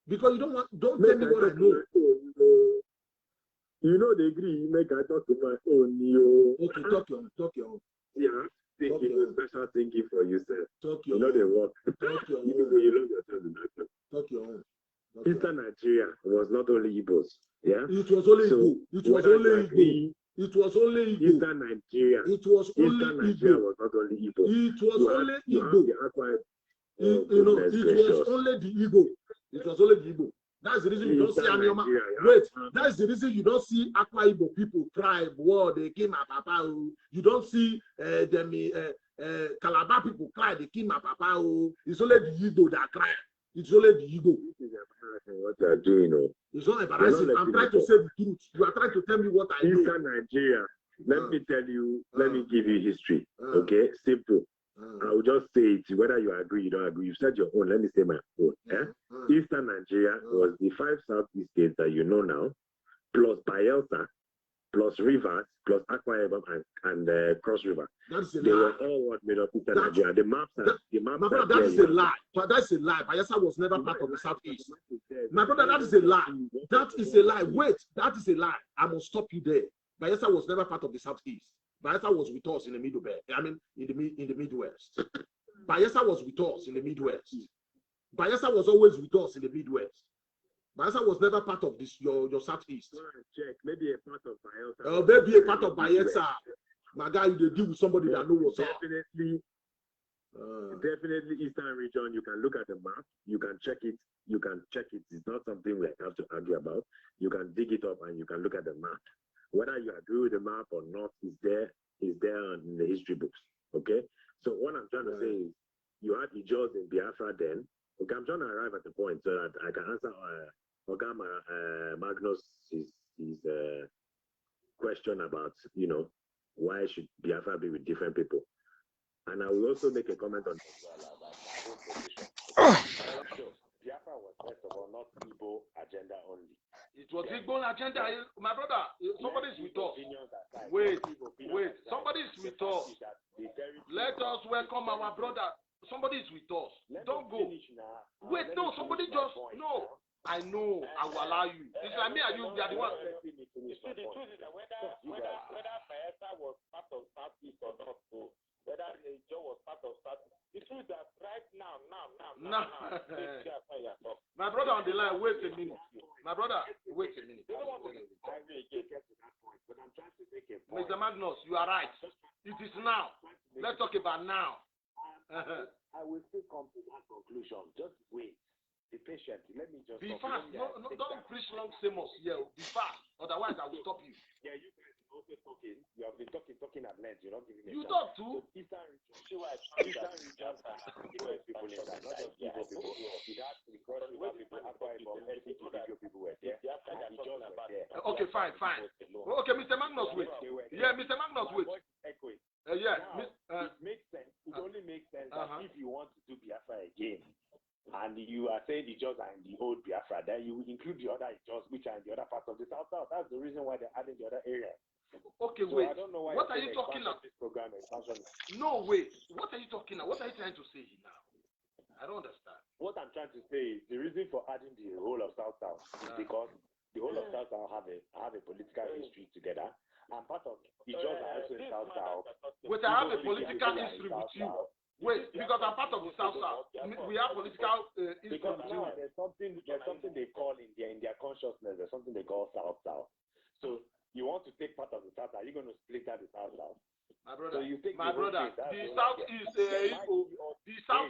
Because you don't tell me what I know. You know, they agree, make I talk to my own. Okay, talk your own. Yeah. Thinking, special thinking for yourself. Talk your own. You know they work. Talk your own. You love yourself. Talk your own. Eastern Nigeria was not only Igbos. Yeah. It was only Igbo. It was only Igbo. It was only Igbo. Eastern Nigeria. It was only Eastern Nigeria Igbo. was not only Igbo. It was only Igbo. You have the Akwa. It was only the Igbo. It was only the Igbo. That's the reason you don't see Anioma. Wait, that's the reason you don't see Akwa Igbo people cry. War, they came my papa. You don't see them Calabar people cry. They came my papa. It's only the Igbo that cry. It's only the Igbo. This is embarrassing what you are doing. It's not embarrassing. I'm trying to say the truth. You are trying to tell me what I know. Eastern Nigeria. Let me tell you. Let me give you history. Okay, simple. I will just say it, whether you agree, you don't agree. You said your own. Let me say my own. Eastern Nigeria was the 5 Southeast states that you know now, plus Bayelsa, plus Rivers, plus Akwa Ibom and Cross River. They were all what made up Eastern Nigeria. The maps are my brother, that is a lie. But that's a lie. Bayelsa was never part of the Southeast. My brother, that is a lie. That is a lie. Wait, that is a lie. I must stop you there. Bayelsa was never part of the Southeast. Bayelsa was with us in the Middle Belt. I mean, in the Midwest. Bayelsa was with us in the Midwest. Bayelsa was always with us in the Midwest. Bayelsa was never part of this your Southeast. Check. Maybe a part of Bayelsa. Maybe a part of Bayelsa. My guy, you deal with somebody that knows what's up. Definitely Eastern region. You can look at the map. You can check it. It's not something we have to argue about. You can dig it up and you can look at the map. Whether you agree with the map or not is there in the history books. Okay? So what I'm trying to say is you had the Jaws in Biafra then. Okay, I'm trying to arrive at the point so that I can answer Magnus' question about, why should Biafra be with different people? And I will also make a comment on Biafra was first of all not Igbo agenda only. It was Igbo agenda. My brother, somebody is with us. Wait. Somebody is with us. Let us welcome our brother. Somebody is with us. Don't go. Wait, no, somebody just, no. I know, I will allow you. It's like me and you, we are the one. The truth is that whether Bayelsa was part of Southeast or not, so whether Joe was part of Southeast, the truth is that right now, My brother on the line, wait a minute. My brother, wait a minute. Mr. Magnus, you are right. It is now. Let's talk about now. I will still come to that conclusion. Just wait. Be patient. Let me just be fast. No, don't preach long sermons here. Be fast. Otherwise, I will stop you. Yeah, you guys are also talking. You have been talking at length. You're not giving me. You talk too. Eastern regions are people in that. Not just Igbo people. It has to be crossed over people. Akwa Ibom, ethnic Igbo people were there. Okay, fine. Okay, Mr. Magnus, wait. Yeah, Mr. Magnus, wait. Yeah. It makes sense. It only makes sense that if you want to do Biafra again, and you are saying the Jaws are in the old Biafra, then you will include the other Jaws which are in the other parts of the South. That's the reason why they're adding the other area. Okay, so wait. I don't know why what are you talking about? This program expansion. No, wait. What are you talking about? What are you trying to say now? I don't understand. What I'm trying to say is the reason for adding the whole of South is because the whole of South have a political history together, and part of the Jaws are also in South. Wait, I have a political history with you. Wait, because I'm part of the South. We have political history. Because now there's something they call in their consciousness. There's something they call South. So you want to take part of the South? Are you going to split out the South? My brother, so you take the South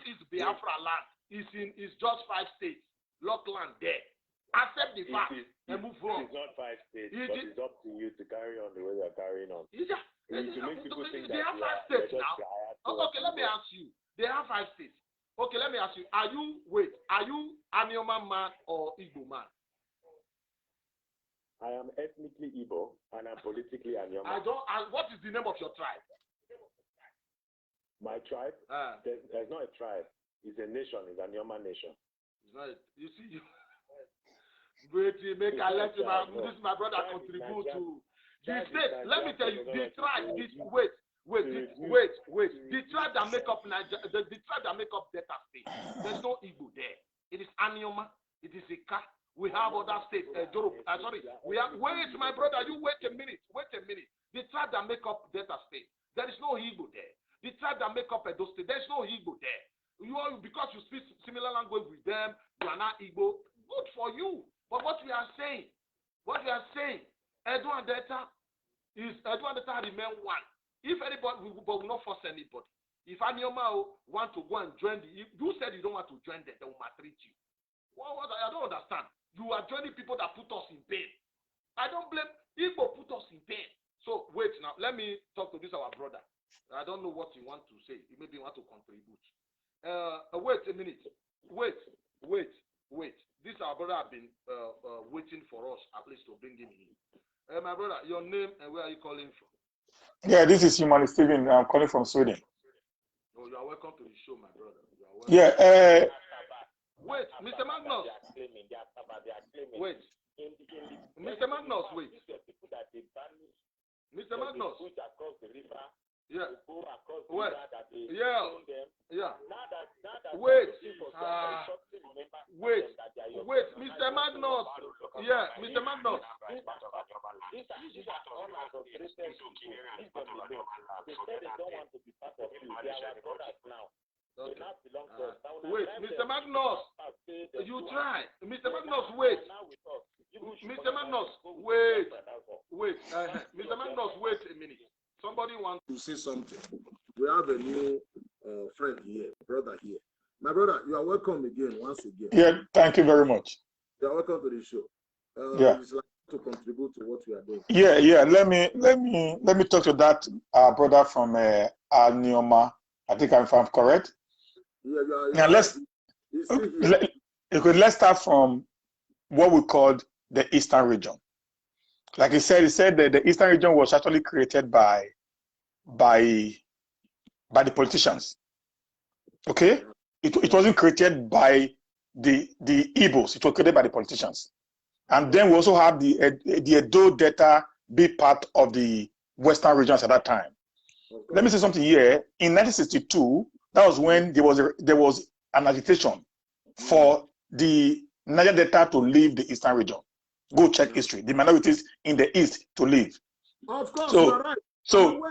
is Biafra land. It's just 5 states. Lock land there. Accept the fact and move on. It's not 5 states, but it's up to you to carry on the way you're carrying on. Yeah. To make people think they that have 5 states now. Okay, let me ask you. They have 5 states. Okay, let me ask you. Are you Anioma man or Igbo man? I am ethnically Igbo and I'm politically Anioma. What is the name of your tribe? My tribe? There's not a tribe. It's a nation. It's Anioma nation. It's not. You see, wait, make I let my brother contribute to the state. Let me tell you, the tribe. Wait. The tribe that make up Nigeria, the tribe that make up Delta State. There's no Igbo there. It is Anioma. It is Ika. We have other states. We have. Wait, my brother. You wait a minute. The tribe that make up Delta State. There is no Igbo there. The tribe that make up Edo State. There is no Igbo there. Because you speak similar language with them, you are not Igbo. Good for you. But what we are saying, Edo and Delta remain one. If anybody, we will not force anybody. If Anioma want to go and join you said you don't want to join them, they will maltreat you. I don't understand. You are joining people that put us in pain. I don't blame Igbo put us in pain. So wait now, let me talk to this our brother. I don't know what he want to say. He maybe want to contribute. Wait a minute. Wait. This our brother have been waiting for us at least to bring him in. My brother, your name and where are you calling from? Yeah, this is Human Steven. I'm calling from Sweden. Oh, you are welcome to the show, my brother. Yeah. Wait, Mr. Magnus. Wait. Mr. Magnus, wait. Mr. Magnus. Yeah. Wait. Yeah. Wait. Wait. Mr. Magnus. Yeah, Mr. Magnus. Wait, Mr. Magnus. You try. Mr. Magnus, wait. Mr. Magnus, wait. Mr. Magnus, wait a minute. Somebody wants to say something. We have a new friend here, brother here. My brother, you are welcome again, once again. Yeah, thank you very much. You are welcome to the show. It's like to contribute to what we are doing. Yeah. Let me talk to that brother from Anioma. I think if I'm correct. Yeah. Let's start from what we called the Eastern region. Like he said that the Eastern region was actually created by the politicians. Okay? It wasn't created by the Igbos. It was created by the politicians. And then we also have the Edo Delta be part of the Western regions at that time. Okay. Let me say something here. In 1962, that was when there was an agitation for the Niger Delta to leave the Eastern region. Go check history. The minorities in the East to leave. Of course, you're right. So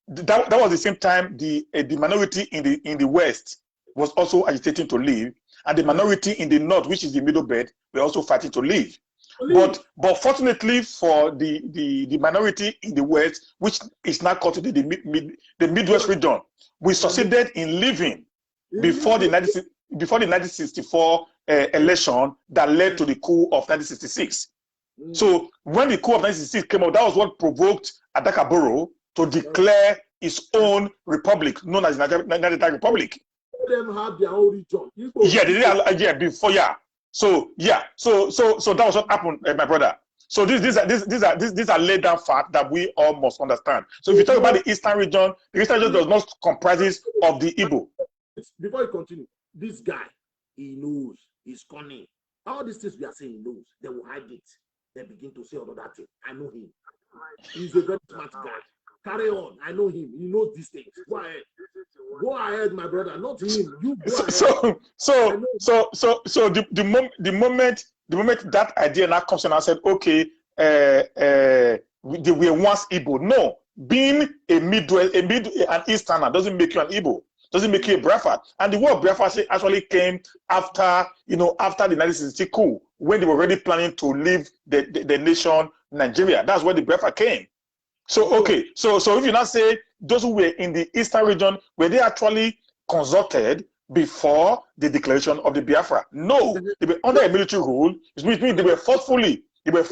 that was the same time the minority in the West was also agitating to leave, and the minority in the north, which is the middle belt, were also fighting to leave. But fortunately for the minority in the west, which is now called the Midwest region, we succeeded in leaving before the 1964 election that led to the coup of 1966. So when the coup of 1966 came out, that was what provoked Adakaboro to declare its own republic, known as the Nigeria Republic. Them have their own region. Before. So that was what happened, my brother. So these are laid down facts that we all must understand. So if you talk about the eastern region does not comprise of the Igbo. Before you continue, this guy, he knows, he's cunning. All these things we are saying, he knows. They will hide it. They begin to say another thing. I know him. He's a very smart guy. Carry on. I know him. He knows these things. Go ahead. Go ahead, my brother. Not him. You go ahead. So the moment that idea now comes and I said, okay, we were once Igbo. No, being an Easterner doesn't make you an Igbo. Doesn't make you a Biafra. And the word Biafra actually came after the 1960 coup, when they were already planning to leave the nation Nigeria. That's where the Biafra came. So okay, so if you now say those who were in the eastern region, were they actually consulted before the declaration of the Biafra? No, they were under a military rule, which means they were forcefully, Hold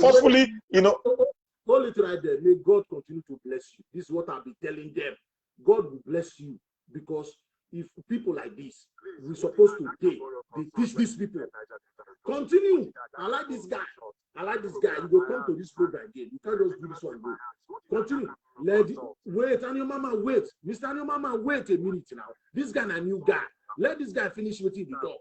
it right there. May God continue to bless you. This is what I'll be telling them. God will bless you, because if people like this, we're supposed to they teach these people. Continue. I like this guy. You will come to this program again. You can't just do this one. Go. Continue. Wait, and your mama, wait. Mr. And your mama, wait a minute now. This guy a new guy. Let this guy finish with the door.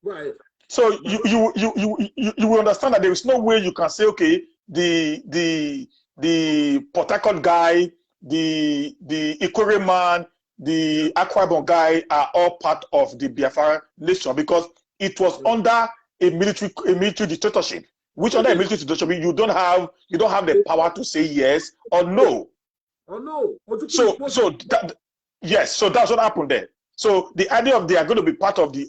Right. So you will understand that there is no way you can say, okay, the Port Harcourt guy, the Ikore man, the Akwa Ibom guy are all part of the Biafra nation, because it was under a military dictatorship. Which under a military dictatorship, you don't have the power to say yes or no. So that's what happened there. So the idea of they are going to be part of the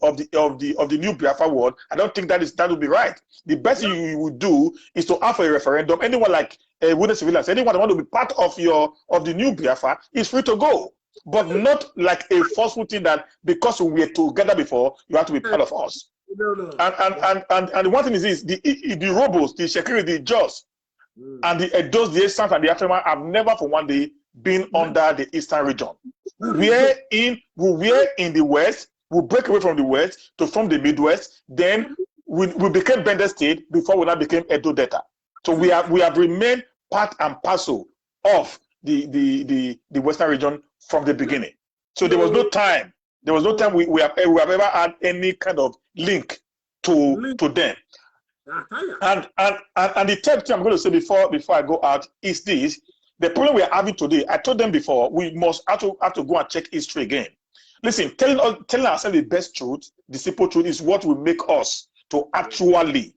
new Biafra world, I don't think that would be right. The best thing you would do is to have a referendum. Anyone like wooden civilians, anyone that want to be part of the new Biafra is free to go, but not like a forceful thing that because we were together before, you have to be part of us. No. And one thing is this: the Robos, the Shekiri, the Jos, and the Edos, the Eastern and the African have never for one day been under the Eastern region. We were in the West. We break away from the West to form the Midwest. Then we became Bender State before we now became Edo Delta. So we have remained part and parcel of the Western region from the beginning. So there was no time. We have ever had any kind of link to them. And the third thing I'm going to say before I go out is this: the problem we are having today. I told them before, we must have to go and check history again. Listen, telling ourselves the best truth, the simple truth, is what will make us to actually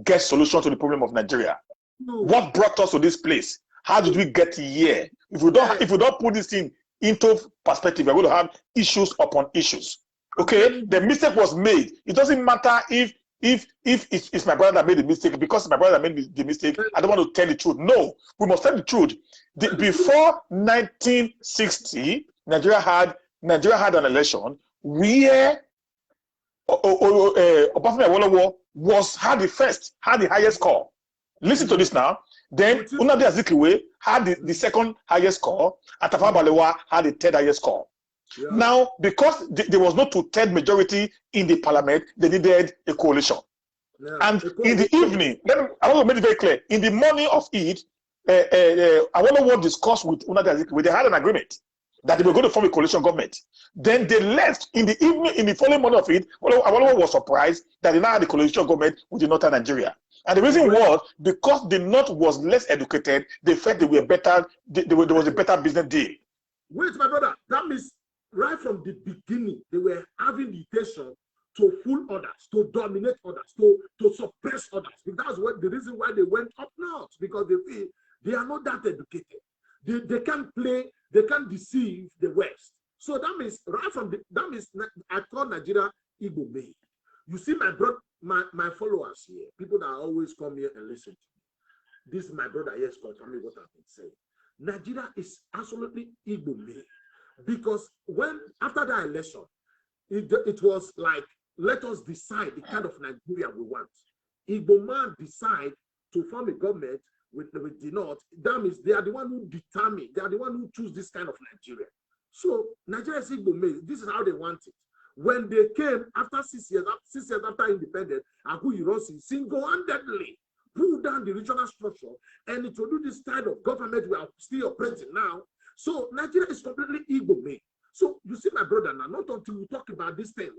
get solution to the problem of Nigeria. What brought us to this place? How did we get here? If we don't put this thing into perspective, we're going to have issues upon issues. Okay, the mistake was made. It doesn't matter if it's my brother that made the mistake. Because my brother made the mistake, I don't want to tell the truth. No, we must tell the truth. Before 1960, Nigeria had an election where Obafemi Awolowo had the highest score. Listen to this now. Then Nnamdi Azikiwe had the second highest score, and Tafawa Balewa had the third highest score. Yeah. Now, because there was no two-third majority in the parliament, they needed a coalition. Yeah. And in the evening, I want to make it very clear, in the morning of it, Awolowo discussed with Nnamdi Azikiwe. They had an agreement that they were going to form a coalition government. Then they left in the evening, in the following morning of it. Awolowo was surprised that they now had a coalition government with the Northern Nigeria. And the reason was because the North was less educated, they felt they were better, there was a better business deal. Wait, my brother, that means right from the beginning, they were having the intention to fool others, to dominate others, to suppress others. That's the reason why they went up north, because they feel they are not that educated. They can't deceive the West. So that means right from I call Nigeria Igbo made. You see my followers here, people that always come here and listen to me. This is my brother, yes, confirming what I've been saying. Nigeria is absolutely Igbo made. Because when after that election, it was like, let us decide the kind of Nigeria we want. Igbo man decide to form a government with the North. That means they are the one who determine, they are the one who choose this kind of Nigeria. So Nigeria is Igbo made. This is how they want it. When they came after 6 years after independence, Agu Ironsi single-handedly pulled down the regional structure and introduced this kind of government we are still operating now. So Nigeria is completely Igbo made. So you see, my brother, now not until we talk about this thing,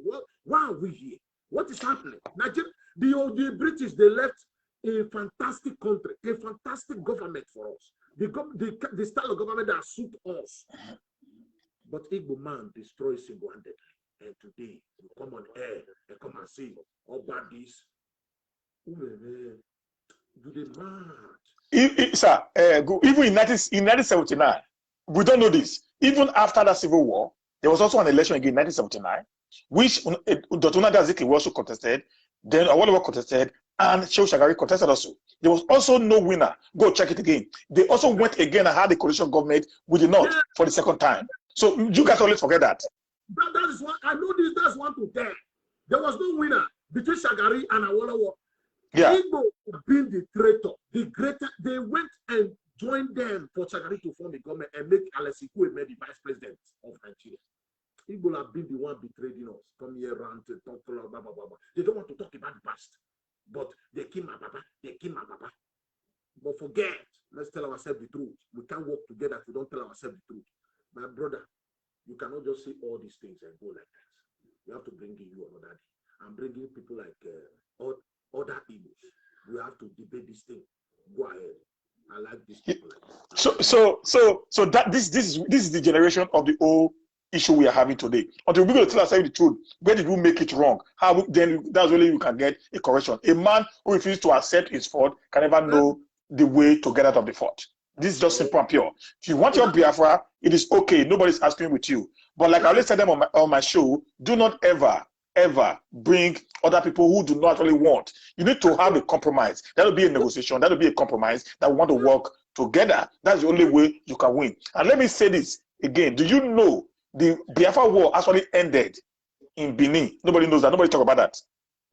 why are we here? What is happening? Nigeria, the British, they left a fantastic country, a fantastic government for us. The style of government that suit us. But Igbo man destroys single-handedly. And today, you come on air and come and say, all bad this. Do they mad? Sir, even in 1979, we don't know this. Even after the Civil War, there was also an election again in 1979, which Dr. Daziki also contested, then Awolowo contested, and Shehu Shagari contested also. There was also no winner. Go check it again. They also went again and had a coalition government with the North for the second time. So you guys always forget that. That is what I know. That's 1 to 10. There was no winner between Shagari and Awolowo. Yeah. Igbo being the traitor, the greater, they went and joined them for Shagari to form a government and make Alesi Kwe the vice president of Nigeria. Igbo have been the one betraying us. Come here, rant, talk, blah, blah, blah, blah. They don't want to talk about the past. But they kill my papa, they kill my papa. But forget, let's tell ourselves the truth. We can't work together if we don't tell ourselves the truth. My brother, you cannot just say all these things and go like that. You have to bring in you another day. I'm bringing people like other Igbos. We have to debate this thing. Go ahead. I like this people. So that this is the generation of the old issue we are having today. Until we go to tell ourselves the truth, where did we make it wrong? Then that's really you can get a correction. A man who refuses to accept his fault can never know the way to get out of the fault. This is just simple and pure. If you want your Biafra, it is okay. Nobody's asking with you. But like I always tell them on my show, do not ever bring other people who do not actually want. You need to have a compromise. That'll be a negotiation. That'll be a compromise that want to work together. That's the only way you can win. And let me say this again. Do you know the Biafra war actually ended in Benin? Nobody knows that. Nobody talk about that.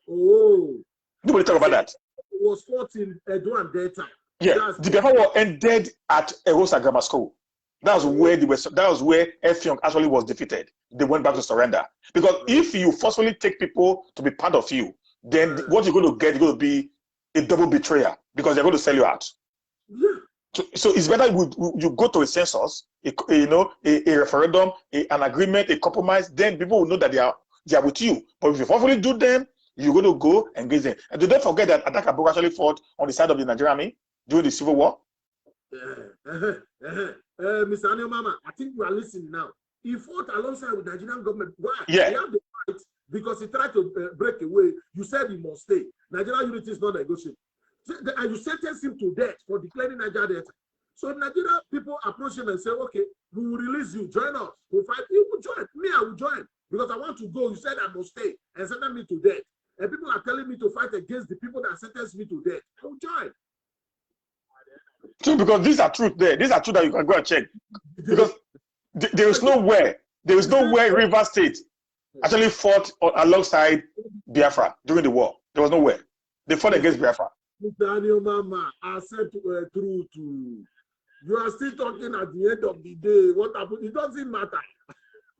Oh. Nobody talk about that. It was fought in Edo and Delta. Yeah, the Biafra war ended at Erosa Grammar School. That was where Effiong actually was defeated. They went back to surrender. Because if you forcefully take people to be part of you, then what you're going to get is going to be a double betrayer because they're going to sell you out. Yeah. So it's better you go to a census, a referendum, an agreement, a compromise. Then people will know that they are with you. But if you forcefully do them, you're going to go and engage them. And don't forget that Adaka Boko actually fought on the side of the Nigerian army during the Civil War. Mr. Anil Mama, I think you are listening now. He fought alongside with the Nigerian government. Why? Yeah. He had the fight because he tried to break away. You said he must stay. Nigerian unity is not negotiable. And you sentenced him to death for declaring Nigeria death. So Nigerian people approach him and say, okay, we will release you. Join us. We'll fight. He will join. Me, I will join. Because I want to go. You said I must stay and sentence me to death. And people are telling me to fight against the people that sentenced me to death. I will join. True, because these are truth there. These are truth that you can go and check. Because there is nowhere Rivers State actually fought alongside Biafra during the war. There was nowhere. They fought against Biafra. Daniel Mama, I said truth. You are still talking at the end of the day. What happened? It doesn't matter.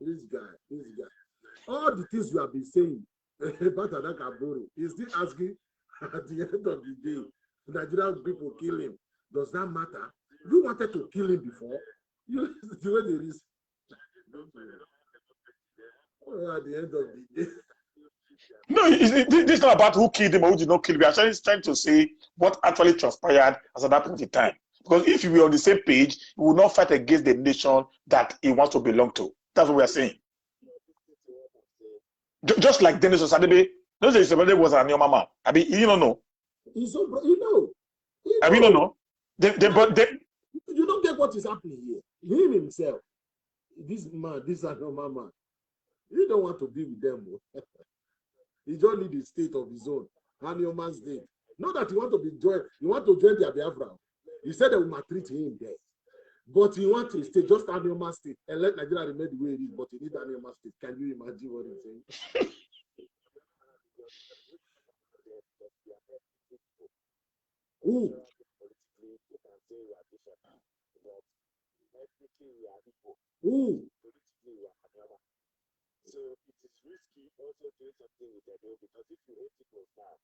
This guy. All the things you have been saying about Adakaboro, he's still asking at the end of the day. Nigerian people kill him. Does that matter? You wanted to kill him before. You the way there is. At the end of the day. No, this is not about who killed him or who did not kill him. We are actually trying to say what actually transpired as at that point in time. Because if we were on the same page, we will not fight against the nation that he wants to belong to. That's what we are saying. Just like Dennis Osadebe. Dennis Osadebe was an Mama. I mean, you don't know. You know. I mean, you don't know. You don't get what is happening here. Him himself. this man, this normal man, you don't want to be with them. He just need a state of his own, an human state. Not that you want to be joined, you want to join their Biafra. He said they will maltreat him there. But he wants to stay just an human state and let Nigeria remain the way it is, but he needs an human state. Can you imagine what he's saying? Who? Who? So it is risky also doing something with the bill because if you hate Igbo now,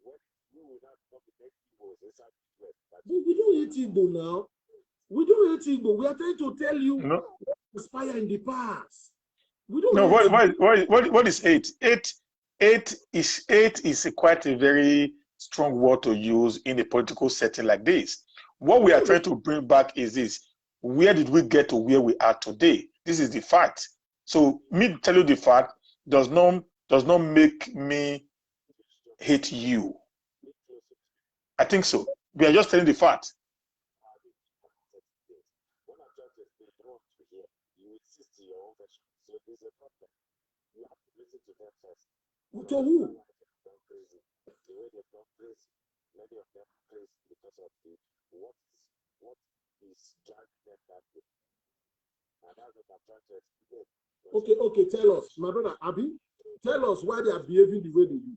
what you will not come the next Igbos inside the West. We don't hate Igbo now. We don't hate Igbo. We are trying to tell you what inspired in the past. We don't. No, what is hate? Hate is quite a very strong word to use in a political setting like this. What we are trying to bring back is this: where did we get to where we are today? This is the fact. So me tell you the fact does not make me hate you. I think so. We are just telling the fact. To who? Okay, tell us, my brother Abi, tell us why they are behaving the way they do.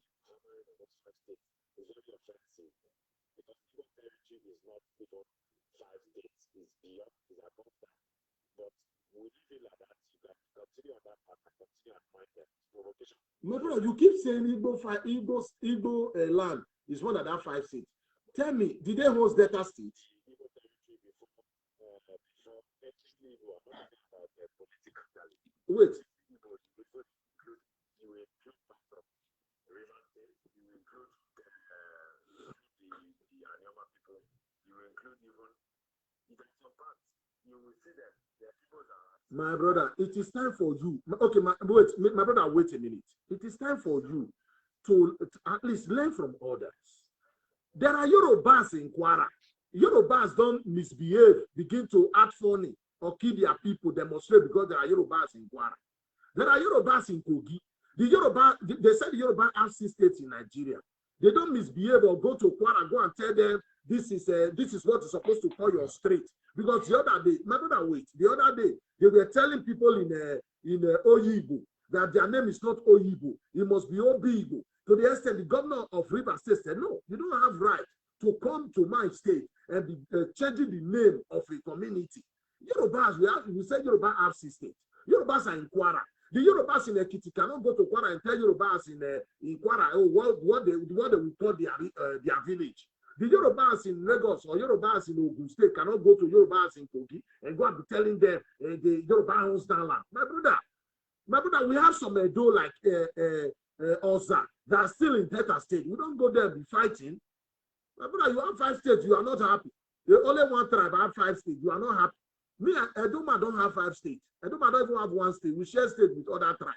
My brother, you keep saying Igbo land is one of that 5 states. Tell me, did they host Delta State? Wait. My brother, it is time for you. Okay, my brother, wait a minute. It is time for you to at least learn from others. There are Yorubas in Kwara. Yorubas don't misbehave, begin to act funny, or kill their people, demonstrate because there are Yorubas in Kwara. There are Yorubas in Kogi. They said the Yoruba have 6 states in Nigeria. They don't misbehave or go to Kwara, go and tell them this is what you're supposed to call your street. Because the other day, my brother, wait, the other day, they were telling people in Oyibo that their name is not Oyibo, it must be Obibo. To the extent the governor of Rivers State said, no, you don't have right to come to my state and be changing the name of a community. Yorubas, we said Yoruba have 6 states. Yorubas are in Kwara. The Yorubas in Ekiti cannot go to Kwara and tell Yorubas in Kwara what they will call their village. The Yorubas in Lagos or Yorubas in Ogun State cannot go to Yorubas in Kogi and go and be telling them the Yoruba owns that land. My brother, we have some Edo like Oza that are still in Delta State. We don't go there and be fighting. My brother, you have 5 states, you are not happy. The only one tribe have 5 states, you are not happy. Me and Edoma don't have 5 states. Edoma don't even have 1 state. We share state with other tribes.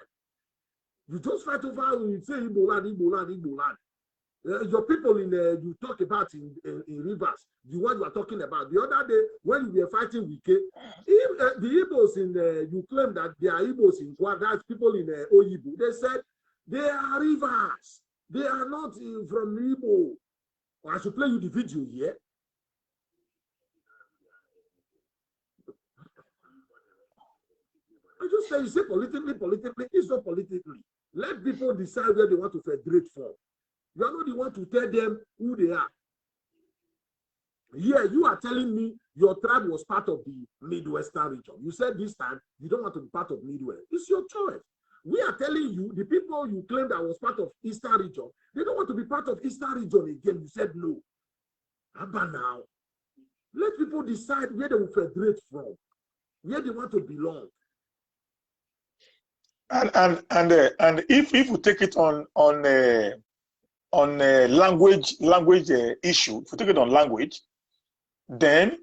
You just fight over, you say Igbo land, Igbo land, Igbo land. Your people you talk about in Rivers, the one you are talking about. The other day, when you were fighting Wike, the Igbos you claim that they are Igbos in Kwara, that's people in Oyibo. They said they are Rivers. They are not from Igbo. I should play you the video here. I just say, you say politically, it's not politically. Let people decide where they want to federate from. You are not the one to tell them who they are. Yeah, you are telling me your tribe was part of the Midwestern region. You said this time you don't want to be part of Midwest. It's your choice. We are telling you, the people you claim that was part of Eastern region, they don't want to be part of Eastern region again. You said no. How about now? Let people decide where they will federate from, where they want to belong. And if we take it on language issue, if we take it on language, then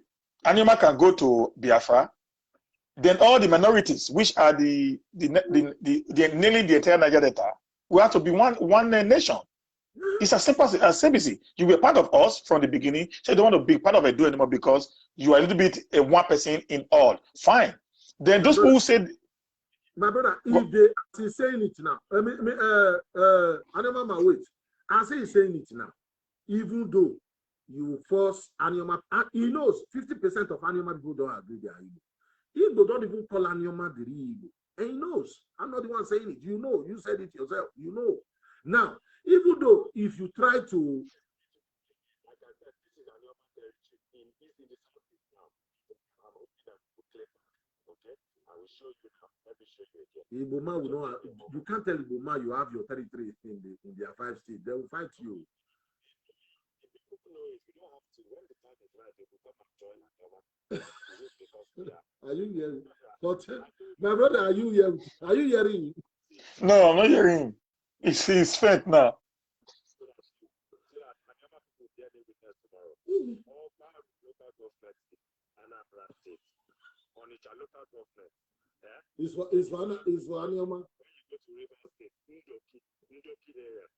Anima can go to Biafra. Then all the minorities, which are the nearly the entire Niger Delta, we have to be one nation. It's as simple as ABC. You were part of us from the beginning, so you don't want to be part of Edo anymore because you are a little bit one person in all. Fine. Then those people who said, my brother, if they he's saying it now, Anoma, wait. I say he's saying it now. Even though you force Anyoma, he knows 50% of Anyoma people don't agree they are Igbo. Igbo don't even call Anyoma the real Igbo. And he knows. I'm not the one saying it. You know, you said it yourself. You know. Now, even though if you try to Iboma will know. You can't tell Iboma you have your territory in their 5 states. They will fight you. Are you hearing? But my brother, are you hearing? Are you hearing? No, I'm not hearing. It's faint now. It's for Anyoma.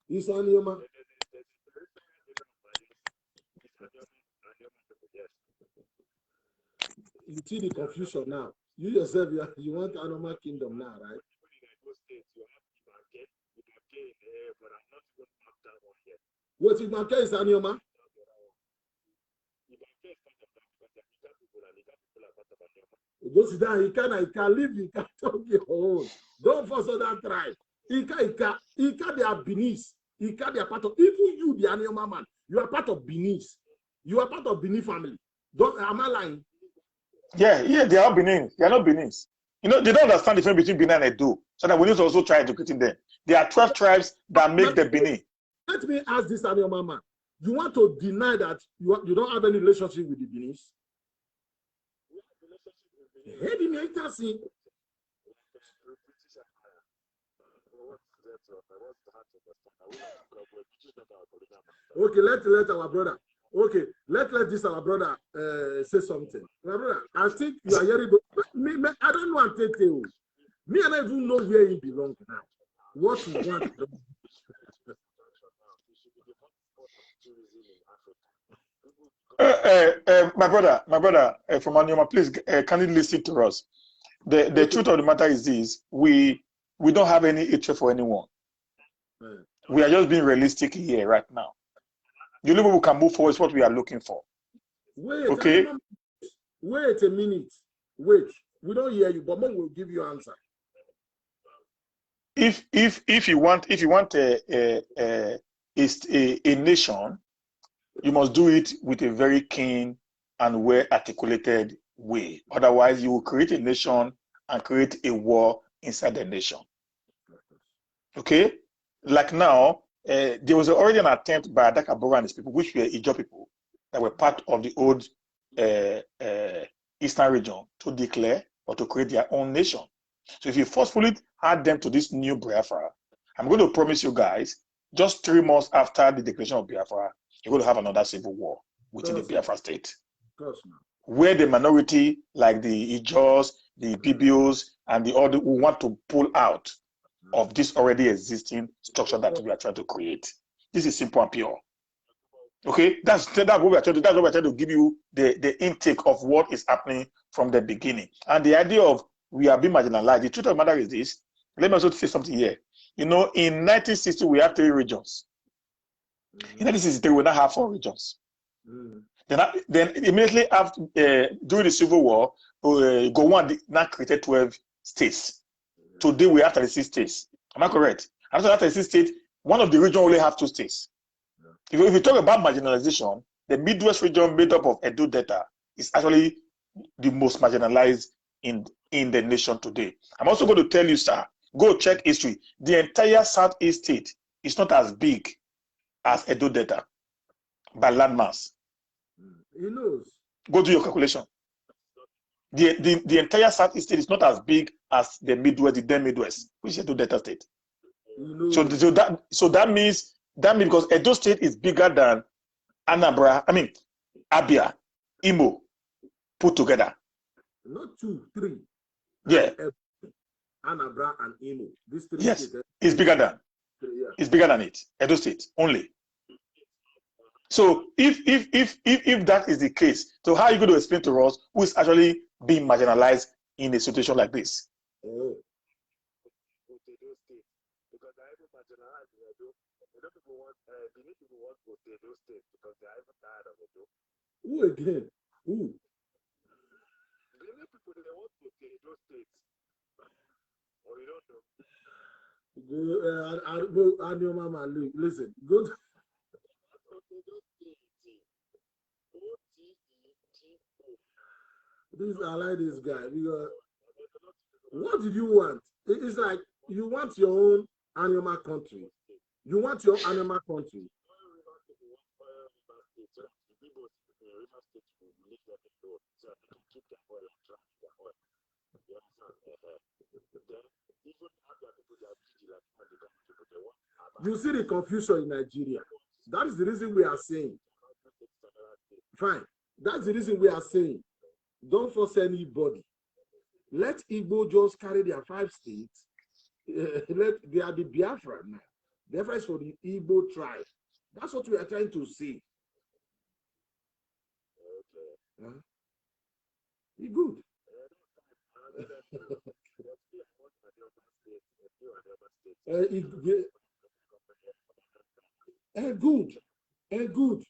It's Anyoma. You see the confusion now. You yourself, you want Anyoma kingdom now, right? What if Manke is Anyoma? Go sit down. He can leave. He can talk your own. Don't force on that tribe. He can they are Benis. He can they are part of. Even you, the Anyoma man, you are part of Benis. You are part of Benin family. Am I lying? Yeah, they are Benin. They are not Benis. You know, they don't understand the difference between Benin and Edo. So that we need to also try educating them. There are 12 tribes that make the Benin. Let me ask this Anyoma man. You want to deny that you don't have any relationship with the Benis? Okay, let our brother. Okay, let this our brother say something. My brother, I think you are hearing. Me, I don't know Antete. Me, I don't even know where he belongs now. What he wants. My brother, from Anyoma, please, can you listen to us? The truth of the matter is this: we don't have any hatred for anyone. We are just being realistic here right now. The only way we can move forward is what we are looking for. Wait, okay. Wait a minute. Wait, we don't hear you, but Mom will give you answer. If you want a nation, you must do it with a very keen and well articulated way. Otherwise, you will create a nation and create a war inside the nation. Okay? Like now, there was already an attempt by Adakabora and his people, which were Ijaw people, that were part of the old Eastern region, to declare or to create their own nation. So if you forcefully add them to this new Biafra, I'm going to promise you guys, just 3 months after the declaration of Biafra, you're going to have another civil war within the Biafra state. Where the minority, like the Ijaws, the Bibios, and the other who want to pull out of this already existing structure that we are trying to create. This is simple and pure. Okay, that's what we are trying to. That's what we're trying to give you the intake of what is happening from the beginning. And the idea of we are being marginalized. The truth of the matter is this. Let me also say something here. You know, in 1960 we have 3 regions. In 1963 we now have 4 regions. Then immediately after during the Civil War, Gowon now created 12 states. Today we have 36 states. Am I correct? After that 36 states, one of the regions only have 2 states. If you talk about marginalization, the Midwest region made up of Edo Delta is actually the most marginalized in the nation today. I'm also going to tell you, sir, go check history. The entire Southeast state is not as big as Edo Delta by landmass. He knows. Go do your calculation. The entire Southeast state is not as big as the Midwest, the then Midwest, which is Edo Delta state. So that means because Edo state is bigger than Abia, Imo, put together. Not 2, 3. Yeah. Anambra and Imo. These 3 yes, states, it's bigger than. Yeah. It's bigger than it. Edo state only. So if that is the case, so how are you going to explain to us who is actually being marginalized in a situation like this. Oh. Because I even marginalized Edo. People want to stay those states because they are even tired of Edo. Who again? Who? Many people they want to stay those states. Or you don't know. Go, and your mama, listen, go. This I like this guy because what did you want? It's like you want your own animal country. You want your animal country. You see the confusion in Nigeria. That is the reason we are saying. Fine. That's the reason we are saying. Don't force anybody. Let Igbo just carry their 5 states. They are the Biafra now. Biafra is for the Igbo tribe. That's what we are trying to say. Be good. Good. Good.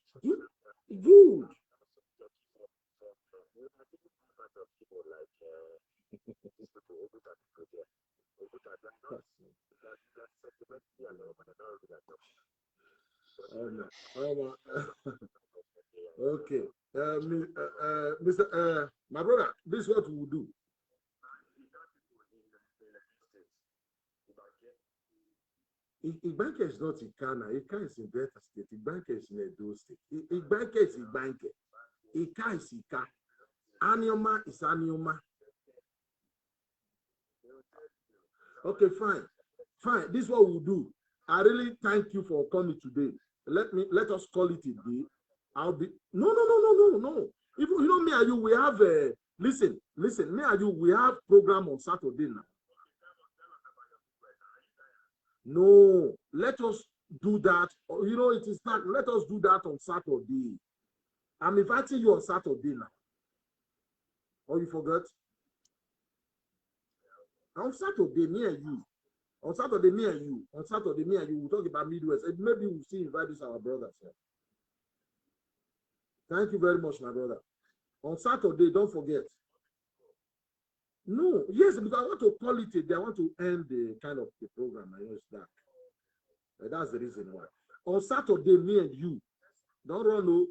Good. Okay. Mr. My brother, this is what we will do. Igbanke is not in Ghana. Ika is in Delta State. Igbanke is in Edo State. Igbanke is Igbanke. Ika is Ika. Anioma is Anioma. Okay, fine. Fine. This is what we'll do. I really thank you for coming today. Let us call it a day. I'll be no. If you know me and you, we have a listen. Me and you, we have program on Saturday now. No, let us do that. You know, it is not. Let us do that on Saturday. I'm inviting you on Saturday now. Or you forgot? On Saturday, me and you. On Saturday, me and you. On Saturday, me and you. We'll talk about Midwest. And maybe we'll see invite this our brothers. Yeah. Thank you very much, my brother. On Saturday, don't forget. No, yes, because I want to call it a day. I want to end the kind of the program. I know it's dark. That's the reason why. On Saturday, me and you. Don't run, no.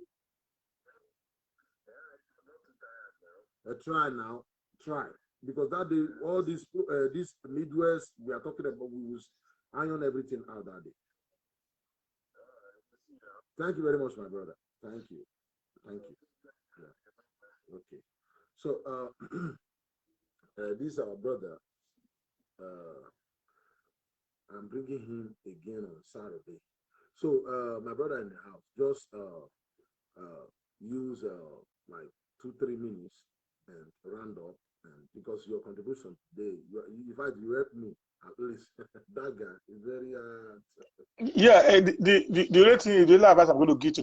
Try now. Try. Because that day, all this Midwest we are talking about, we will iron everything out that day. Thank you very much, my brother. Thank you. Thank you. Yeah. Okay. So this is our brother. I'm bringing him again on Saturday. So my brother in the house, just use like 2-3 minutes and round up. And because your contribution today, in fact, you helped me at least. That guy is very. Yeah, the only thing, the only advice I'm going to give to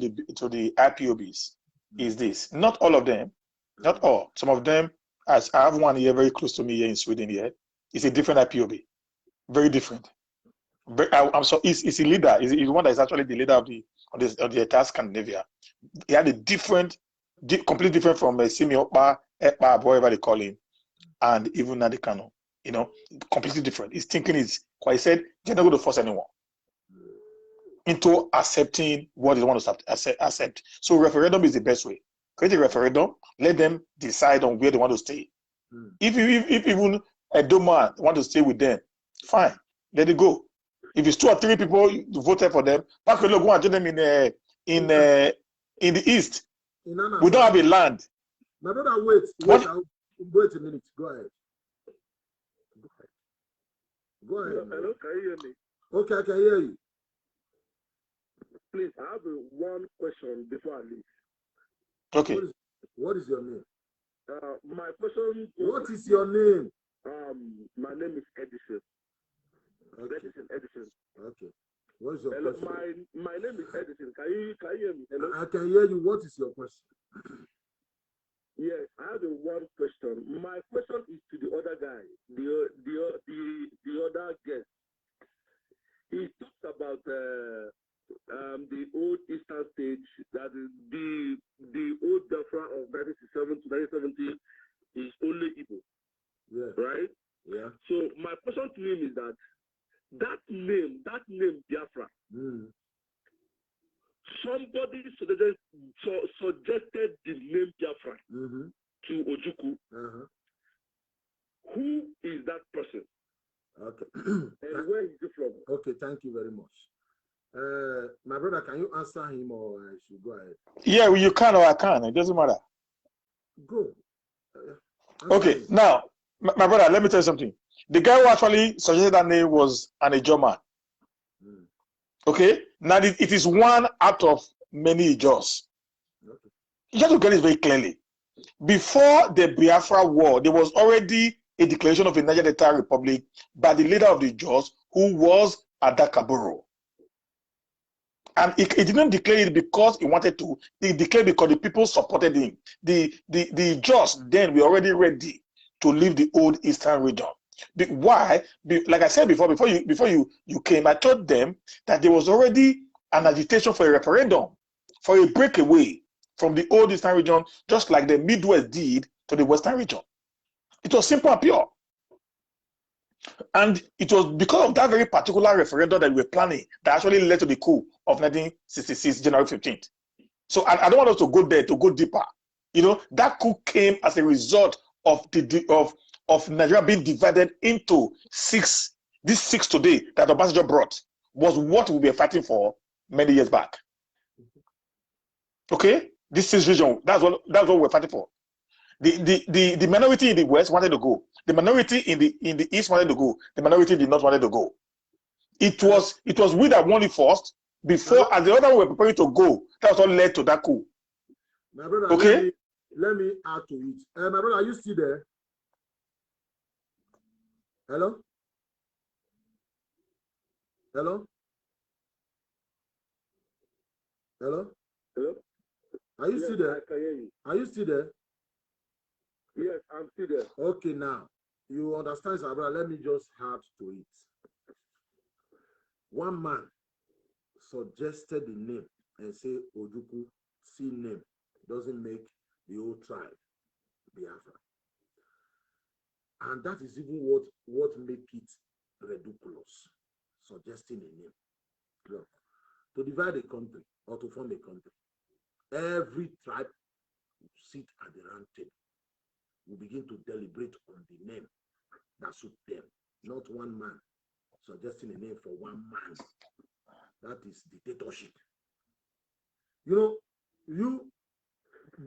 the IPOBs is this: not all of them, not all. Some of them, as I have one here very close to me here in Sweden. Here, it's a different IPOB, very different. I'm so he's a leader. He's one that is actually the leader of the entire Scandinavia. He had a different, completely different from Simi Okpa, Ekpa, whatever they call him, and even Nadi Kano. You know, completely different. His thinking is quite. He said they're not going to force anyone into accepting what they want to accept. So referendum is the best way. Create a referendum. Let them decide on where they want to stay. If even a Doma want to stay with them, fine. Let it go. If it's 2 or 3 people voted for them, back go and join them in the east. We don't have a land. My brother, wait a minute. Go ahead. Go ahead. Hello, can you hear me? Okay, I can hear you. Please, I have one question before I leave. Okay. What is your name? My question. What is your name? My name is Edison. Okay. Edison. Okay. What is your question? My name is Edison. Can you hear me? Hello? I can hear you. What is your question? Yes, I have one question. My question is to the other guy, the other guest. He talks about the old Eastern stage, that is the old Biafra of 1967 to 1970 is only Igbo. Yeah. Right? Yeah. So my question to him is that name Biafra, somebody suggested the name Biafra to Ojukwu. Who is that person? Okay. And where is he from? Okay, thank you very much. My brother, can you answer him or I should go ahead? Yeah, well, you can or I can. It doesn't matter. Go. Okay, him. now, my brother, let me tell you something. The guy who actually suggested that name was an Ijaw man. Okay, now it is one out of many Ijaws. Okay. You have to get it very clearly. Before the Biafra War, there was already a declaration of a Niger Delta Republic by the leader of the Ijaws, who was Adakaboro. And he didn't declare it because he wanted to. He declared because the people supported him. The Ijaws then were already ready to leave the old Eastern region. Why? Like I said before you came, I told them that there was already an agitation for a referendum, for a breakaway from the old Eastern region, just like the Midwest did to the Western region. It was simple and pure. And it was because of that very particular referendum that we were planning that actually led to the coup of 1966, January 15th. So I don't want us to go there, to go deeper. You know, that coup came as a result of Nigeria being divided into six. This six today that Obasanjo brought was what we were fighting for many years back. Okay? This six region, that's what we're fighting for. The minority in the West wanted to go. The minority in the East wanted to go. The minority in the North wanted to go. It was we that won it first. Before, as the other were preparing to go, that's what led to that coup. My brother, okay, let me add to it. My brother, are you still there? Hello? Hello? Hello? Hello? Are you still there? I can hear you. Are you still there? Yes, I'm still there. Okay, now, you understand, sir, brother, let me just add to it. One man suggested the name and say Ojukwu, C name, doesn't make the whole tribe Biafra. And that is even what make it ridiculous, suggesting a name. Look, to divide a country or to form a country, every tribe will sit at the round table. We begin to deliberate on the name that suits them, not one man suggesting a name for one man. That is dictatorship. You know, you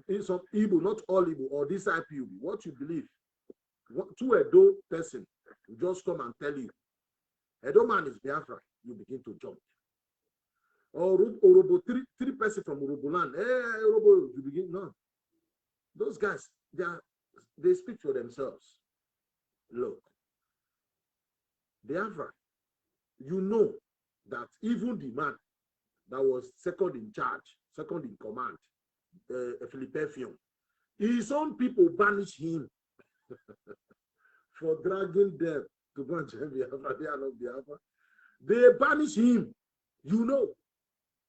in some Igbo, not all Igbo, or this IPUB, what you believe, to a Edo person will just come and tell you, Edo man is Biafra, you begin to jump. Or Orobo, three person from Orobo land, Orobo, you begin, no. Those guys, they speak for themselves. Look, Biafra, you know that even the man that was second in charge, second in command, Philippe Fion, his own people banish him for dragging them to go and join Biafra. They are not Biafra. They banish him. You know,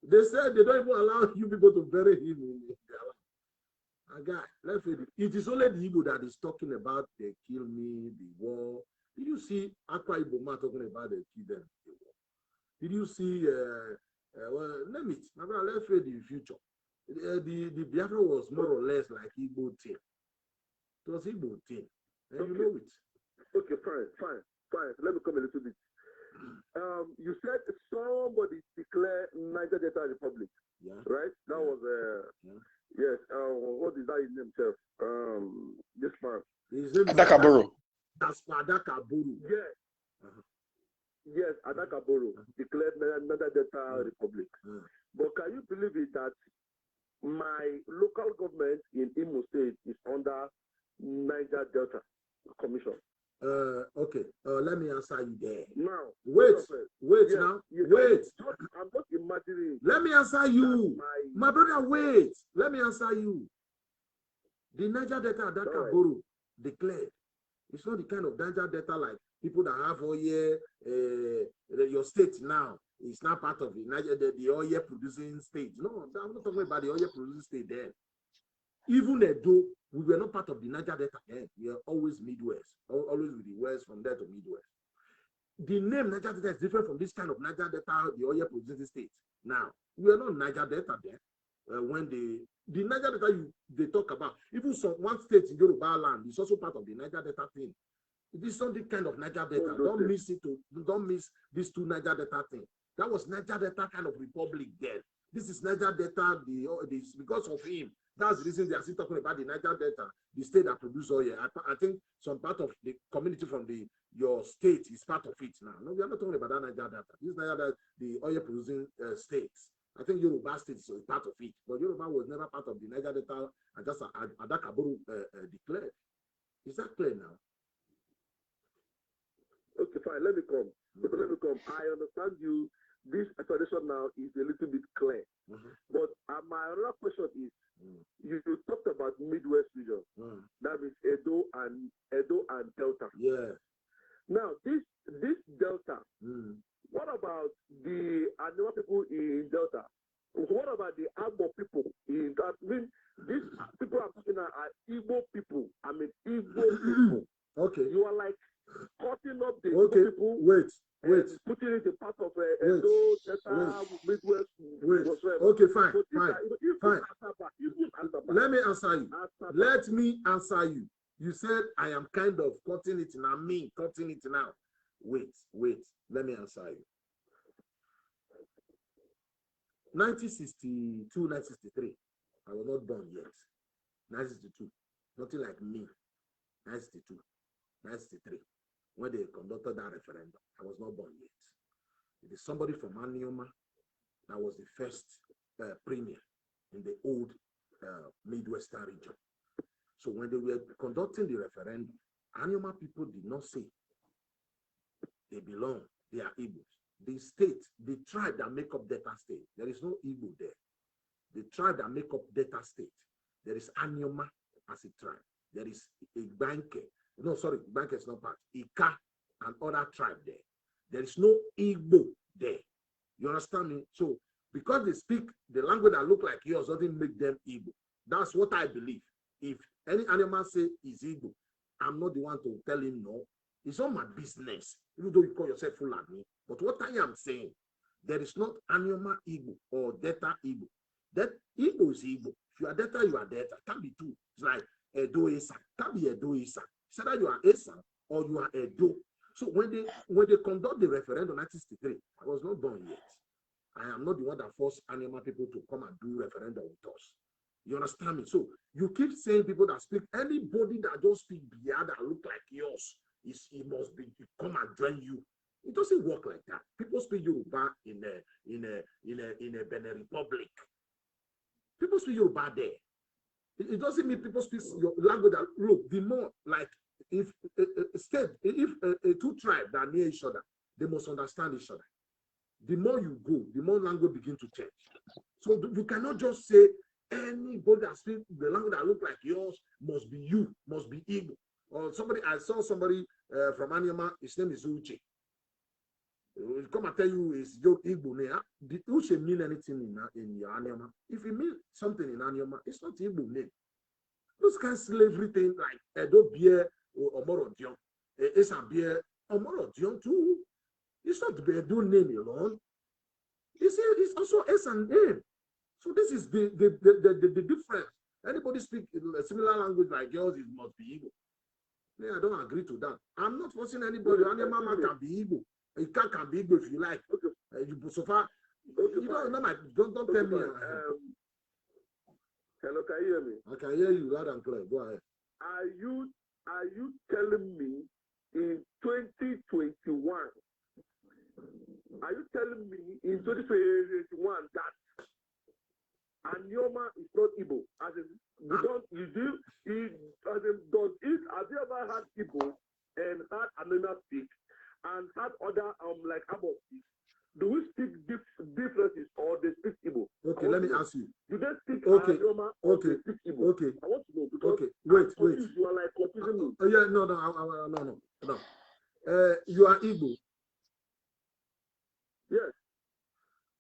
they said they don't even allow you people to bury him in their land. Guy, let's say it is only the Igbo that is talking about they kill me, the war. Did you see Akwa Igbo man talking about they kill them, the war? Did you see? Well, let me. Let's say the future. The Biafra was more or less like Igbo thing. It was Igbo thing, and okay. You know it. Okay, fine. Let me come a little bit. You said somebody declared Niger Delta Republic. Yeah. Right? That was yes. What is that his name himself? This man. His name is Adakaboro. That's Adakaboro. Yes. Yes, Adakaboro declared Niger Delta Republic. But can you believe it that my local government in Imo State is under Niger Delta Commission? Okay. Let me answer you there. Now, wait. Yes, Now. Yes, wait. I'm not imagining. Let me answer you. My brother, wait. Let me answer you. The Niger Delta that Kaburu declared. It's not the kind of Niger Delta like people that have oil, your state now is not part of the oil producing state. No, I'm not talking about the oil producing state there. Even though we were not part of the Niger Delta then, we are always Midwest, always with the West from there to Midwest. The name Niger Delta is different from this kind of Niger Delta, the oil producing state. Now, we are not Niger Delta there. When the Niger Delta they talk about, even one state in Yoruba land is also part of the Niger Delta thing. It is not the kind of Niger Delta. Don't miss these two Niger Delta thing. That was Niger Delta kind of republic then. This is Niger Delta, because of him. That's the reason they are still talking about the Niger Delta, the state that produces oil. I think some part of the community from your state is part of it now. No, we are not talking about that Niger Delta. This is Niger Delta, the oil producing states. I think Yoruba state is part of it, but Yoruba was never part of the Niger Delta, and just Adakaburu declared. Is that clear now? Okay, fine. Let me come. I understand you. This explanation now is a little bit clear. But my other question is, you talked about Midwest region. That means Edo and Delta. Yeah. Now this Delta. What about the Anua people in Delta? What about the Agbo people in that? I mean, these people I'm talking about are Igbo people. I mean, Igbo people. Okay. You are like cutting up the people. Wait. Putting it in part of Edo, Delta, Midwest. Okay, fine. Let me answer you. Let me answer you. You said I am kind of cutting it now. Me cutting it now. Wait. Let me answer you. 1962, 1963. I was not born yet. 1962. Nothing like me. 1962, 1963. When they conducted that referendum, I was not born yet. It is somebody from Anioma that was the first premier in the old Midwestern region. So when they were conducting the referendum, Anioma people did not say they belong, they are Igbos. The state, the tribe that make up Delta State, there is no Igbo there. The tribe that make up Delta State, there is Anioma as a tribe. There is Igbanke. No, sorry, Igbanke is not part. Ika and other tribe there. There is no Igbo there. You understand me? So, because they speak the language that look like yours doesn't make them Igbo. That's what I believe. If any animal say is Igbo, I'm not the one to tell him no. It's not my business, even though you call yourself Fulani. But what I am saying, there is not Anioma Igbo or Delta Igbo. That Igbo is Igbo. If you are Delta, you are Delta. Can't be two. It's like Edo Esa. Can't be Edo Esa. It's either you are Esa or you are Edo. So when they conduct the referendum in 1963, I was not born yet. I am not the one that forced Anioma people to come and do referendum with us. You understand me? So you keep saying people that speak, anybody that just speak Bia that look like yours, it must be come and join you. It doesn't work like that. People speak Yoruba in a Benin Republic. People speak Yoruba there. It doesn't mean people speak your language. That, look, the more like if two tribes that are near each other, they must understand each other. The more you go, the more language begin to change. So you cannot just say anybody that speaks the language that look like yours must be you, must be Igbo. Or somebody, I saw somebody from Anioma, his name is Uche. He'll come and tell you is your Igbo name. Did Uche mean anything in your Anioma? If it means something in Anioma, it's not Igbo name. Those kind of slavery thing like Edo Beer or Omoro Dion, Esa Beer, Omoro Dion too. It's not the Edo name alone. It's also Esa name. So this is the difference. Anybody speak a similar language like yours, it must be Igbo. Yeah, I don't agree to that. I'm not forcing anybody. Anioma man can be Igbo. It can be Igbo if you like. Okay. So far, you don't know don't tell me. Hello, can you hear me? I can hear you loud and clear. Go ahead. Are you telling me in 2021? Are you telling me in 2021 that Anioma is not Igbo? As in, have you ever had Igbo and had Anioma speak and had other like Abo speak? Do we speak differences or they speak Igbo? Okay, let me ask you. Do they speak okay. Anioma or okay. they speak Igbo? Okay. I want to know because yeah, no. You are Igbo. Yes.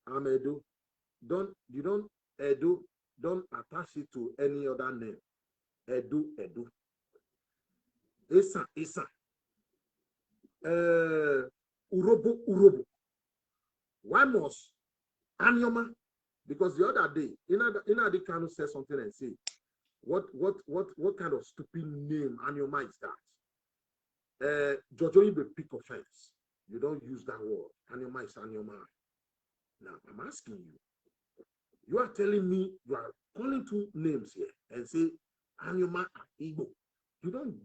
I'm Edo. Don't attach it to any other name. Edu. Isa. Urobo. Why must Anyoma? Because the other day, Inadi Kanu said something and say, what kind of stupid name Anyoma is that? Jojo Ibe pick offense. You don't use that word. Anyoma is Anyoma. Now I'm asking you. You are telling me you are calling two names here and say Anyoma and Igbo. You don't.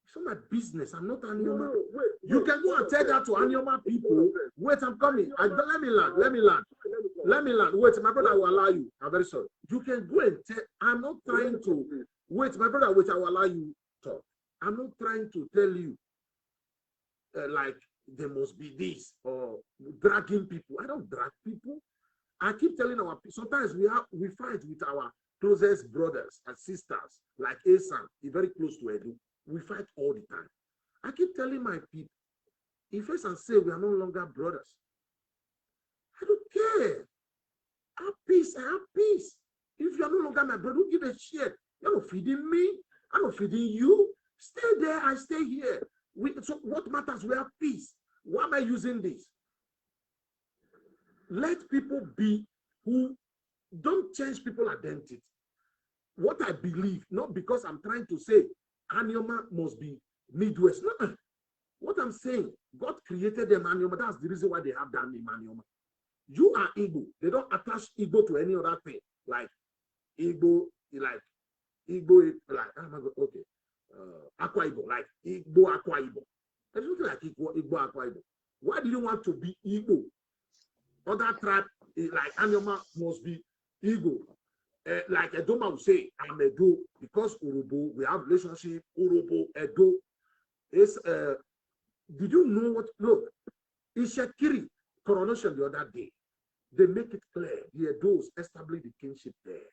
It's not my business. I'm not Anyoma. No, wait, you can go and tell that to Anyoma people. Wait, I'm coming. Let me land. Wait, my brother will allow you. I'm very sorry. You can go and tell. I'm not trying to. Wait, my brother, wait, I will allow you to talk. I'm not trying to tell you like there must be this or dragging people. I don't drag people. I keep telling our people, sometimes we fight with our closest brothers and sisters, like Asan, he's very close to Edu. We fight all the time. I keep telling my people, if Asan say we are no longer brothers, I don't care. I have peace. If you are no longer my brother, don't give a shit. You're not feeding me. I'm not feeding you. Stay there, I stay here. So what matters? We have peace. Why am I using this? Let people be who don't change people's identity. What I believe, not because I'm trying to say Anyoma must be Midwest. No. What I'm saying, God created them Anyoma. That's the reason why they have that name Anyoma. You are Igbo. They don't attach Igbo to any other thing. Like Igbo, okay. Akwa Igbo, like Igbo Akwa Igbo. There's nothing like Igbo Akwa Igbo. Why do you want to be Igbo? Other tribe, like Anyoma, must be Igbo. Like Edoma will say, I'm Edo, because Urobo, we have relationship, Urobo, Edo. Did you know what? Look, in Shekiri coronation the other day, they make it clear the Edos establish the kingship there.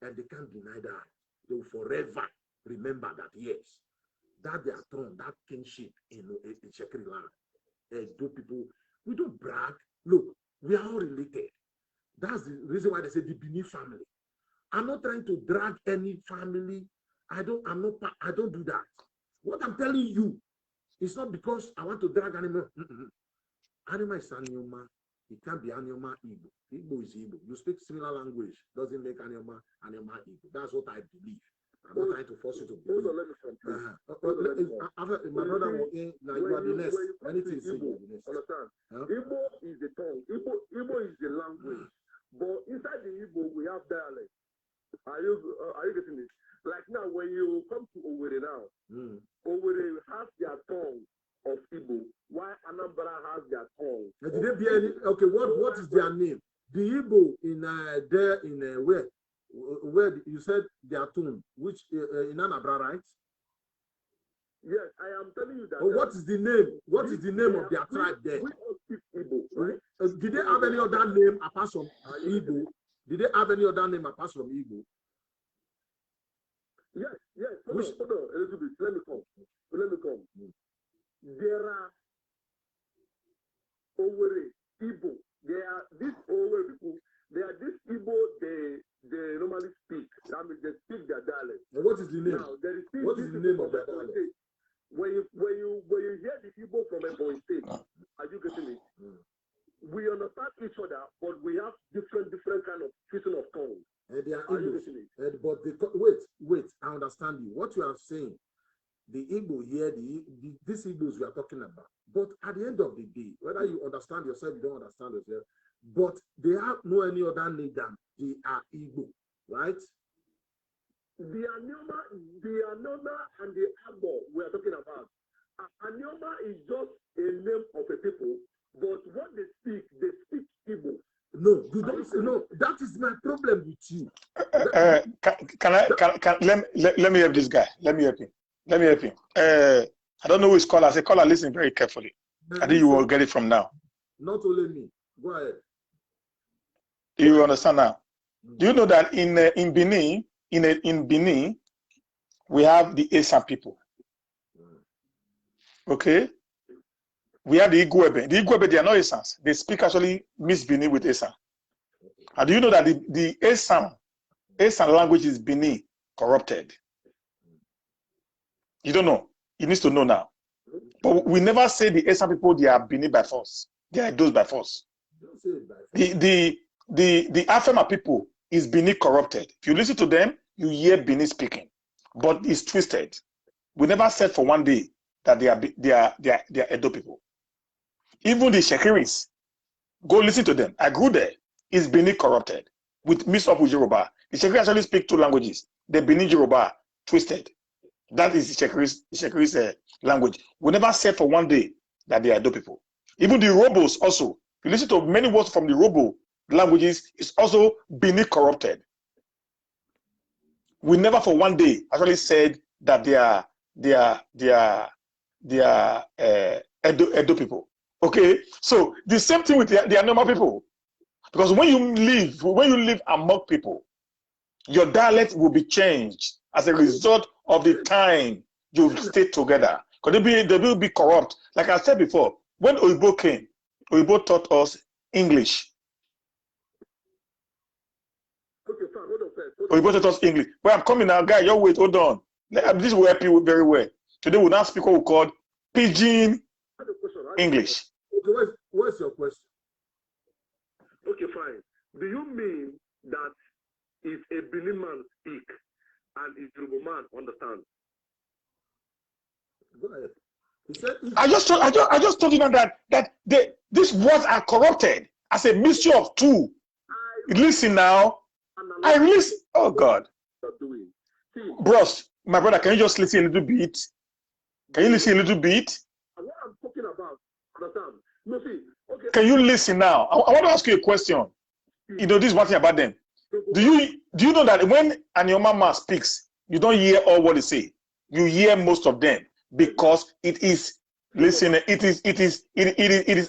And they can't deny that. They will forever remember that, yes, that their throne, that kingship in Shekiri land. Edo people, we don't brag. Look, we are all related. That's the reason why they say the Bini family. I'm not trying to drag any family. I don't do that. What I'm telling you is not because I want to drag animal. Animal is Anyoma. It can't be Anyoma Igbo. Igbo is Igbo. You speak similar language. Doesn't make Anyoma Igbo. That's what I believe. I'm not trying to force you to believe. After my brother was in, now you are the next. Anything is Igbo. Understand? Igbo is the tongue. Igbo is the language. But inside the Igbo, we have dialect. Are you getting it? Like now, when you come to Owerri now, Owerri has their tongue of Igbo, while Anambra has their tongue. Did they be any? Okay, what is their name? The Igbo in where you said their tongue, which in Anambra, right? Yes, I am telling you that. Oh, what is the name? What is the name of their tribe there? We all speak Igbo, right? Did they have any other name apart from Igbo? Did they have any other name apart from Igbo? Yes. Hold on a little bit. Let me come. There are Owerri Igbo. There are these Owerri people. There are these Igbo. They normally speak. I mean, they speak their dialect. And what is the name? Now, there is what is the name of their dialect? When you hear the Igbo from Ebonyi State, are you getting it? We understand each other, but we have different kind of twisting of tongue. And they are English. But wait, I understand you. What you are saying, the Igbo here, these Igbos we are talking about. But at the end of the day, whether you understand yourself, you don't understand yourself, but they have no any other name than they are Igbo, right? The Anyoma and the Agbo we are talking about. Anyoma is just a name of a people, but what they speak Igbo. No, you don't. No, that is my problem with you. Let me help this guy. Let me help him. I don't know who is caller. As a caller, listen very carefully. I think you will get it from now. Not only me. Go ahead. Do you understand now? Do you know that in Benin, we have the Esan people. Okay. We have the Igwebe. The Igwebe, they are not Esans. They speak actually Miss Bini with Esan. And do you know that the Esan language is Bini corrupted? You don't know. You need to know now. But we never say the Esan people, they are Bini by force. They are those by force. The Afema people is Bini corrupted. If you listen to them, you hear Bini speaking. But it's twisted. We never said for one day that they are Edo people. Even the Shekiris, go listen to them. I grew there. Is Bini corrupted with mixed up with Yoruba. The Shekiri actually speak two languages. The Bini Yoruba twisted. That is the Shekiri's language. We never said for one day that they are Edo people. Even the Robos also. You listen to many words from the Robo languages. It's also Bini corrupted. We never for one day actually said that they are Edo people. Okay, so the same thing with the normal people, because when you live among people, your dialect will be changed as a result of the time you stay together. Because they will be corrupt. Like I said before, when Oyibo came, Oyibo taught us English. Okay, fine. Hold on first. Oyibo taught us English. Where I'm coming now, guy, your wait, hold on. This will help you very well. Today we'll now speak what we call Pidgin English. Okay, what's your question? Okay, fine. Do you mean that if a Benin man speak and a Yoruba man understand? Go ahead. He said, I just told you that these words are corrupted as a mixture of two. Listen now. I listen. Oh God. Bros, my brother, can you just listen a little bit? Can you listen a little bit? What I'm talking about, understand? No, see, okay. Can you listen now? I want to ask you a question. You know, this is one thing about them. Do you know that when an Yoma speaks, you don't hear all what they say? You hear most of them because it is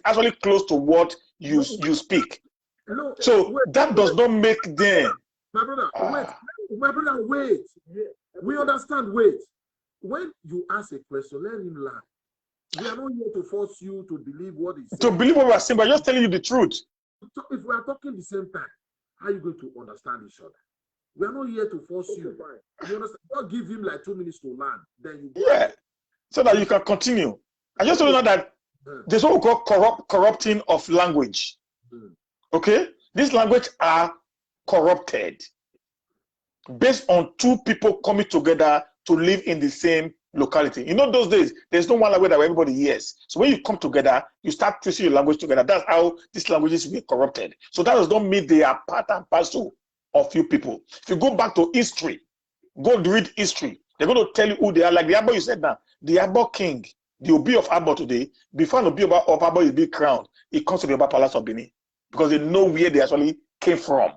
actually close to what you speak. no, So that does not make them. My brother, wait. We understand, wait. When you ask a question, let him learn. We are not here to force you to believe what is To believe what we are saying, but just telling you the truth. If we are talking the same time, how are you going to understand each other? We are not here to force you. You understand? Don't give him like 2 minutes to learn. Then you go so that you can continue. I just want to know that there's what we call corrupting of language. Okay? These languages are corrupted based on two people coming together to live in the same locality. You know, those days, there's no one language that everybody hears. So when you come together, you start twisting your language together. That's how these languages were corrupted. So that does not mean they are part and parcel of you people. If you go back to history, go read history, they're going to tell you who they are. Like the Abo you said now, the Abo king, the Obi of Abo today, before the Obi of Abo is being crowned, it comes to the Oba Palace of Benin because they know where they actually came from.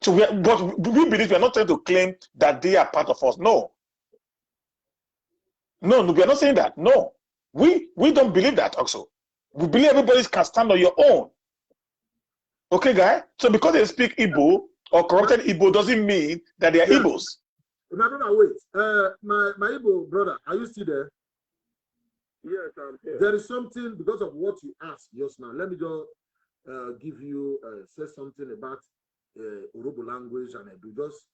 So but we believe we are not trying to claim that they are part of us. No. No, we are not saying that. No. We don't believe that also. We believe everybody can stand on your own. Okay, guy? So because they speak Igbo or corrupted Igbo doesn't mean that they are Igbos. No, wait. My Igbo brother, are you still there? Yes, I'm here. There is something, because of what you asked just now. Let me just give you, say something about Urobo language, and I do just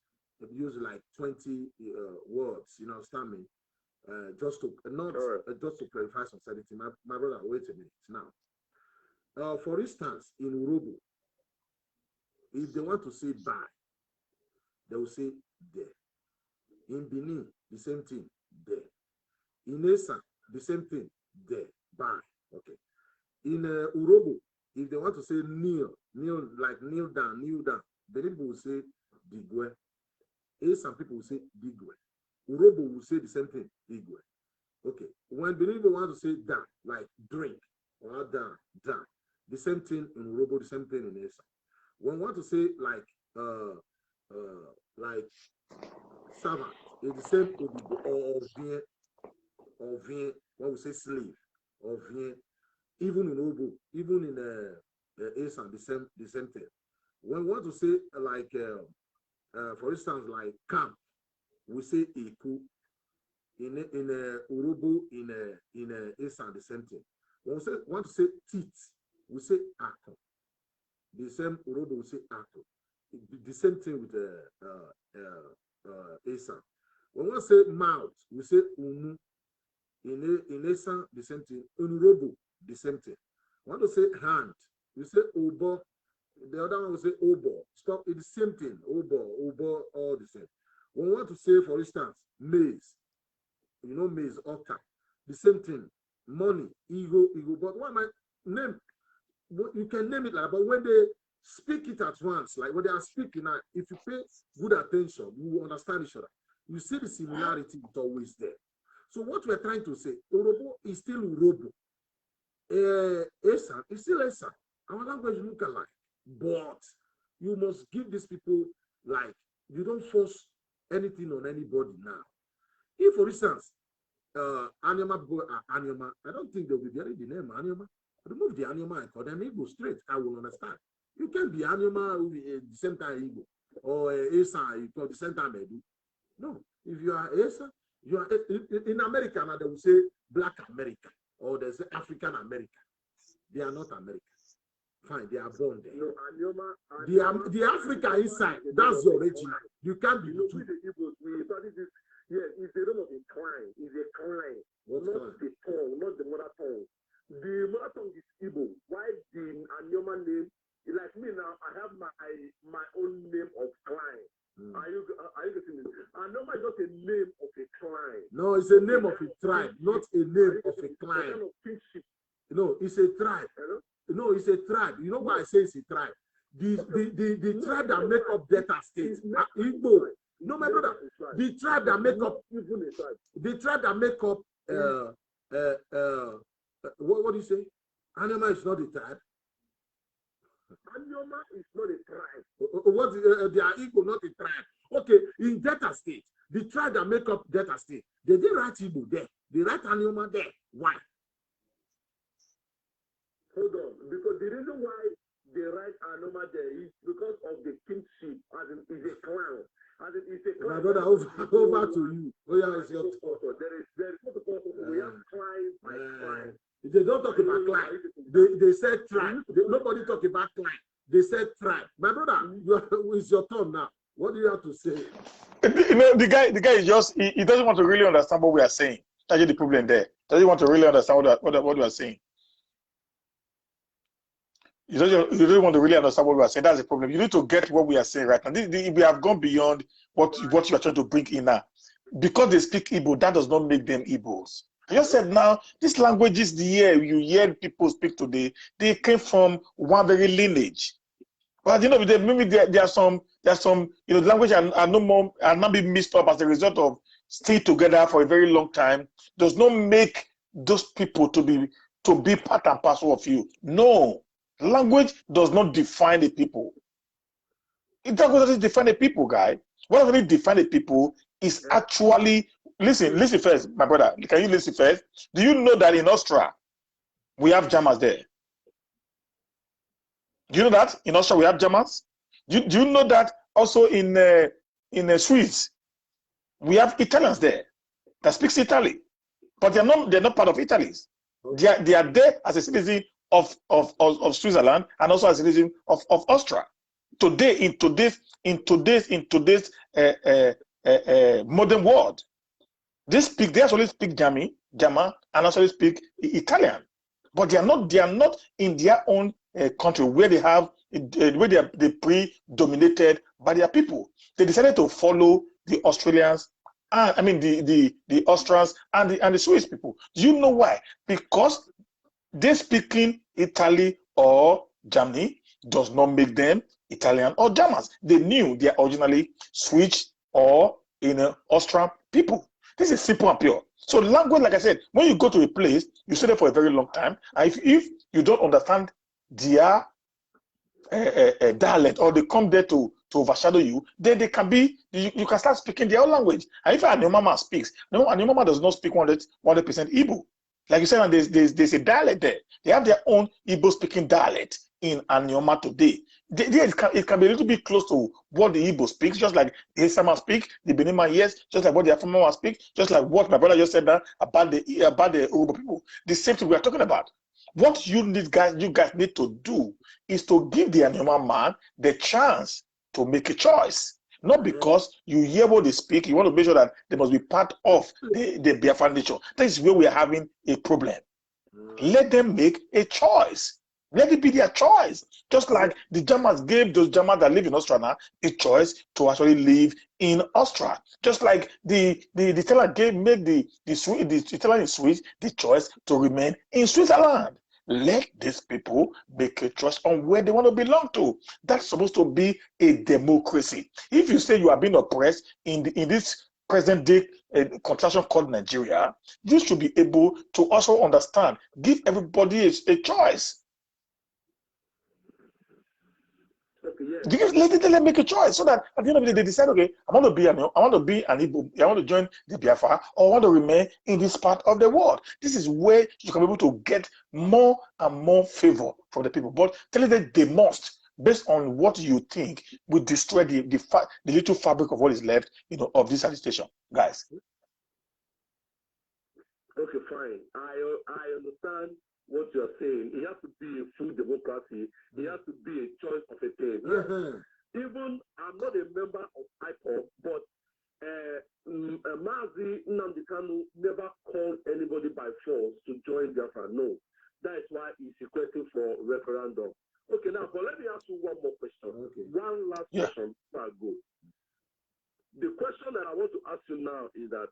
use like 20 words, you understand me? Just to just to clarify some certain thing. My brother, wait a minute now. For instance, in Urobo, if they want to say bye, they will say there. In Benin, the same thing, there. In Esa, the same thing, there, bye. Okay. In Urobo, if they want to say kneel, like kneel down, Benin people will say digwe. Some people will say digwe. Urobo will say the same thing, digwe. Okay. When Benin people want to say down, like drink, or down, the same thing in Urobo, the same thing in Esa. When we want to say like servant, it's the same or vien, when we say slave, or vien, even in Urobo, even in Esa, the same thing. When we want to say like for instance, like camp, we say eku. in Urubu, in Esan, the same thing. When we want to say teeth, we say ako. The same Urubu we say ako. The same thing with Esan. When we say mouth, we say unu. In Esan, the same thing. In Urubu, the same thing. Want to say hand, we say obo. The other one will say obo. Stop, it's the same thing. Obo, all the same. When we want to say, for instance, maize, you know, maize, okra, the same thing. Money, ego. But what my name, you can name it like, but when they speak it at once, like when they are speaking, if you pay good attention, you will understand each other. You see the similarity is always there. So what we're trying to say, Orobo is still Urobo. Esan is still Esan. Our language look alike. But you must give these people, like, you don't force anything on anybody now. If, for instance, Anyama, I don't think they'll be bearing the name Anyama. Remove the Anyama and call them Igbo straight. I will understand. You can be Anyama at the same time Igbo, or Esan at the same time Edu. No, if you are Esan, you are in America now. They will say Black America, or they say African America. They are not Americans. Fine, they are born there. No, the Africa inside, that's the original. You can't be two. The Igbos, we studied this. Yeah, it's the name of a clan. It's a clan. Not the tongue, not the mother tongue. The mother tongue is Igbo. Why the Anyoma name? Like me now, I have my own name of clan. Are you getting it? Anyoma is not a name of a clan. No, it's a name of a tribe, not a name of a clan. No, it's a tribe. Hello? No, it's a tribe. You know why I say it's a tribe? The tribe that make up Delta State, Igbo. No, my brother. The tribe that make up what do you say? Anyoma is not a tribe. Anyoma is not a tribe. What they are Igbo, not a tribe. Okay, in Delta State, the tribe that make up Delta State, they didn't write Igbo there. They write Anyoma there. Why? Hold on, because the reason why they write Anyoma there is because of the kingship, as in is a clan. As in it's a clan. My brother, over to you. Oh yeah, it's your turn. There is we have clans by clan. They don't talk about clan. They said tribe. Nobody talk about clan. They said tribe. My brother, it's your turn now. What do you have to say? You know, the guy is just he doesn't want to really understand what we are saying. That's the problem there. Doesn't want to really understand what we are saying. You don't want to really understand what we are saying. That's the problem. You need to get what we are saying right now. We have gone beyond what you are trying to bring in now. Because they speak Igbo, that does not make them Igbos. I just said now, these languages you hear people speak today, they came from one very lineage. But you know, maybe there are some language are not being mixed up as a result of staying together for a very long time. Does not make those people to be part and parcel of you. No. Language does not define the people. It doesn't define the people, guy. What really defines the people is actually, listen first, my brother. Can you listen first? Do you know that in Austria, we have Germans there? Do you know that in Austria we have Germans? Do you know that also in Swiss, we have Italians there that speaks Italy, but they're not part of Italy. They are there as a citizen of Switzerland and also as a citizen of Austria. Today, in today's modern world, they actually speak German and also speak Italian, but they are not in their own country where they are predominated by their people. They decided to follow the Australians. The Austrians and the Swiss people. Do you know why? Because they speaking Italy or Germany does not make them Italian or Germans. They knew they are originally Swiss or Austrian people. This is simple and pure. So language, like I said, when you go to a place, you stay there for a very long time, and if you don't understand their dialect, or they come there to overshadow you, then they can be, you can start speaking their own language. And if Anyoma speaks, Anyoma does not speak 100% Igbo. Like you said, there's a dialect there. They have their own Igbo-speaking dialect in Anioma today. It can be a little bit close to what the Igbo speaks, just like the Isama speak, the Benima, yes, just like what the Afamawa speak, just like what my brother just said now about the Urubu people. The same thing we are talking about. What you guys need to do is to give the Anioma man the chance to make a choice. Not because you hear what they speak, you want to make sure that they must be part of the Biafran nation. That is where we are having a problem. Let them make a choice. Let it be their choice. Just like the Germans gave those Germans that live in Austria now a choice to actually live in Austria. Just like the Italian made the Italian in Swiss the choice to remain in Switzerland. Let these people make a choice on where they want to belong to. That's supposed to be a democracy. If you say you are being oppressed in this present day contraction called Nigeria, you should be able to also understand. Give everybody a choice. Let them make a choice so that at the end of the day they decide, okay, I want to be an Igbo, I want to join the Biafra, or I want to remain in this part of the world. This is where you can be able to get more and more favor from the people. But telling them they must, based on what you think, will destroy the little fabric of what is left, of this agitation, guys. Okay, fine. I understand what you're saying. It has to be a full democracy. It has to be a choice of a thing. Even I'm not a member of IPOB, but Mazi Nnamdi Kanu never called anybody by force to join Biafra. No. That is why he's requesting for referendum. Okay, now, but let me ask you one more question. Okay. One last question before I go. The question that I want to ask you now is that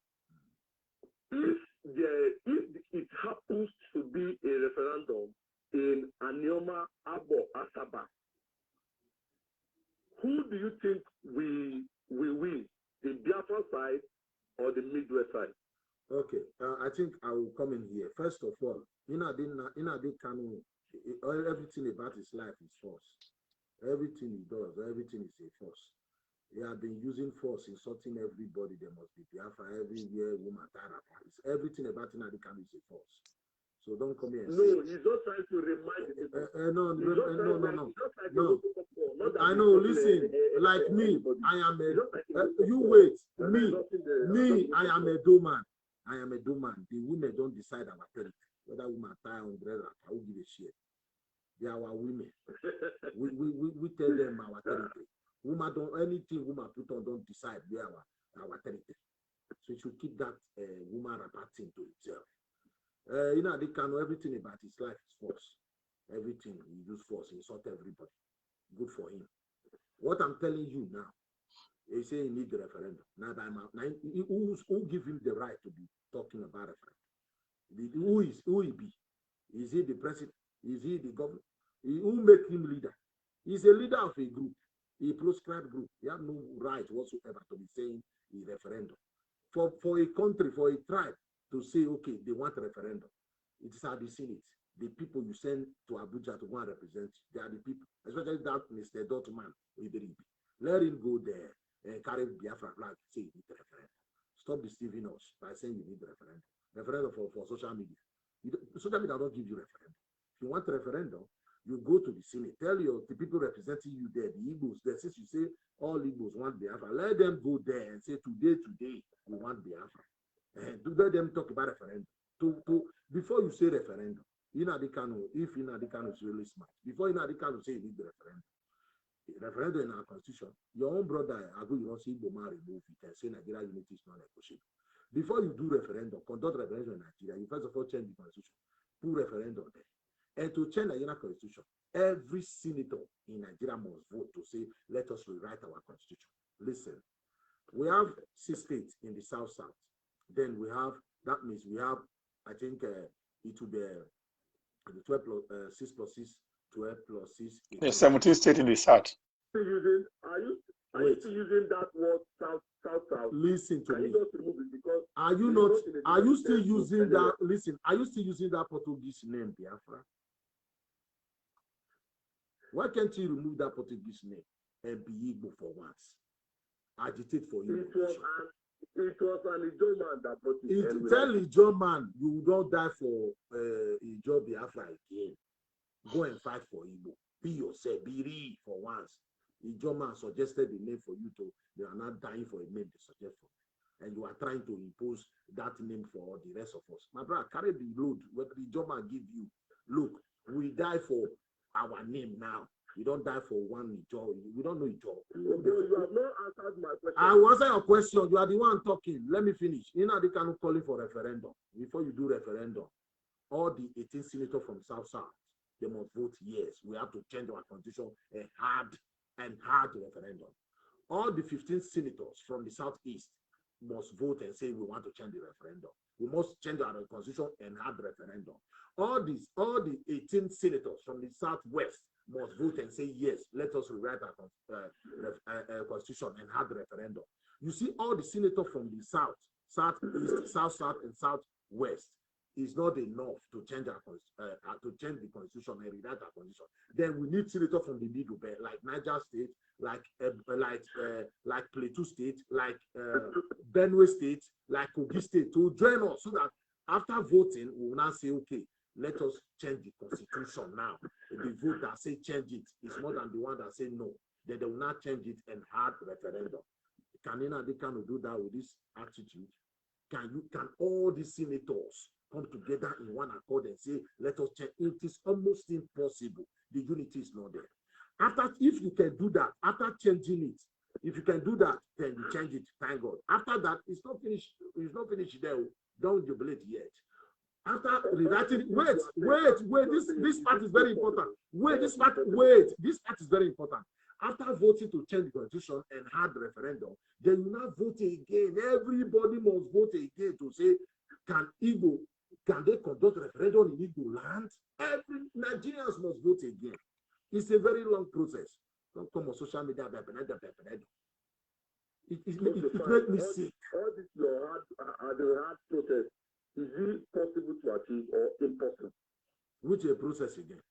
if it happens to be a referendum in Anioma, Abo, Asaba, who do you think we win? The Biafra side or the Midwest side? Okay, I think I will come in here. First of all, Kanu, everything about his life is false. Everything he does, everything is a force. He has been using force, insulting everybody. There must be Biafra everywhere, woman, everything about Nnamdi Kanu is a force. So don't come here and say. No, he's just trying to remind people. No. I know, listen, like me, I am you wait, me, I am a doorman. I am a doorman. The women don't decide our territory. Whether women tie umbrella, I will give a shit. They are our women. we tell them our territory. Woman don't anything woman put on don't decide where our territory. So you should keep that woman reparting to itself. They can know everything about his life is force. Everything he use force, insult everybody. Good for him. What I'm telling you now, they say he need the referendum. Now, who give him the right to be talking about referendum? Who he be? Is he the president? Is he the governor? Who make him leader? He's a leader of a group. A proscribed group. He have no right whatsoever to be saying a referendum. For a country, for a tribe to say, okay, they want a referendum. It is how they seen it. The people you send to Abuja to go and represent, they are the people, especially that Mr. Dotman. Let him go there and carry Biafra flag, say you need a referendum. Stop deceiving us by saying you need a referendum. Referendum for social media. Social media don't give you referendum. If you want a referendum, you go to the Senate, tell the people representing you there, the Igbos there, since you say all Igbos want Biafra, let them go there and say today, we want Biafra. And let them talk about referendum. Before you say referendum, if Nnamdi Kanu is really smart, before Nnamdi Kanu say you need the referendum in our constitution, your own brother, Agu Ironsi Boma remove it and say Nigeria unity is not negotiable. Before you do referendum, conduct referendum in Nigeria, you first of all change the constitution, put referendum there. And to change the Nigerian constitution, every senator in Nigeria must vote to say, let us rewrite our constitution. Listen, we have 6 states in the south. Then we have, that means we have, I think it will be 12 plus 6 plus 6, 12 plus 6. There's 17 states in the south. Are you still using that word south? Listen to me. Just remove it because are you still using that? Listen, are you still using that Portuguese name, Biafra? Why can't you remove that Portuguese name and be Igbo for once? Agitate for you. It was an Ijo man that brought it. Tell Ijo man you don't die for Ijo Biafra again. Go and fight for Igbo. Be yourself. Be real for once. Ijo man suggested the name for you to. They are not dying for a name they suggest for. And you are trying to impose that name for the rest of us. My brother, carry the load. What the Ijo man give you. Look, we die for our name now. We don't die for one Ijo. We don't know Ijo. You have not answered my question. I will answer your question. You are the one talking. Let me finish. You know they cannot call for referendum. Before you do referendum, all the 18 senators from South, they must vote yes. We have to change our constitution a hard referendum. All the 15 senators from the Southeast must vote and say we want to change the referendum. We must change our constitution and hard referendum. All the 18 senators from the Southwest must vote and say yes, let us rewrite our constitution and have the referendum. You see, all the senators from the South, Southeast, South, and Southwest is not enough to change the constitution and rewrite our constitution. Then we need senators from the middle belt, like Niger State, like Plateau State, like Benue State, like Kogi State to join us, so that after voting we will now say, okay, let us change the constitution now. The vote that say change it is more than the one that say no. Then they will not change it and hard referendum. Can they kind of do that with this attitude? Can all the senators come together in one accord and say, let us change? It is almost impossible. The unity is not there. If you can do that, after changing it, if you can do that, then you change it, thank God. After that, it's not finished. It's not finished there. Don't jubilate yet. After rewriting, wait, this part is very important. This part is very important. After voting to change the constitution and have the referendum, then you now vote again. Everybody must vote again to say, can they conduct referendum in Igbo land? Every Nigerians must vote again. It's a very long process. Don't come on social media. It makes me sick. All this hard process. Is it possible to achieve or impossible? Which a process again?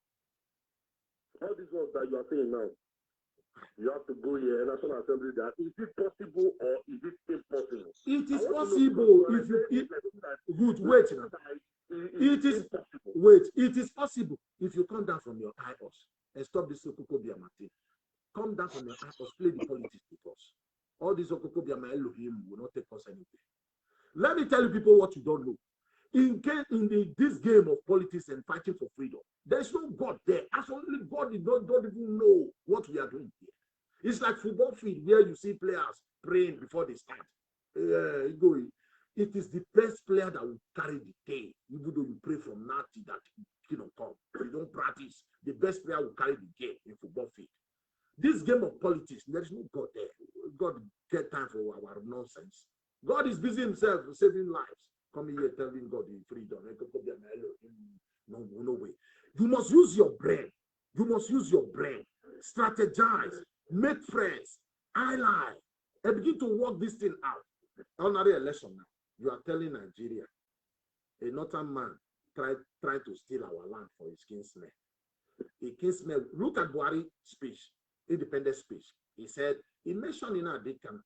All these ones that you are saying now, you have to go here, National Assembly. That is it possible or is it impossible? It is possible if you. Good, wait now. It is possible if you come down from your high horse and stop this Okoko Biamati. Come down from your high horse, play the politics with us. All these Okoko Biama Elohim will not take us anywhere. Let me tell you people what you don't know. This game of politics and fighting for freedom, there's no God there. Absolutely, God don't even know what we are doing here. It's like football field where you see players praying before they start. It is the best player that will carry the day, even though you pray from now till that come. You don't practice. The best player will carry the game in football field. This game of politics, there is no God there. God get time for our nonsense. God is busy himself saving lives. Come here telling God in freedom. No way. You must use your brain. You must use your brain. Strategize. Make friends. Ally. And begin to work this thing out. Honorary election now. You are telling Nigeria, a northern man tried to steal our land for his kinsman. A kinsman, look at Buhari's speech, independent speech. He said, he mentioned in Adikan,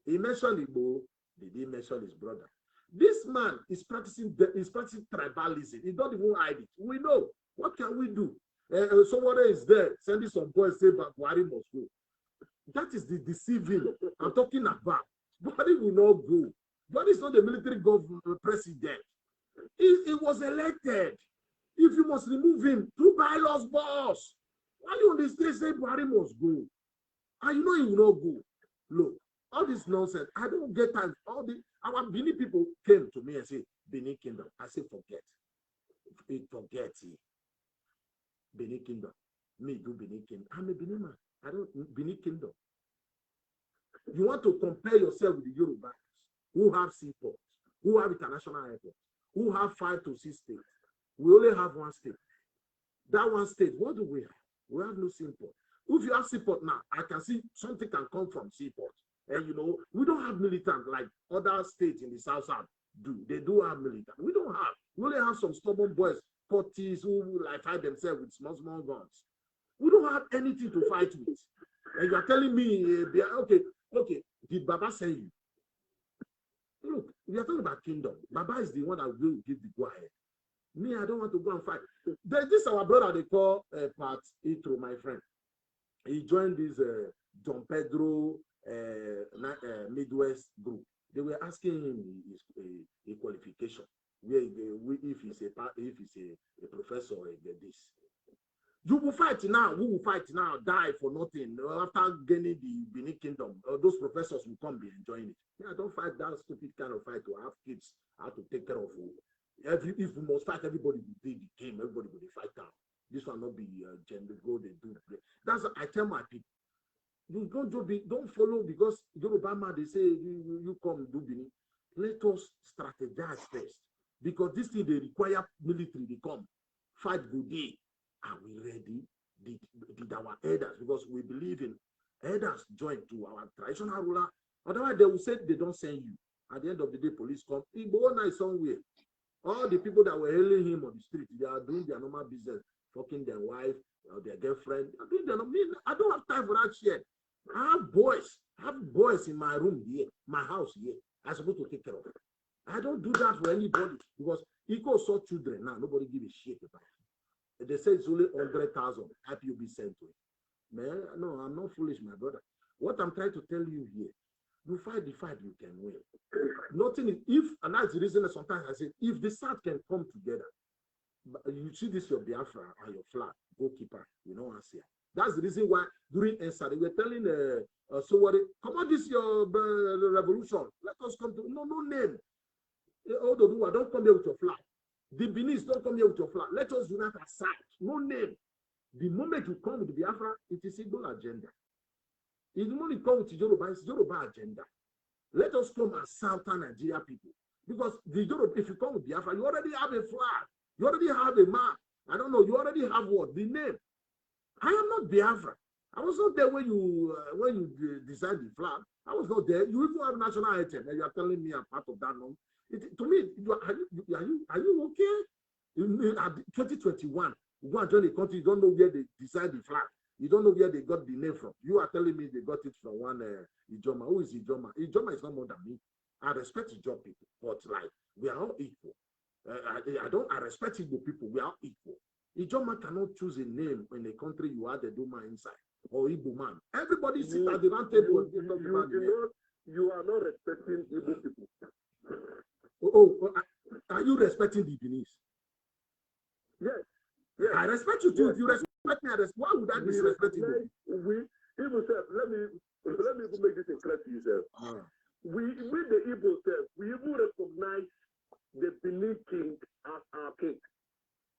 he mentioned Igbo, did he mention his brother? This man is practicing tribalism. He don't even hide it. We know. What can we do? Someone is there sending some boys say, but Buhari must go. That is the deceiving I'm talking about. Buhari will not go. Buhari is not the military government president. He was elected. If you must remove him, do bylaws, boss. Why you on the street say Buhari must go? And you know he will not go. Look, all this nonsense, I don't get time. Our Benin people came to me and said, Benin Kingdom. I say, forget. Forget it. Benin Kingdom. Me do Benin Kingdom. I'm a Benin man. I don't Benin Kingdom. You want to compare yourself with the Yorubas who have seaports, who have international airports, who have 5 to 6 states. We only have one state. That one state, what do we have? We have no seaport. If you have seaport now, I can see something can come from seaport. And we don't have militant like other states in the South do. They do have militant. We don't have. We only have some stubborn boys, 40s, who like fight themselves with small guns. We don't have anything to fight with. And you are telling me, okay, did Baba send you? Look, we are talking about kingdom. Baba is the one that will give the go ahead. Me, I don't want to go and fight. This our brother they call Pat Itro, my friend. He joined this Don Pedro Midwest group. They were asking him a qualification, where if he's a professor or this. You will fight now. We will fight now. Die for nothing. After gaining the Benin Kingdom, those professors will come be enjoying it. Yeah, don't fight that stupid kind of fight to have kids. How to take care of you. If we must fight, everybody will be the game. Everybody will fight now. This will not be gender go. They do. That's what I tell my people. You don't follow because Yoruba they say you come do Benin. Let us strategize first because this thing they require military. They come fight good day. Are we ready? Did our elders, because we believe in elders join to our traditional ruler. Otherwise, they will say they don't send you. At the end of the day, police come. Igbo night somewhere. All the people that were hailing him on the street, they are doing their normal business, fucking their wife or their girlfriend. I don't have time for that shit. I have boys in my room here, my house here. I'm supposed to take care of it. I don't do that for anybody because equal saw children now. Nobody give a shit about it. They say it's only 100,000 IPOB sent to it. Man, no, I'm not foolish, my brother. What I'm trying to tell you here, you fight the fight, you can win. Nothing is, and that's the reason that sometimes I say, if the South can come together, you see this, your Biafra and your flag, goalkeeper, you know what I'm saying? That's the reason why during ENSA, they were telling, so what, come on, this your revolution. Let us come to, no name. Ododuwa, don't come here with your flag. The Benin don't come here with your flag. Let us unite as South. No name. The moment you come with the Biafra, it is Igbo agenda. The moment you come with Yoruba, it's Yoruba agenda. Let us come as Southern Nigeria people. Because the Yoruba, if you come with Biafra, you already have a flag. You already have a map. I don't know. You already have what? The name. I am not Biafra. I was not there when you designed the flag. I was not there. You even have national item, and you are telling me I'm part of that. No. To me, are you okay? In 2021, you go and join the country, you don't know where they decide the flag. You don't know where they got the name from. You are telling me they got it from one Ijoma. Who is Ijoma? Ijoma is not more than me. I respect Ijoma people, but like we are all equal. I respect Igbo people. We are all equal. Ijoma cannot choose a name in a country you are the Doma inside or Igbo man. Everybody sits at the round table. You are not respecting Igbo people. Are you respecting the Beninese? Yes. I respect you too. If you respect me, why would I disrespect you? Igbo self, let me even make this clear to you, sir. We the Igbo self, we even recognize the Benin king as our king.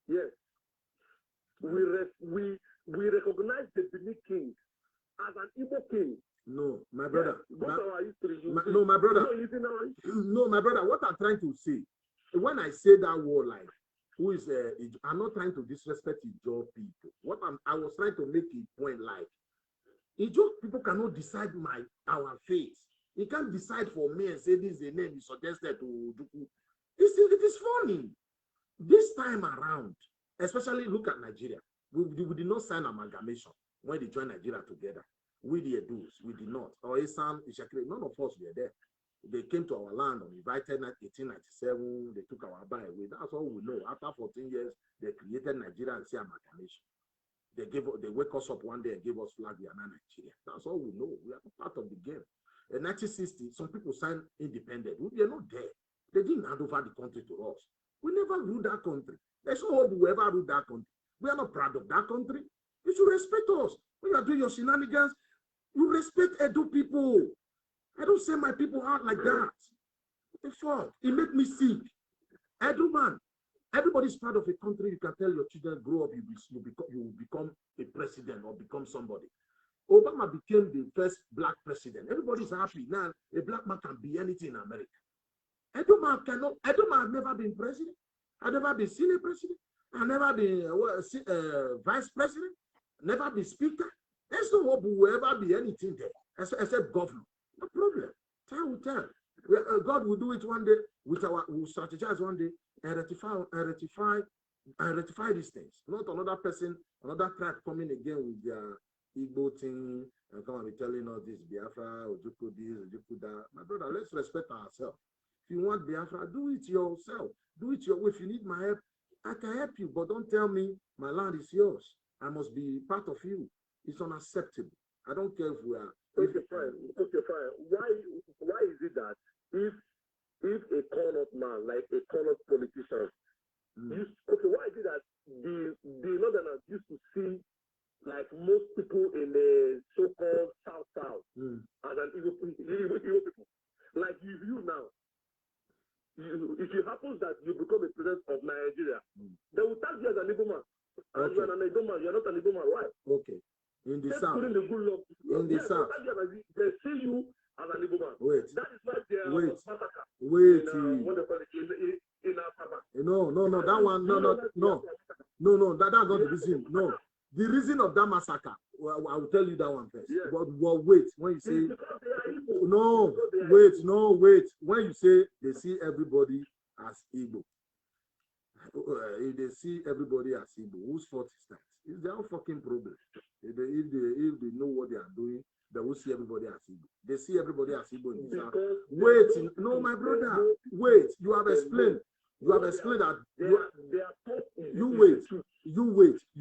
Yes. We recognize the Benin king as an Igbo king. No, my brother. Yes, our history. My brother. No, my brother. What I'm trying to say, when I say that word, like, who is I'm not trying to disrespect Ijo people. I was trying to make a point, like, Ijo people cannot decide our fate. He can't decide for me and say this is the name he suggested to Duku. It is funny. This time around, especially look at Nigeria. We did not sign amalgamation when they joined Nigeria together. We the Edus, we did not. Or Isam, Ishakiri, none of us were there. They came to our land on invited 1897. They took our buy away. That's all we know. After 14 years, they created Nigeria and say amalgamation. They wake us up one day and give us flag. We are not Nigeria. That's all we know. We are part of the game. In 1960, some people signed independent. We are not there. They didn't hand over the country to us. We never ruled that country. There's no hope we ever ruled that country. We are not proud of that country. You should respect us. When you are doing your shenanigans, you respect Edo people. I don't say my people out like that. What the fuck? It made me sick. Edo man, everybody's proud of a country. You can tell your children, grow up, you will become a president or become somebody. Obama became the first black president. Everybody's happy. Now, a black man can be anything in America. Edo man has never been president. I've never been senior president. I've never been vice president. Never be speaker. There's no hope we will ever be anything there except governor. No problem. Time will tell. God will do it one day we'll strategize one day and rectify these things. Not another person, another tribe coming again with their Igbo thing and come and be telling us this Biafra, Ojuku this, Ojuku that. My brother, let's respect ourselves. If you want Biafra, do it yourself. Do it your way. If you need my help, I can help you. But don't tell me my land is yours. I must be part of you. It's unacceptable. I don't care if we are. Okay, fine. Okay, fine. Why is it that if a corrupt man, like a corrupt politician, why is it that the Northerners used to see like most people in the so-called South as an evil people? Like you now, if it happens that you become a president of Nigeria, they will tag you as an evil man. And you are an evil man. You are not an evil man. Why? Okay. In the South. The good luck. In the South. They see you as an evil man. Wait. That is why they are massacre. Wait. What they call it in Alabama. No. That one. No. That's not the reason. No. The reason of that massacre, well, I will tell you that one first. Yes. But wait, when you say wait. When you say they see everybody as Igbo, if they see everybody as Igbo, whose fault is that? It's their own fucking problem. If they know what they are doing, they will see everybody as Igbo. They see everybody as Igbo in the South. Wait, no, my brother. Wait, you have explained. You have explained that you wait.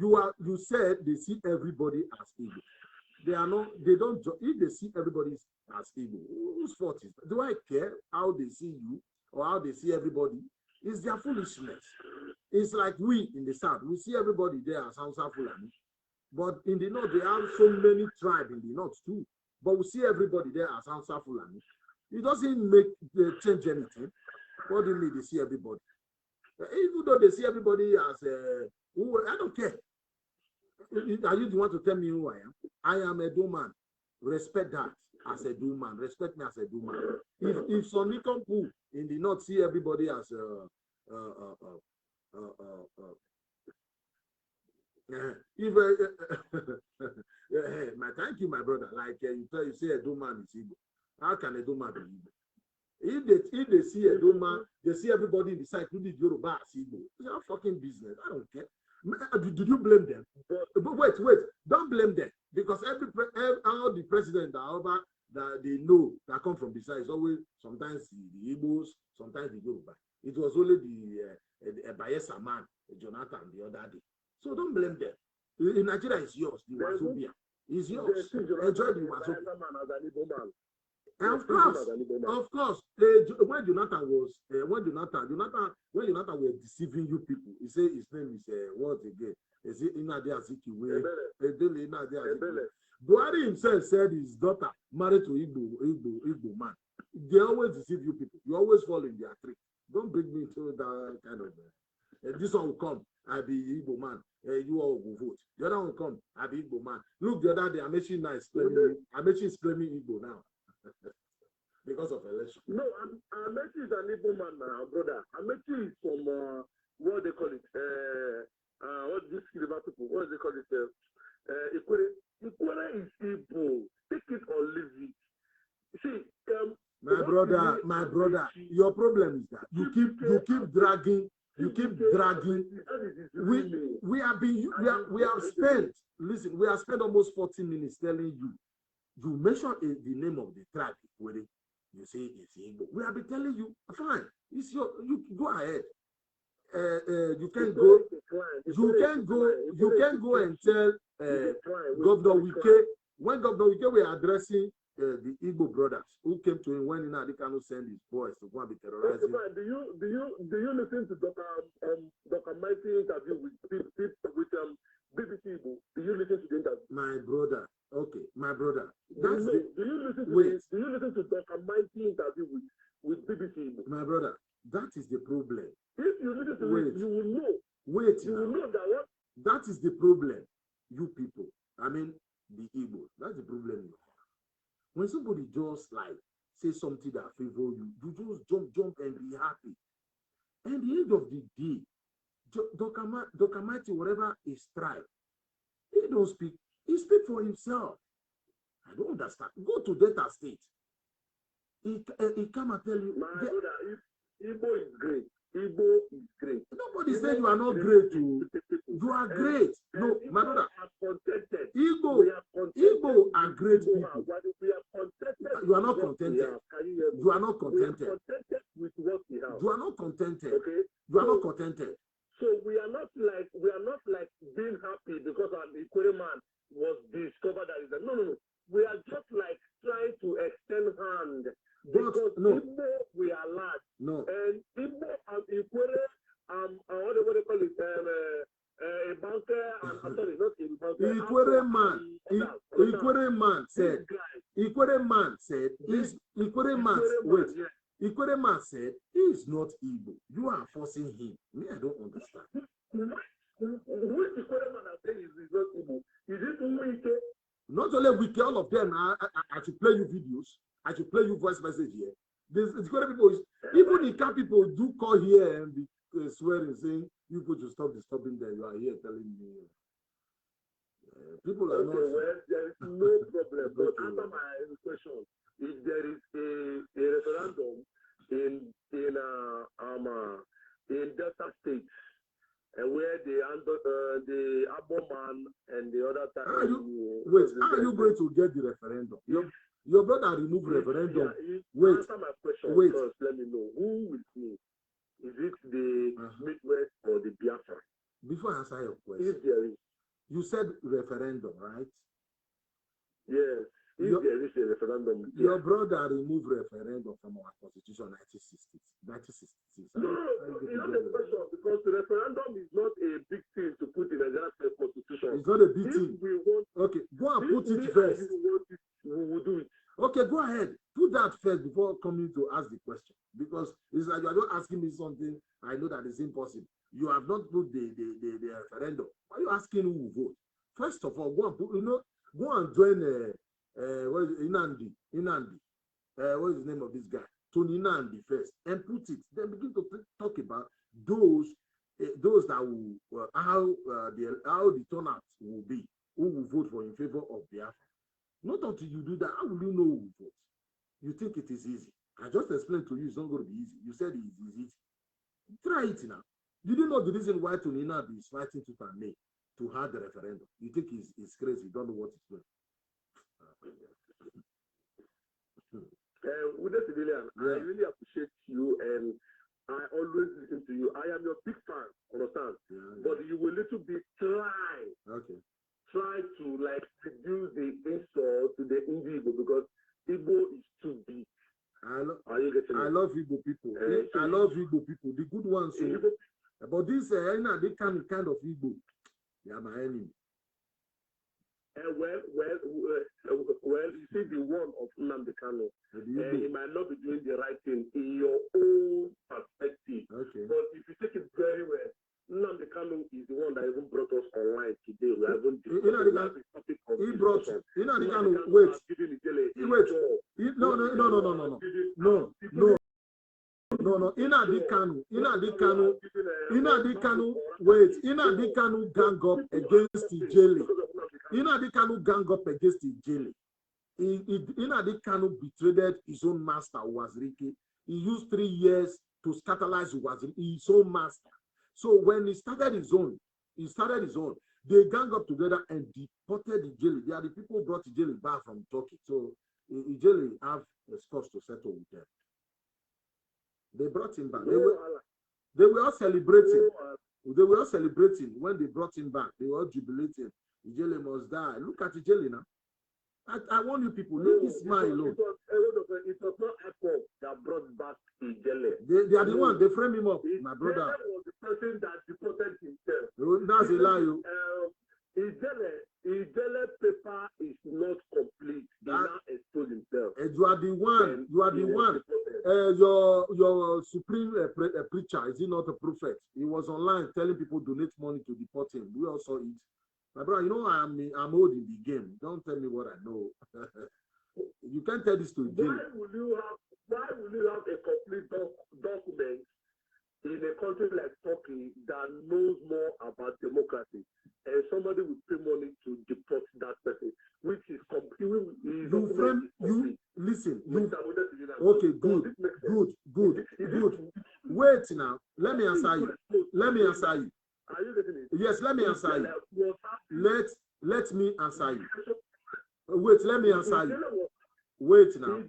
You said they see everybody as Igbo. They are not. They don't. If they see everybody as Igbo, whose fault is that? Do I care how they see you or how they see everybody? It's their foolishness. It's like we in the South. We see everybody there as Hausa Fulani, but in the North they have so many tribes in the North too. But we see everybody there as Hausa Fulani. It doesn't make change anything. What do you mean they see everybody? Even though they see everybody as I don't care. Are you the one to tell me who I am? I am a Duman. Respect that as a Duman. Respect me as a Duman. If Sonny Kampu in the North see everybody as thank you, my brother. Like you say a Duman is Igbo. How can a Duman be Igbo? If they see a Doma, they see everybody in the side, including Yoruba, Igbo. It's our fucking business. I don't care. Did you blame them? But wait, don't blame them because all the president that they know that come from the side is always sometimes the Igbos, sometimes the Yoruba. It was only the Bayelsa man, Jonathan, the other day. So don't blame them. In Nigeria, it's yours. The Wazobia is yours. Enjoy the Wazobia. And of course, when Jonathan were deceiving you people, he said his name is what again? Is it Inadia Zikiwe? Buhari himself said his daughter married to Igbo man. They always deceive you people. You always fall in their trick. Don't bring me to that kind of. This one will come. I be Igbo man. You all will vote. The other one will come. I be Igbo man. Look, the other day Amechi is claiming Igbo now. Because of election. No, Amechi is an Igbo man now, brother. Amechi is from what they call it? What this Silver people? What do they call it? Ikwere is Igbo. Take it or leave it. See, my brother, your problem is that you keep dragging. We have spent almost 40 minutes telling you. You mention the name of the tribe, you say it's Igbo. We have been telling you, fine, it's you go ahead. You can go and tell Governor Wike, when Governor Wike were addressing the Igbo brothers who came to him when Nnamdi sent his boys to go and be terrorizing. Do you listen to Dr. Mighty interview with BBC Igbo? Do you listen to the interview? My brother. Okay, my brother. Do you listen to Dr. Mighty interview with BBC Igbo? My brother, that is the problem. If you listen to it, you will know. You will know that what? That is the problem. You people. I mean, the Igbo. That's the problem you have. When somebody just like say something that favor you, you just jump and be happy. And at the end of the day, Dr. Mighty, whatever is tribe, he don't speak. He speaks for himself. I don't understand. Go to Delta State. He come and tell you. My brother, Igbo is great. Igbo is great. Nobody said you are not great. You are great. No, my brother. Igbo are great people. You are not contented. You are not contented. said, Ikwere man said, Ikwere man said, he is not Igbo. You are forcing him. Me, I don't understand. Which Ikwere man are saying is not Igbo? Is it Wike? Not only Wike, all of them, I should play you videos. I should play you voice message here. There's Ikwere people, even the camp people do call here and be swearing, saying, you go to stop disturbing them. You are here telling me. People are not. Well, there is no problem. But answer my question. If there is a referendum in Delta State, where the Aboman and the other time. How are you going to get the referendum? Your brother removed referendum. Wait. Answer my question Wait. first. Let me know who will win. Is it the Midwest or the Biafra? Before I answer your question, If there is. You said referendum, right? Yes. If there is a referendum. Your brother removed referendum from our constitution 1966. No, it's not a question because the referendum is not a big thing to put in a constitution. It's not a big thing. Okay, go and put it first. We will do it. Okay, go ahead. Put that first before coming to ask the question. Because it's like you are not asking me something I know that is impossible. You have not put the referendum. Why are you asking who will vote? First of all, go and put, go and join what is it? Inandi. What is the name of this guy? Tony Nandi first, and put it. Then begin to talk about those that will how the turnout will be, who will vote for in favor of Biafra. Not until you do that, how will you know who will vote? You think it is easy? I just explained to you it's not going to be easy. You said it is easy. Try it now. You didn't know the reason why Tony Nandi is fighting tooth and nail to have the referendum. You think it's crazy. You don't know what it's doing. With the civilian, I really appreciate you and I always listen to you. I am your big fan, understand? Yeah. But you will little bit try to like reduce the insult to the Igbo because Igbo is too big. I love Igbo people. I love Igbo people. The good ones. But this they kind of Igbo. They are my enemy. Well, you see the one of Nnamdi Kanu. He might not be doing the right thing in your own perspective. Okay. But if you take it very well, Nnamdi Kanu is the one that even brought us online today. We are even discussing the topic of he brought Nnamdi Kanu. Wait. No. Nnamdi Kanu. Wait. Nnamdi Kanu gang up against Ijele. Nnamdi Kanu gang up against Ijele. Nnamdi Kanu betrayed his own master, Wazirike. He used 3 years to scandalize his own master. So when he started his own, they gang up together and deported Ijele. They are the people who brought Ijele back from Turkey. So Ijele have a scores to settle with them. They brought him back. They were all celebrating. They were all celebrating when they brought him back. They were all jubilating. Ijele must die. Look at Ijele now. I want you people, leave this man alone. It was not Apple that brought back Ijele. They are the one, they frame him up, my brother. Ijele was the person that deported himself. That's a lie. Ijele paper is not complete. He now exposed himself. And you are the one. Your supreme preacher, is he not a prophet? He was online telling people donate money to deport him. We all saw it. My brother, you know I'm old in the game. Don't tell me what I know. You can't tell this to Jim. Why will you have a complete document in a country like Turkey that knows more about democracy, and somebody will pay money to deport that person, which is completely listen. Okay, good. Wait now. Let me answer you. Are you getting it? Yes, let me answer you. Let me answer you. Wait, let me answer you. Wait now.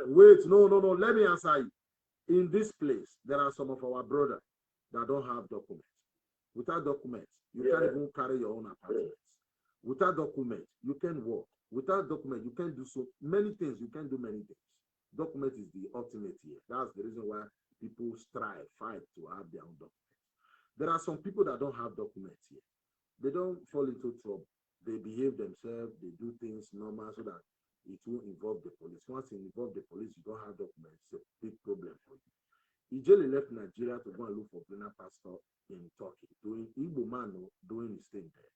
Wait, no. Let me answer you. In this place, there are some of our brothers that don't have documents. Without documents, you can't even carry your own apartments. Without documents, you can work. Without documents, you can do so many things. You can do many things. Document is the ultimate here. That's the reason why people fight to have their own documents. There are some people that don't have documents here. They don't fall into trouble. they behave themselves, they do things normal so that it won't involve the police. Once it involves the police, you don't have documents. It's a big problem for you. Ijeli left Nigeria to go and look for greener pasture in Turkey, doing Igbo man doing his thing there.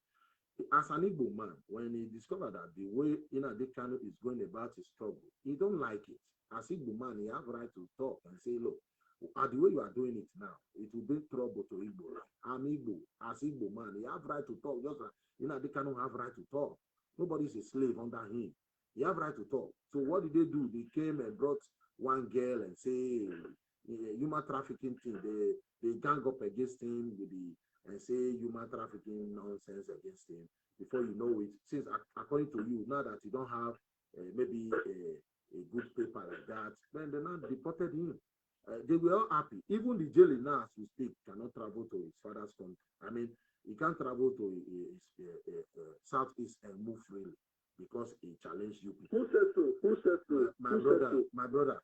As an Igbo man, when he discovered that the way Adekano is going about his struggle, he don't like it. As Igbo man, he have right to talk and say, look, the way you are doing it now, it will bring trouble to Igbo. I'm Igbo. As Igbo man, he have right to talk. Just like Adekano have right to talk. Nobody's a slave under him. He have right to talk. So what did they do? They came and brought one girl and say human trafficking thing. They gang up against him with and say human trafficking nonsense against him. Before you know it, since according to you, now that you don't have maybe a good paper like that, then they now deported him. They were all happy. Even the jailer now, as we speak, cannot travel to his father's country. I mean, he can't travel to Southeast and move freely because he challenged you people. Who said so? Who said so? My brother. My brother,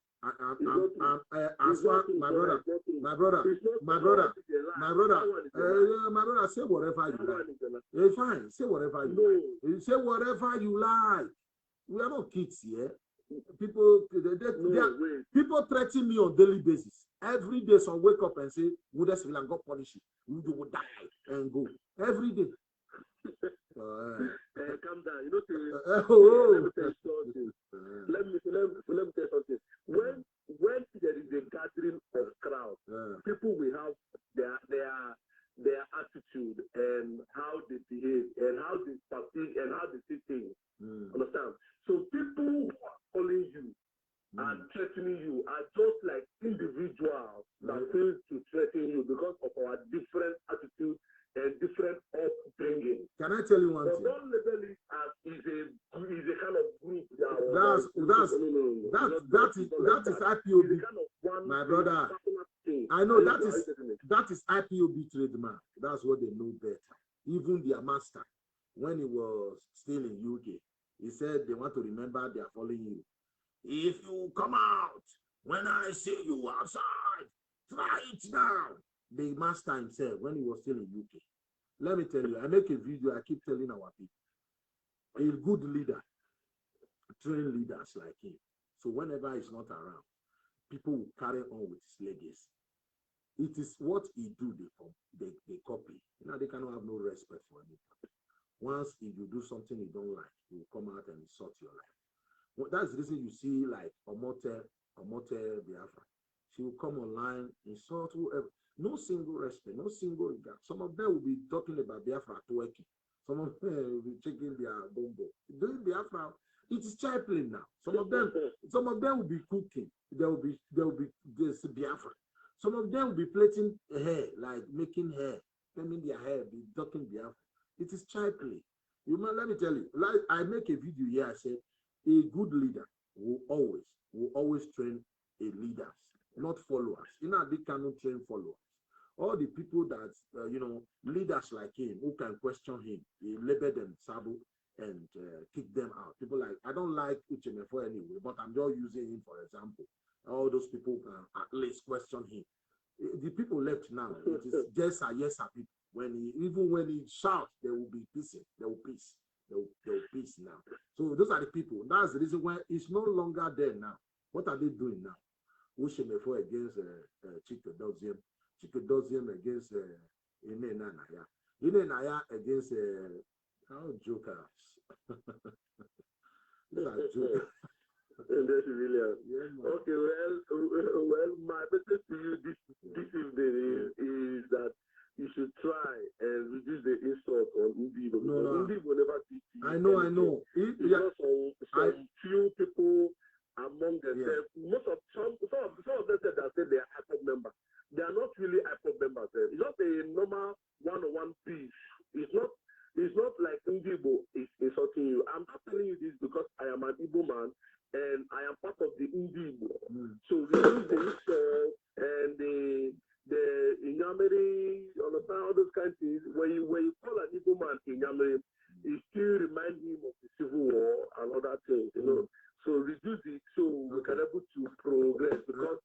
say whatever you like. It's fine, say whatever you like. Say whatever you like. We are not kids here. People threaten me on daily basis. Every day, some wake up and say, "Would this will God punish you? You will die and go." Every day. Calm down. You know, let me tell you something. When there is a gathering of crowd, people will have their attitude and how they behave and how they perceive and how they see things. Understand? So people who are calling you and threatening you are just like individuals that feel to threaten you because of our different attitude and different upbringing. Can I tell you one thing? Don't label it as is a kind of group. That is IPOB. My brother, I know that is IPOB trademark. That's what they know better. Even their master, when he was still in UK, he said they want to remember they are following you. If you come out when I see you outside, try it now. The master himself, when he was still in UK. Let me tell you, I make a video, I keep telling our people, a good leader, train leaders like him. So whenever he's not around, people will carry on with his legacy. It is what he do, they copy. They cannot have no respect for anybody. Once if you do something you don't like, you will come out and insult your life. Well, that's the reason you see like Omote Biafra. She will come online, insult whoever. No single respect, no single regard. Some of them will be talking about Biafra twerking. Some of them will be checking their bombo. Doing Biafra, it is chaplain now. Some of them will be cooking. There will be this Biafra. Some of them will be plaiting hair, like making hair, filming their hair, be talking Biafra. It is chaplain. Let me tell you, like I make a video here, I said, a good leader will always train a leaders, not followers. They cannot train followers. All the people that, leaders like him who can question him, he label them Sabu and kick them out. People like, I don't like Uchemefo anyway, but I'm just using him for example. All those people can at least question him. The people left now, it is yes sir people. Even when he shouts, there will be peace. There will peace. There will peace now. So those are the people. That's the reason why it's no longer there now. What are they doing now? Uchemefo against Chikedozium. Chikedozium against Ine Naya. Ine Naya against jokers. These are jokers. That's brilliant. Yeah, okay, well, my message to you this evening is that you should try and reduce the insult on Ndibo. No. Ndibo never did. I know. Because some few people among themselves, some of them said they are IPOB members. They are not really IPOB members. It's not a normal one-on-one piece. It's not like Ndibo is insulting you. I'm not telling you this because I am an Igbo man and I am part of the Ndibo. So we use the insult and the Inyamiri, understand all those kinds of things. When you call an Igbo man Inyamiri, it still reminds him of the Civil War and other things, So reduce it so we can able to progress because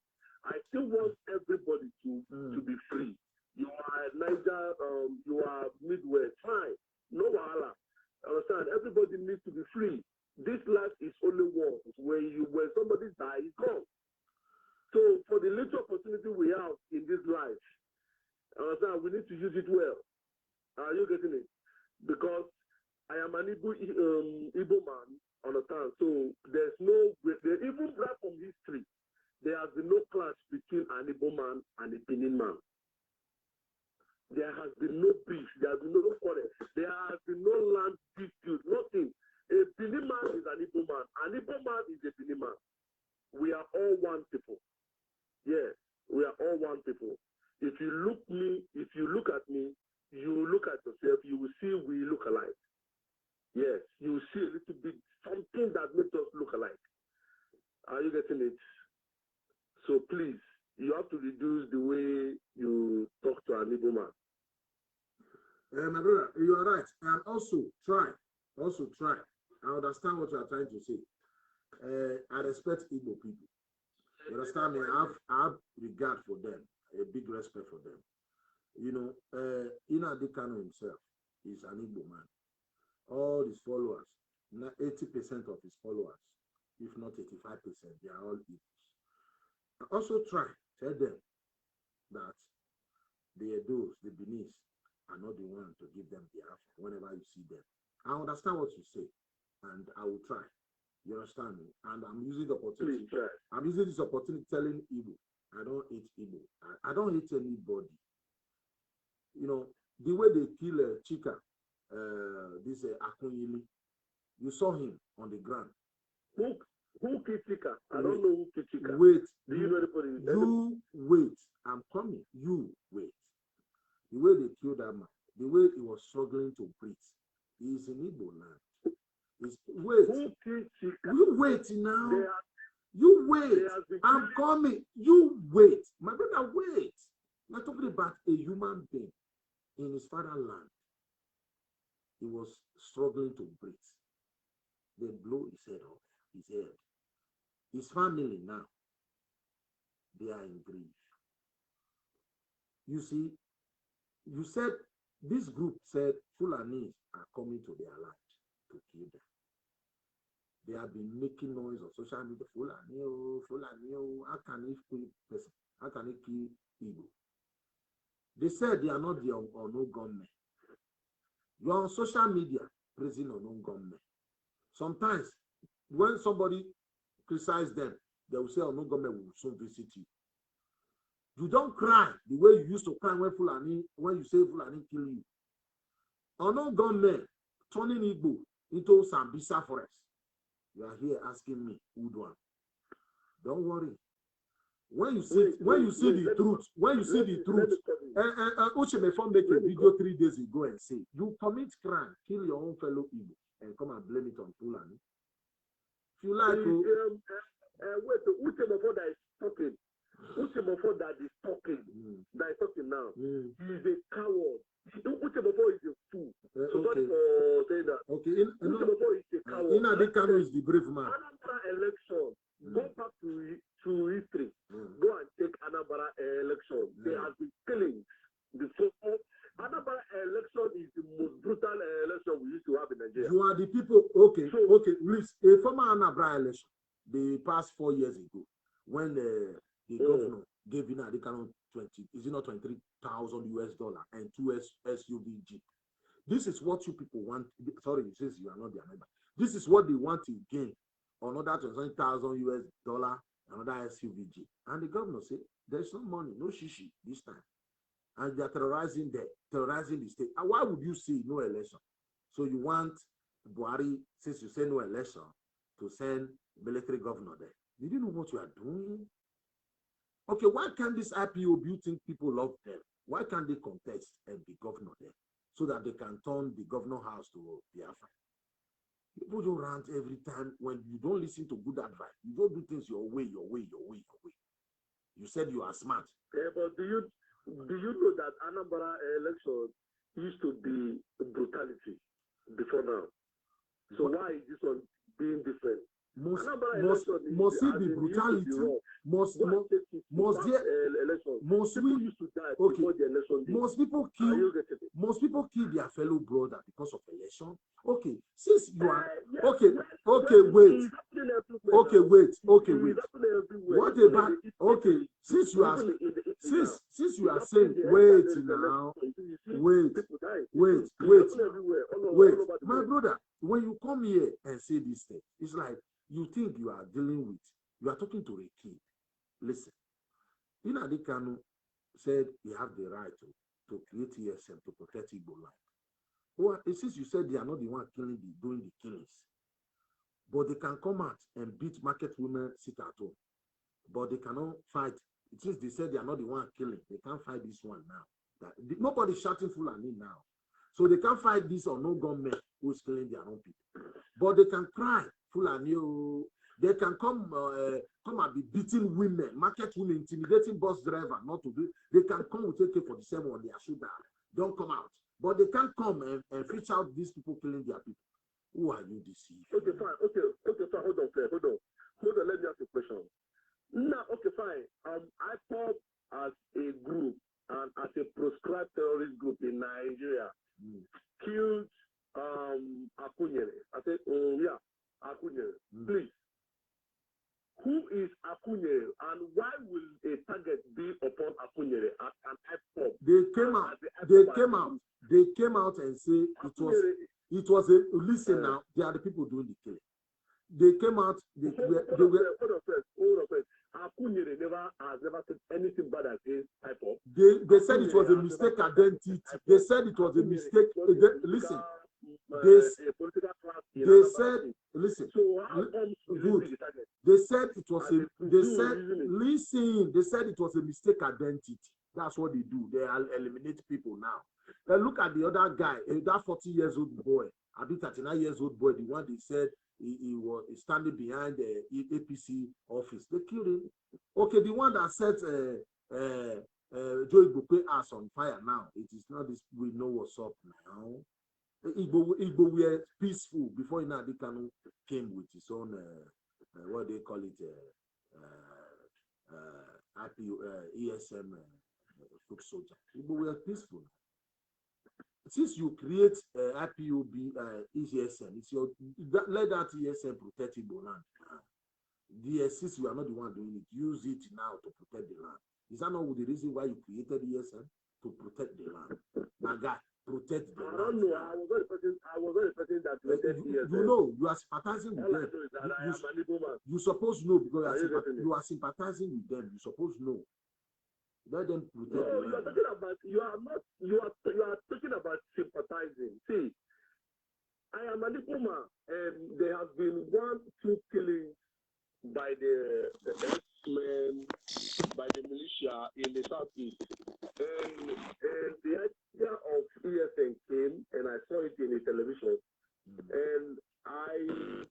I still want everybody to be free. You are Niger, you are Midwest, fine, no wahala. Understand? free. This life is only one. When somebody dies, it's gone. So for the little opportunity we have in this life, we need to use it well. Are you getting it? Because I am an Igbo man, understand? So there's no, even right from history, there has been no clash between an Igbo man and a Benin man. There has been no beef, there has been no quarrel, there has been no land dispute, nothing. A Benin man is an Igbo man, an Igbo man is a Benin man. We are all one people. Yes, we are all one people. If you look at me, you look at yourself, you will see we look alike. Yes, you will see a little bit, something that makes us look alike. Are you getting it? So please, you have to reduce the way you talk to an Igbo man. My brother, you are right. And also try. I understand what you are trying to say. I respect Igbo people. You understand me? I have regard for them, a big respect for them. You know, Nnamdi Kanu himself is an Igbo man. All his followers, 80% of his followers, if not 85%, they are all Igbos. Also tell them that the Edos, the Benis, are not the one to give them the answer whenever you see them. I understand what you say, and I will try. You understand me? And I'm using the opportunity. I'm using this opportunity telling Igbo, I don't hate Igbo. I don't hate anybody. You know, the way they kill Chika, this Akunyili, you saw him on the ground. Who killed Chika? I don't know who killed Chika. Wait. Do you know anybody? You wait. I'm coming. You wait. The way they killed that man, the way he was struggling to breathe, he is in Igbo land. Wait. Who killed Chika? You wait now. You wait. I'm coming. You wait. My brother, wait. We're talking about a human being in his fatherland. He was struggling to breathe. They blow his head off, his head. His family now, they are in grief. You see, you said, this group said Fulanis are coming to their land to kill them. They have been making noise on social media. Fulani, how can he kill person? How can he kill Igbo? They said they are not the unknown gunmen. You are on social media praising unknown gunmen. Sometimes, when somebody criticizes them, they will say unknown gunmen will soon visit you. You don't cry the way you used to cry when you say Fulani kill you. Unknown gunmen turning Igbo into Sambisa forest. You are here asking me, who do one? Don't worry. When you see the truth, Uche Mefon make a video 3 days ago and say, you commit crime, kill your own fellow Igbo, and come and blame it on Fulani. If you like, wait, Uche Mefon that is talking. Uche Mefon that is talking now. He is a coward. Uche Mefon is a fool. So sorry for saying that. Okay, Uche Mefon is a coward. Nnamdi Kanu is the brave man. Anambra election. Go back to history. Go and take Anambra election. There has been killings. Anambra election is the most brutal election we used to have in Nigeria. You are the people. Okay, please. A former Anambra election, the past 4 years ago, when the governor gave Nnamdi Kanu $23,000 and 2 SUV Jeep. This is what you people want. Sorry, it says you are not their member. This is what they want to gain. Another $20,000, another SUV Jeep. And the governor said, there's no money, no shishi this time. And they're terrorizing the state. And why would you say no election? So you want Buhari, since you say no election, to send military governor there. Did you know what you are doing? Okay, why can't this IPOB, you think people love them? Why can't they contest and be governor there? So that they can turn the governor house to Biafra. People don't rant every time when you don't listen to good advice. You don't do things your way. You said you are smart. Yeah, but do you know that Anambra election used to be brutality before now? So why is this one being different? Must Anambra must election is, must it as be in, used to be brutality? rough. Must Go and must, check it. must Past, there election. must People we used to die okay before the election day. must people Are kill you getting it? must people kill their fellow brother because of election? Okay, since you are Yes, okay well, wait it's happening everywhere okay now. wait okay It's wait. happening everywhere. What Even about in the okay? Italy, Since you are even in the Italy now, since you it's are saying happening the wait there is now, election. You see wait people dying. wait It's wait happening everywhere, all wait, over the my world. brother. When you come here and say this thing, it's like you think you are dealing with you are talking to a kid. Listen, Nnamdi Kanu said he have the right to create ESM to protect Igbo land. Well, since you said they are not the one doing the killings, but they can come out and beat market women sit at home, but they cannot fight. Since they said they are not the one killing, they can't fight this one now. Nobody's shouting Fulani now. So they can't fight this or no government who's killing their own people. But they can cry Fulani. They can come and be beating women, market women, intimidating bus driver, not to do. They can come with AK-47 on their shoulder. Don't come out. But they can't come and fish out these people killing their people. Who are you deceiving? Okay, fine. Okay, fine. Hold on, let me ask you a question. Now, okay, fine. IPOB as a group and as a proscribed terrorist group in Nigeria killed Akunyere. I said, oh yeah, Akunyere. Please. Who is Akunyere and why will a target be upon Akunyere as an IPOB? They came out and say it was a listen now, they are the people doing the killing. They came out, hold on first. Akunyere has never said anything bad against IPOB. They said it was a mistake identity. They said it was a mistake. Listen, they said, listen, good. They said it was they said it was a mistake identity. That's what they do. They eliminate people now. Then look at the other guy, that 40 years old boy, a bit 39 years old boy, the one they said he was standing behind the APC office. They killed him. Okay, the one that set Joe Igbo ass on fire now. It is not this. We know what's up now. Igbo were peaceful before Nnamdi Kanu came with his own what they call it ESM foot soldier. Igbo were peaceful. Since you create IPOB ESM, it's your let that ESM protect Igbo land. Since you are not the one doing it, use it now to protect the land. Is that not the reason why you created ESM? To protect the land. Now, guy, protect the land. I don't know. I was not the person that created ESM. You know, you are sympathizing with them. You supposed to know because you are sympathizing with them. You supposed to know. Let them protect the land. You are talking about sympathizing. See, I am an Igbo, and there have been 1-2 killings by the X-Men, by the militia in the southeast. And the idea of ESN came, and I saw it in the television. And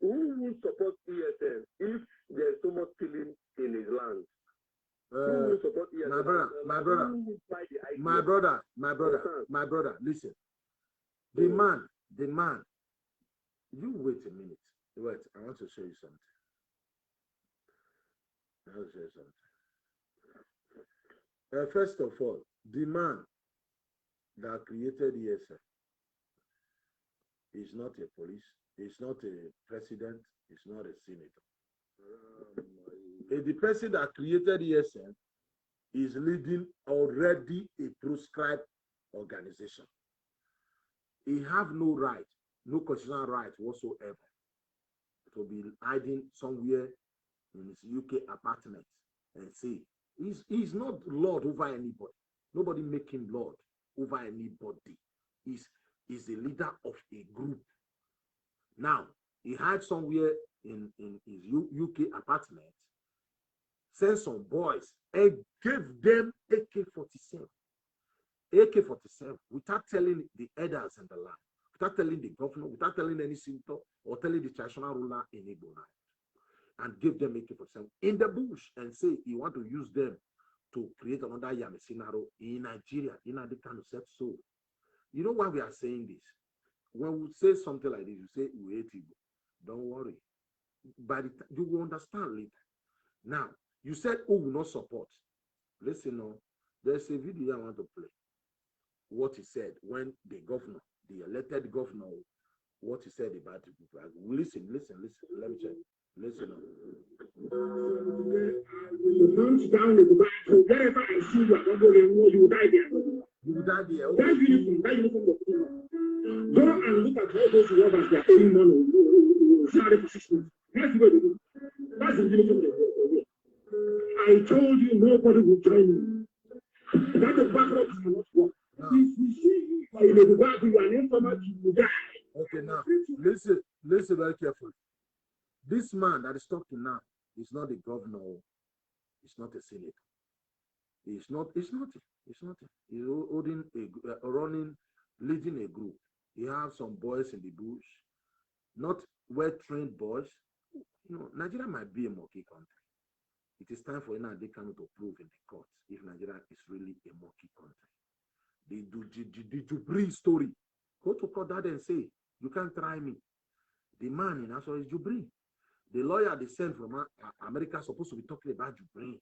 who would support ESN if there's so much killing in his land? Who would support ESN? My brother, listen. The man, you wait a minute. Wait, I want to show you something. First of all, the man that created ESM is not a police, is not a president, is not a senator. The person that created ESM is leading already a proscribed organization. He have no right, no constitutional right whatsoever to be hiding somewhere in his UK apartment and say he's not lord over anybody. Nobody make him lord over anybody. He's the leader of a group. Now he hides somewhere in his UK apartment, sent some boys and gave them AK-47 without telling the elders in the land, without telling the governor, without telling any senator or telling the traditional ruler in Igbo land. And give them AK-47 in the bush and say you want to use them to create another Yamesinaro in Nigeria. Nnamdi Kanu said so. You know why we are saying this? When we say something like this, you say we hate Igbo. Don't worry. you will understand later. Now, you said who will not support. Listen, no, there's a video I want to play. What he said when the governor, the elected governor, what he said about the people. Listen. Let me check. Listen. You hunt down the battle. Wherever I see you, I'm not going to you will die there. You will die there. That uniform of go and look at all those robbers they are paying money. Salary for 6 months. That's what they do. That's the uniform they wear. I told you nobody will join me. That the backup cannot work. If we see you in the back, you are an informer, you will die. Okay, now listen very carefully. This man that is talking now is not the governor. He's not a senator. He's nothing. He's holding running, leading a group. He has some boys in the bush, not well-trained boys. You know, Nigeria might be a monkey country. It is time for Nnamdi Kanu to prove in the court if Nigeria is really a monkey country. The Jubri story. Go to court that and say, you can't try me. The man in Aswa is Jubri. The lawyer they sent from America is supposed to be talking about Jubri.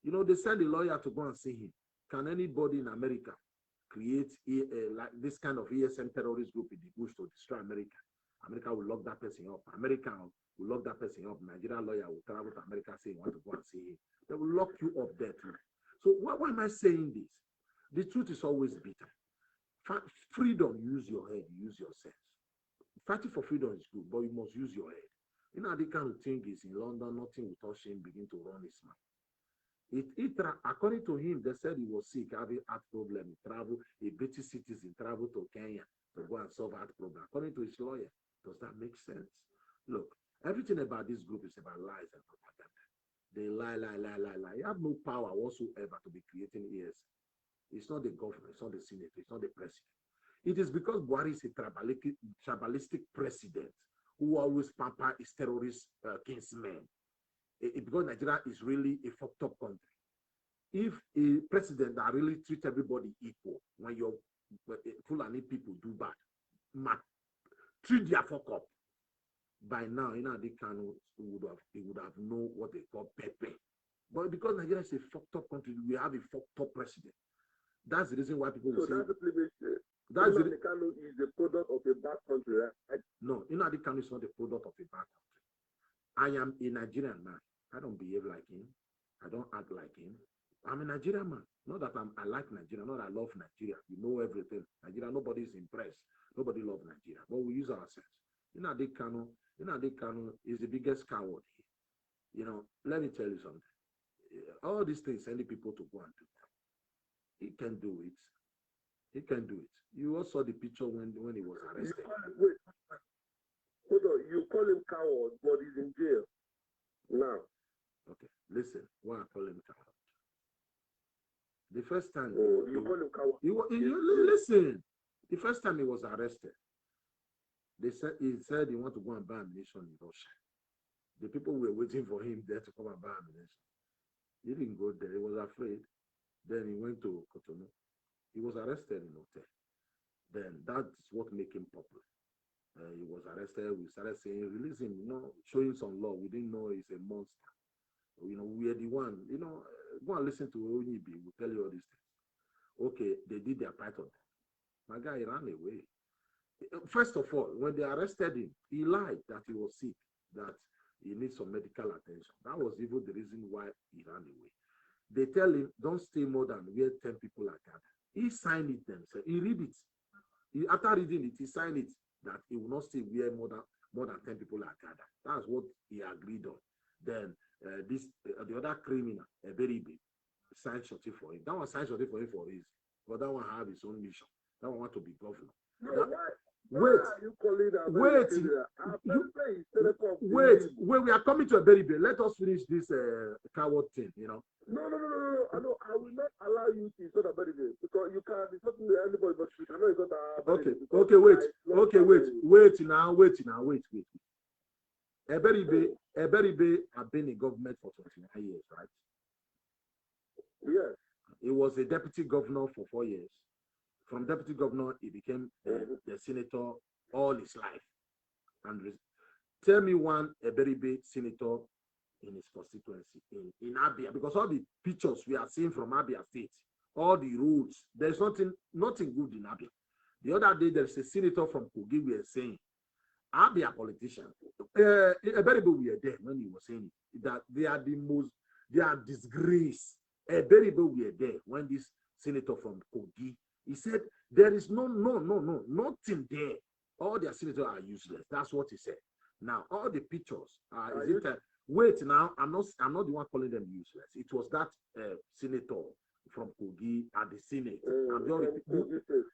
You know, they send the lawyer to go and see him. Can anybody in America create like this kind of ESM terrorist group in the bush to destroy America? America will lock that person up. America will lock that person up. Nigerian lawyer will travel to America saying, want to go and see him. They will lock you up there too. So why am I saying this? The truth is always bitter. Freedom, use your head, use your sense. Fighting for freedom is good, but you must use your head. You know, the kind of thing is in London, nothing will touch him, begin to run his mouth. According to him, they said he was sick, having heart problem. He traveled, a British citizen traveled to Kenya to go and solve heart problem. According to his lawyer, does that make sense? Look, everything about this group is about lies and propaganda. They lie. You have no power whatsoever to be creating ES. It's not the governor, it's not the senator, it's not the president. It is because Buhari is a tribalistic president who always pamper his terrorist kinsmen. Because Nigeria is really a fucked up country. If a president that really treats everybody equal, when your Fulani people do bad, treat their fuck up. By now, Nnamdi Kanu would have known what they call pepe. But because Nigeria is a fucked up country, we have a fucked up president. That's the reason why people will say. Nnamdi Kanu is the product of a bad country, right? No, Nnamdi Kanu is not the product of a bad country. I am a Nigerian man. I don't behave like him. I don't act like him. I'm a Nigerian man. Not that I like Nigeria, not that I love Nigeria. You know everything. Nigeria, nobody is impressed. Nobody loves Nigeria. But we use ourselves. Nnamdi Kanu is the biggest coward here. You know, let me tell you something. All these things sending people to go and do that. He can do it. He can do it. You all saw the picture when he was arrested. Wait. Hold on. You call him coward, but he's in jail now. Okay, listen. Why I call him coward? The first time you call him coward. Listen. The first time he was arrested, he said he wanted to go and buy ammunition in Russia. The people were waiting for him there to come and buy ammunition. He didn't go there. He was afraid. Then he went to Cotonou. He was arrested in a hotel. Then that's what made him popular. He was arrested. We started saying, release him, showing some love. We didn't know he's a monster. We are the one, go and listen to Onyibi. We'll tell you all these things. Okay, they did their part of that. My guy ran away. First of all, when they arrested him, he lied that he was sick, that he needs some medical attention. That was even the reason why he ran away. They tell him, don't stay more than where 10 people are gathered. He signed it themselves. He read it. After reading it, he signed it that he will not stay where more than 10 people are gathered. That's what he agreed on. Then the other criminal, Eberibe, signed shorty for him. That one signed shorty for him for his, but that one have his own mission. That one want to be governor. Wait, we are coming to Eberibe. Let us finish this coward thing, No. I will not allow you to insult Eberibe because you can insult anybody, but you cannot insult Eberibe. Wait. Eberibe have been in government for 29 years, right? Yes. He was a deputy governor for 4 years. From deputy governor, he became the senator all his life. And Tell me one a very big senator in his constituency in Abia, because all the pictures we are seeing from Abia State, all the roads, there's nothing good in Abia. The other day, there's a senator from Kogi we are saying, Abia politician, Eberibe we are there when he was saying it, that they are disgrace. Eberibe we are there when this senator from Kogi, he said, there is nothing there. All their senators are useless. That's what he said. Now, all the pictures, wait now, I'm not the one calling them useless. It was that senator from Kogi at the Senate.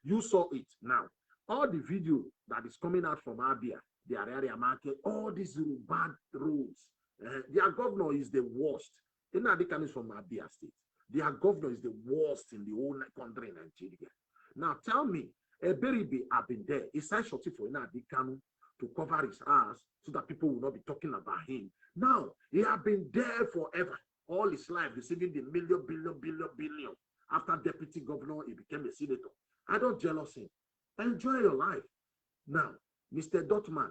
You saw it now. All the video that is coming out from Abia, the area market, all these bad roads. Their governor is the worst. Inadikan is from Abia State. Their governor is the worst in the whole country in Nigeria. Now tell me, Eberibe have been there. He signed shorty for Inadikan to cover his ass so that people will not be talking about him. Now, he has been there forever, all his life, receiving the billion. After deputy governor, he became a senator. I don't jealous him. Enjoy your life. Now, Mr. Dotman,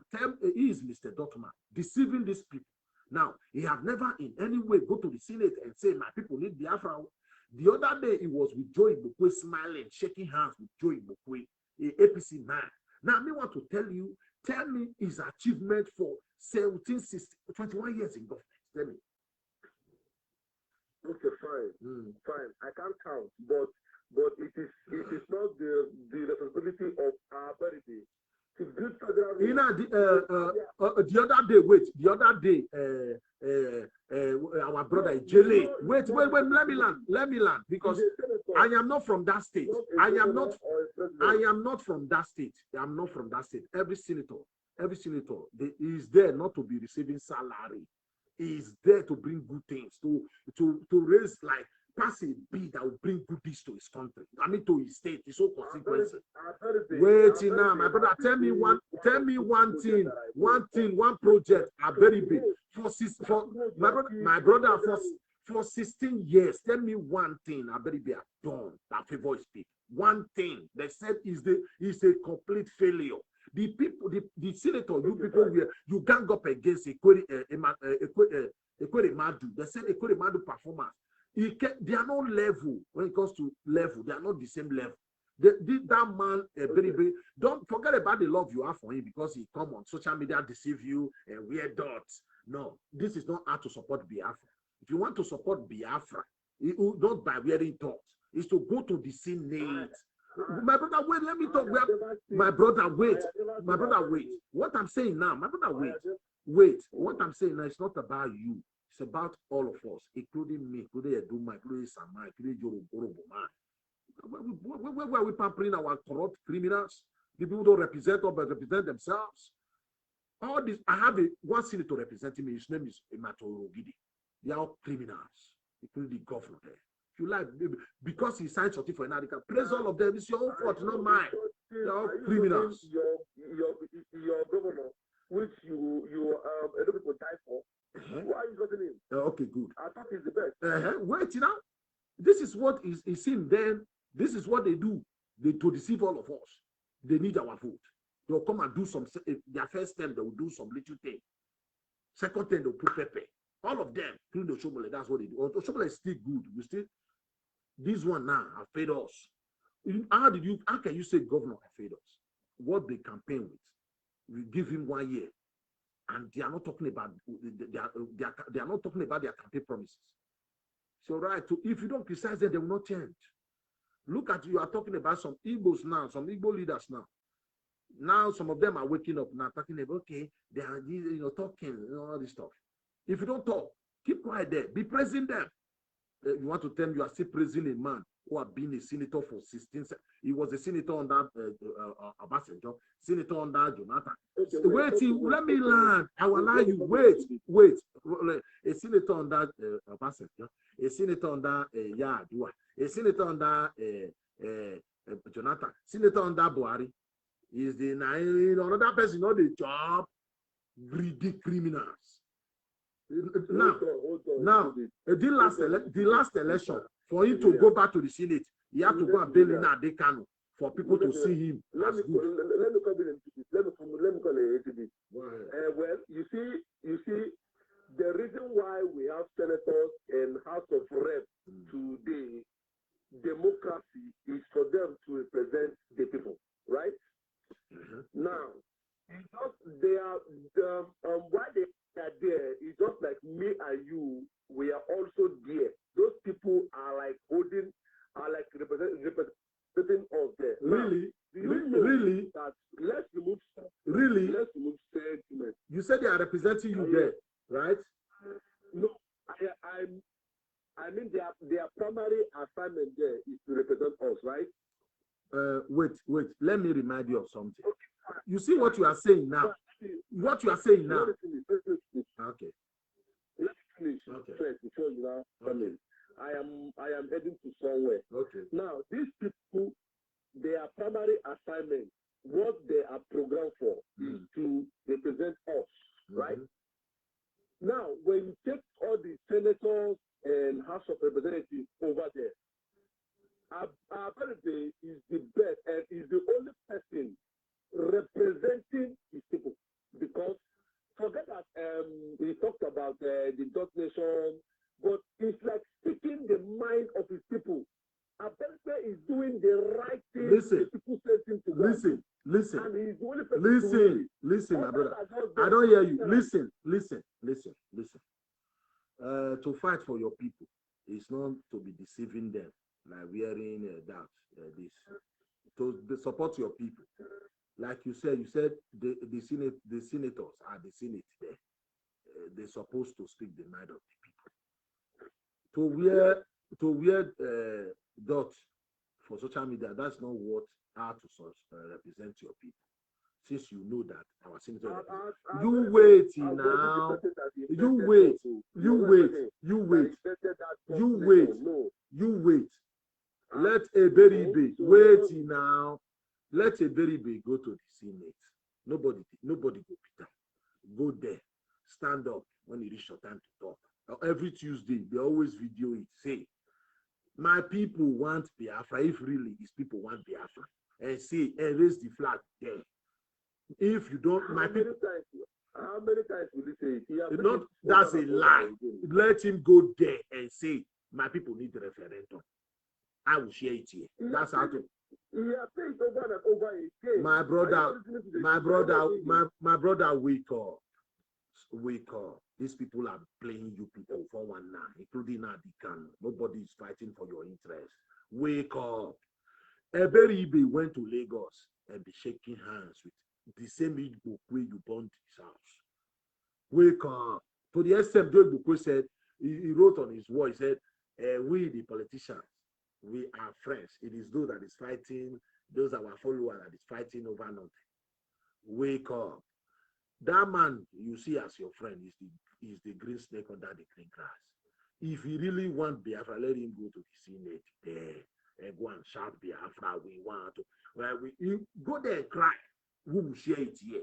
he is Mr. Dotman, deceiving these people. Now, he have never in any way go to the Senate and say, my people need Biafra. The other day, he was with Joe Ibokwe smiling, shaking hands with Joe Ibokwe, a APC man. Now, I want to tell me his achievement for 21 years in government. Tell me. Okay, fine. I can't count, but it is not the responsibility of our party to build federal. You know, the other day, our brother Jele. Wait, let me land, because I am not from that state. I am not from that state. I'm not from that state. Every senator is there not to be receiving salary. He is there to bring good things, to raise, like, pass a bill that will bring goodies to his country. I mean, to his state. It's so consequences. Wait now, my brother. Tell me one thing. One project. A very big for my brother for 16 years. Tell me one thing. A very big done that favor his people. One thing they said is a complete failure. The people, the senator, you people, you gang up against Ekwere Madu. They said Ekwere Madu performance. They are not level when it comes to level. They are not the same level. That man, very, don't forget about the love you have for him because he come on social media, deceive you and wear dots. No, this is not how to support Biafra. If you want to support Biafra, not by wearing dots, is to go to the Senate. My brother, wait, let me talk. My brother, wait. What I'm saying now, my brother, wait. What I'm saying now is not about you. It's about all of us, including me, including Eduma, including Sama, including Joroboma. Where are we pampering our corrupt criminals? The people who don't represent us but represent themselves. All this, I have one senator representing me. His name is Ematoro Gidi. They are all criminals, including the governor there. If you like, because he signed something for an article, praise all of them. It's your own fault, not mine. They're all criminals. Your governor, which you people die for. Why are you voting him? Okay, good. I thought he's the best. Wait, this is what is seen then. This is what they do. To deceive all of us. They need our vote. They'll come and do their first time, they will do some little thing. Second time, they'll put pepper. All of them, including the Oshobole, that's what they do. Oshobole is still good. This one now have paid us. How can you say governor have paid us? What they campaign with, we give him 1 year. And they are not talking about they are not talking about their campaign promises. So right, if you don't criticize them, they will not change. Look at you are talking about some Igbos now, some Igbo leaders now. Now some of them are waking up now, talking about they are talking all this stuff. If you don't talk, keep quiet there. Be praising them. You want to tell me you are still praising a man who has been a senator for 16 years. He was a senator under Obasanjo, senator under Jonathan. Wait, let me land. I will allow you. Wait. A senator under Obasanjo, a senator under Yar'Adua, a senator under Jonathan, senator under Buhari. Is the another person not the job? Greedy criminals. Now, the last election, for him to go back to the Senate, he had to go and bail in Adekano for people to see him let as me good. let me come into this. Let me call it into this. Right. Well, you see, the reason why we have senators and House of Reps today, democracy is for them to represent the people, right? Now, they are why they are there is just like me and you. We are also there. Those people are like representing us there. Really? Do you know Really? that let's remove sentiment. You said they are representing you there, right? No, I mean their primary assignment there is to represent us, right? Wait. Let me remind you of something. You see what you are saying now? What you are saying now? Okay. Let me finish first before you now come in. I am heading to somewhere. Okay. Now, these people, their primary assignment, what they are programmed for, is to represent us, right? Now, when you take all the senators and House of Representatives over there, our president is the best and is the only person representing his people. Because forget that he talked about the Dutch nation, but it's like speaking the mind of his people. Our president is doing the right thing. Listen, the people sent him to listen. and he's the only person Listen, my brother. I don't hear you. Listen. To fight for your people is not to be deceiving them, like wearing this. To support your people. Like you said the senators are the Senate there. They're supposed to speak the mind of the people. To wear dot for social media, that's not how to represent your people. Since you know that our senator, you wait now. You wait. Let Eberibe wait now. Let Eberibe go to the Senate. Nobody go Peter. Go there. Stand up when it reach your time to talk. Every Tuesday, they always video it. Say, my people want Biafra. If really these people want Biafra, and say, and raise the flag there. If you don't, my people. How many times will you say it? That's a lie. Let him go there and say, my people need the referendum. I will share it here. That's how to. He has said it over and over again. My brother, wake up. Wake up. These people are playing you people for one now, including Adikan. Nobody is fighting for your interest. Wake up. Eberibe went to Lagos and be shaking hands with the same Igbo way you burned his house. Wake up. To the extent Joe Igbo said, he wrote on his wall, he said, we the politicians, we are friends. It is those that is fighting, those are our followers that is fighting over nothing. Wake up. That man you see as your friend is the green snake under the green grass. If he really want Biafra, let him go to the Senate there and go and shout Biafra. We want to. Well, you go there and cry. We will share it here.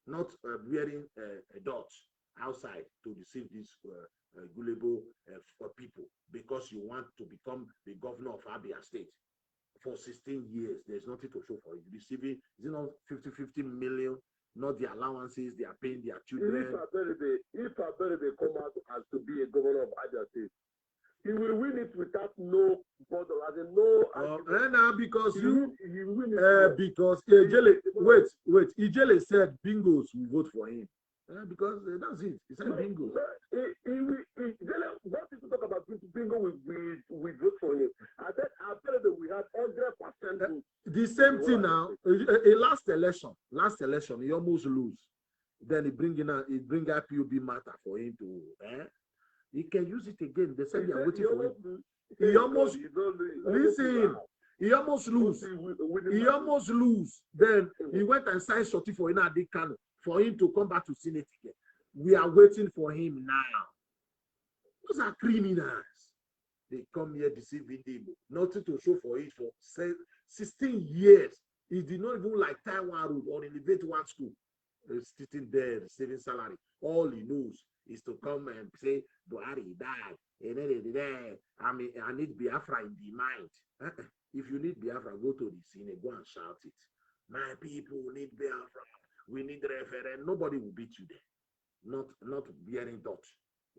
Not wearing a dot outside to deceive these gullible people because you want to become the governor of Abia State. For 16 years, there's nothing to show for you. Receiving, is it not 50 million? Not the allowances they are paying their children. If Aberibe come out as to be a governor of Abia State, he will win it without no bother, as in no. Because he will win it because Ijele, wait, Ijele said Bingos will vote for him. Because that's it. He said Bingos. What people talk about Bingo will vote for him. I said Aberibe we had 100%. The same thing now. Last election, he almost lose. Then he bring IPOB matter for him to. He can use it again. They said they are waiting for him. He almost listen. He almost lose. He almost lose. Then he went and signed shorty for Inadi Kano for him to come back to Senate again. We are waiting for him now. Those are criminals. They come here deceiving them. Nothing to show for it for 16 years. He did not even like Taiwan Road or elevate one school. He's sitting there receiving salary. All he knows is to come and say, Buhari died. I need Biafra in the mind. If you need Biafra, go to the scene and go and shout it. My people need Biafra. We need referendum. Nobody will beat you there. Not bearing dot.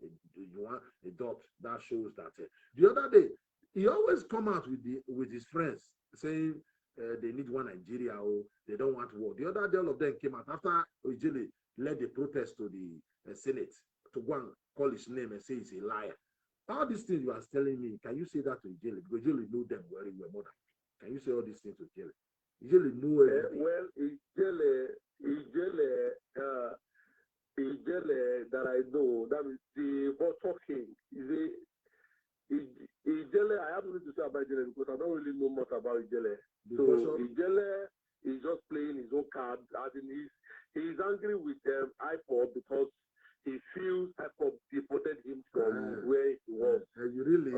You want a dot that shows that. The other day, he always come out with his friends saying they need one Nigeria or they don't want war. The other day, all of them came out after Ojele led the protest to the Senate to go and call his name and say he's a liar. All these things you are telling me, can you say that to Ojele? Because Ojele know them very well more than me. Can you say all these things to Ojele? Ojele know everything. Well, Ijele that I know, that is the Vulture King. Ijele, I have nothing to say about Ijele because I don't really know much about Ijele. So Ijele is just playing his own card. As in he's angry with IPOB because he feels IPOB deported him from where he was. You really?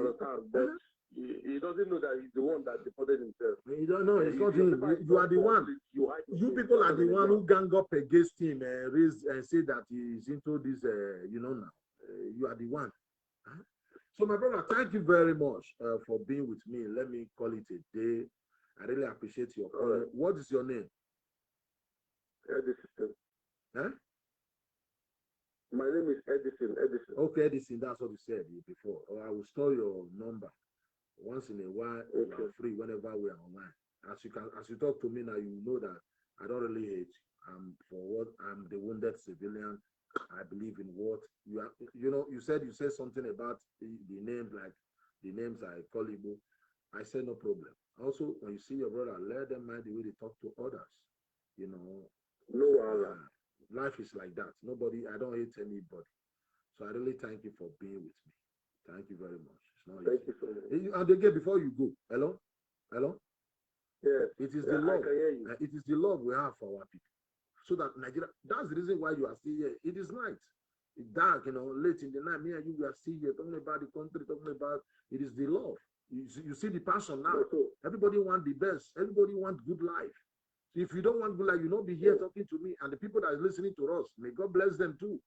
But he doesn't know that he's the one that deported himself. You don't know. It's not him. You are the one. You people are the one who gang up against him and raise and say that he's into this. Now. You are the one. Huh? So, my brother, thank you very much for being with me. Let me call it a day. I really appreciate your call. Right. What is your name? Edison. Huh? My name is Edison. Okay, Edison. That's what you said before. Or I will store your number. Once in a while, okay. We are free whenever we are online. As you talk to me now, you know that I don't really hate you. I'm the wounded civilian. I believe in what you are. You said something about the names, like the names I call Igbo. I said no problem. Also, when you see your brother, let them mind the way they talk to others. Life is like that. I don't hate anybody. So I really thank you for being with me. Thank you very much. Thank you so much. And again, before you go, hello? Yes. It is the love. It is the love we have for our people. So that Nigeria, that's the reason why you are still here. It is night. It's dark, late in the night. Me and you, we are still here talking about the country, talking about it is the love. You see the passion now. Everybody wants the best. Everybody wants good life. So if you don't want good life, you not be here talking to me. And the people that are listening to us, may God bless them too.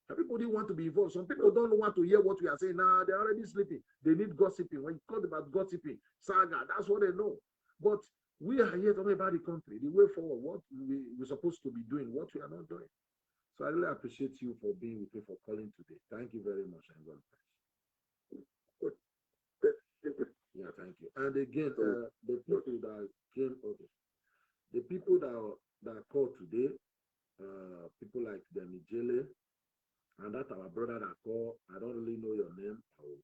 Everybody want to be involved. Some people don't want to hear what we are saying. Nah, they're already sleeping. They need gossiping. When you talk about gossiping, saga, that's what they know. But we are here talking about the country, the way forward, what we're supposed to be doing, what we are not doing. So I really appreciate you for being with me, for calling today. Thank you very much, and God bless. Yeah, thank you. And again, the people that came, the people that called today, people like Demijele, and that our brother that called, I don't really know your name. I will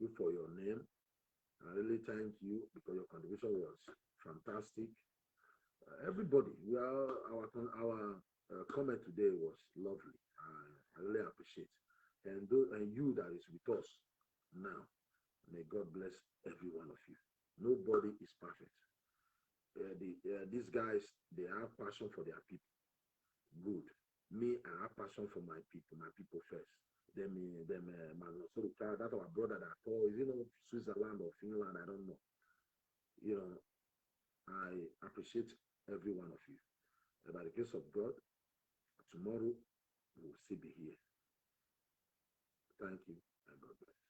look for your name. I really thank you because your contribution was fantastic. Everybody, our comment today was lovely. I really appreciate. And you that is with us now, may God bless every one of you. Nobody is perfect. These guys, they have passion for their people. Good. Me, I have passion for my people first. That our brother that called, Switzerland or Finland, I don't know. I appreciate every one of you. And by the grace of God, tomorrow we will still be here. Thank you and God bless.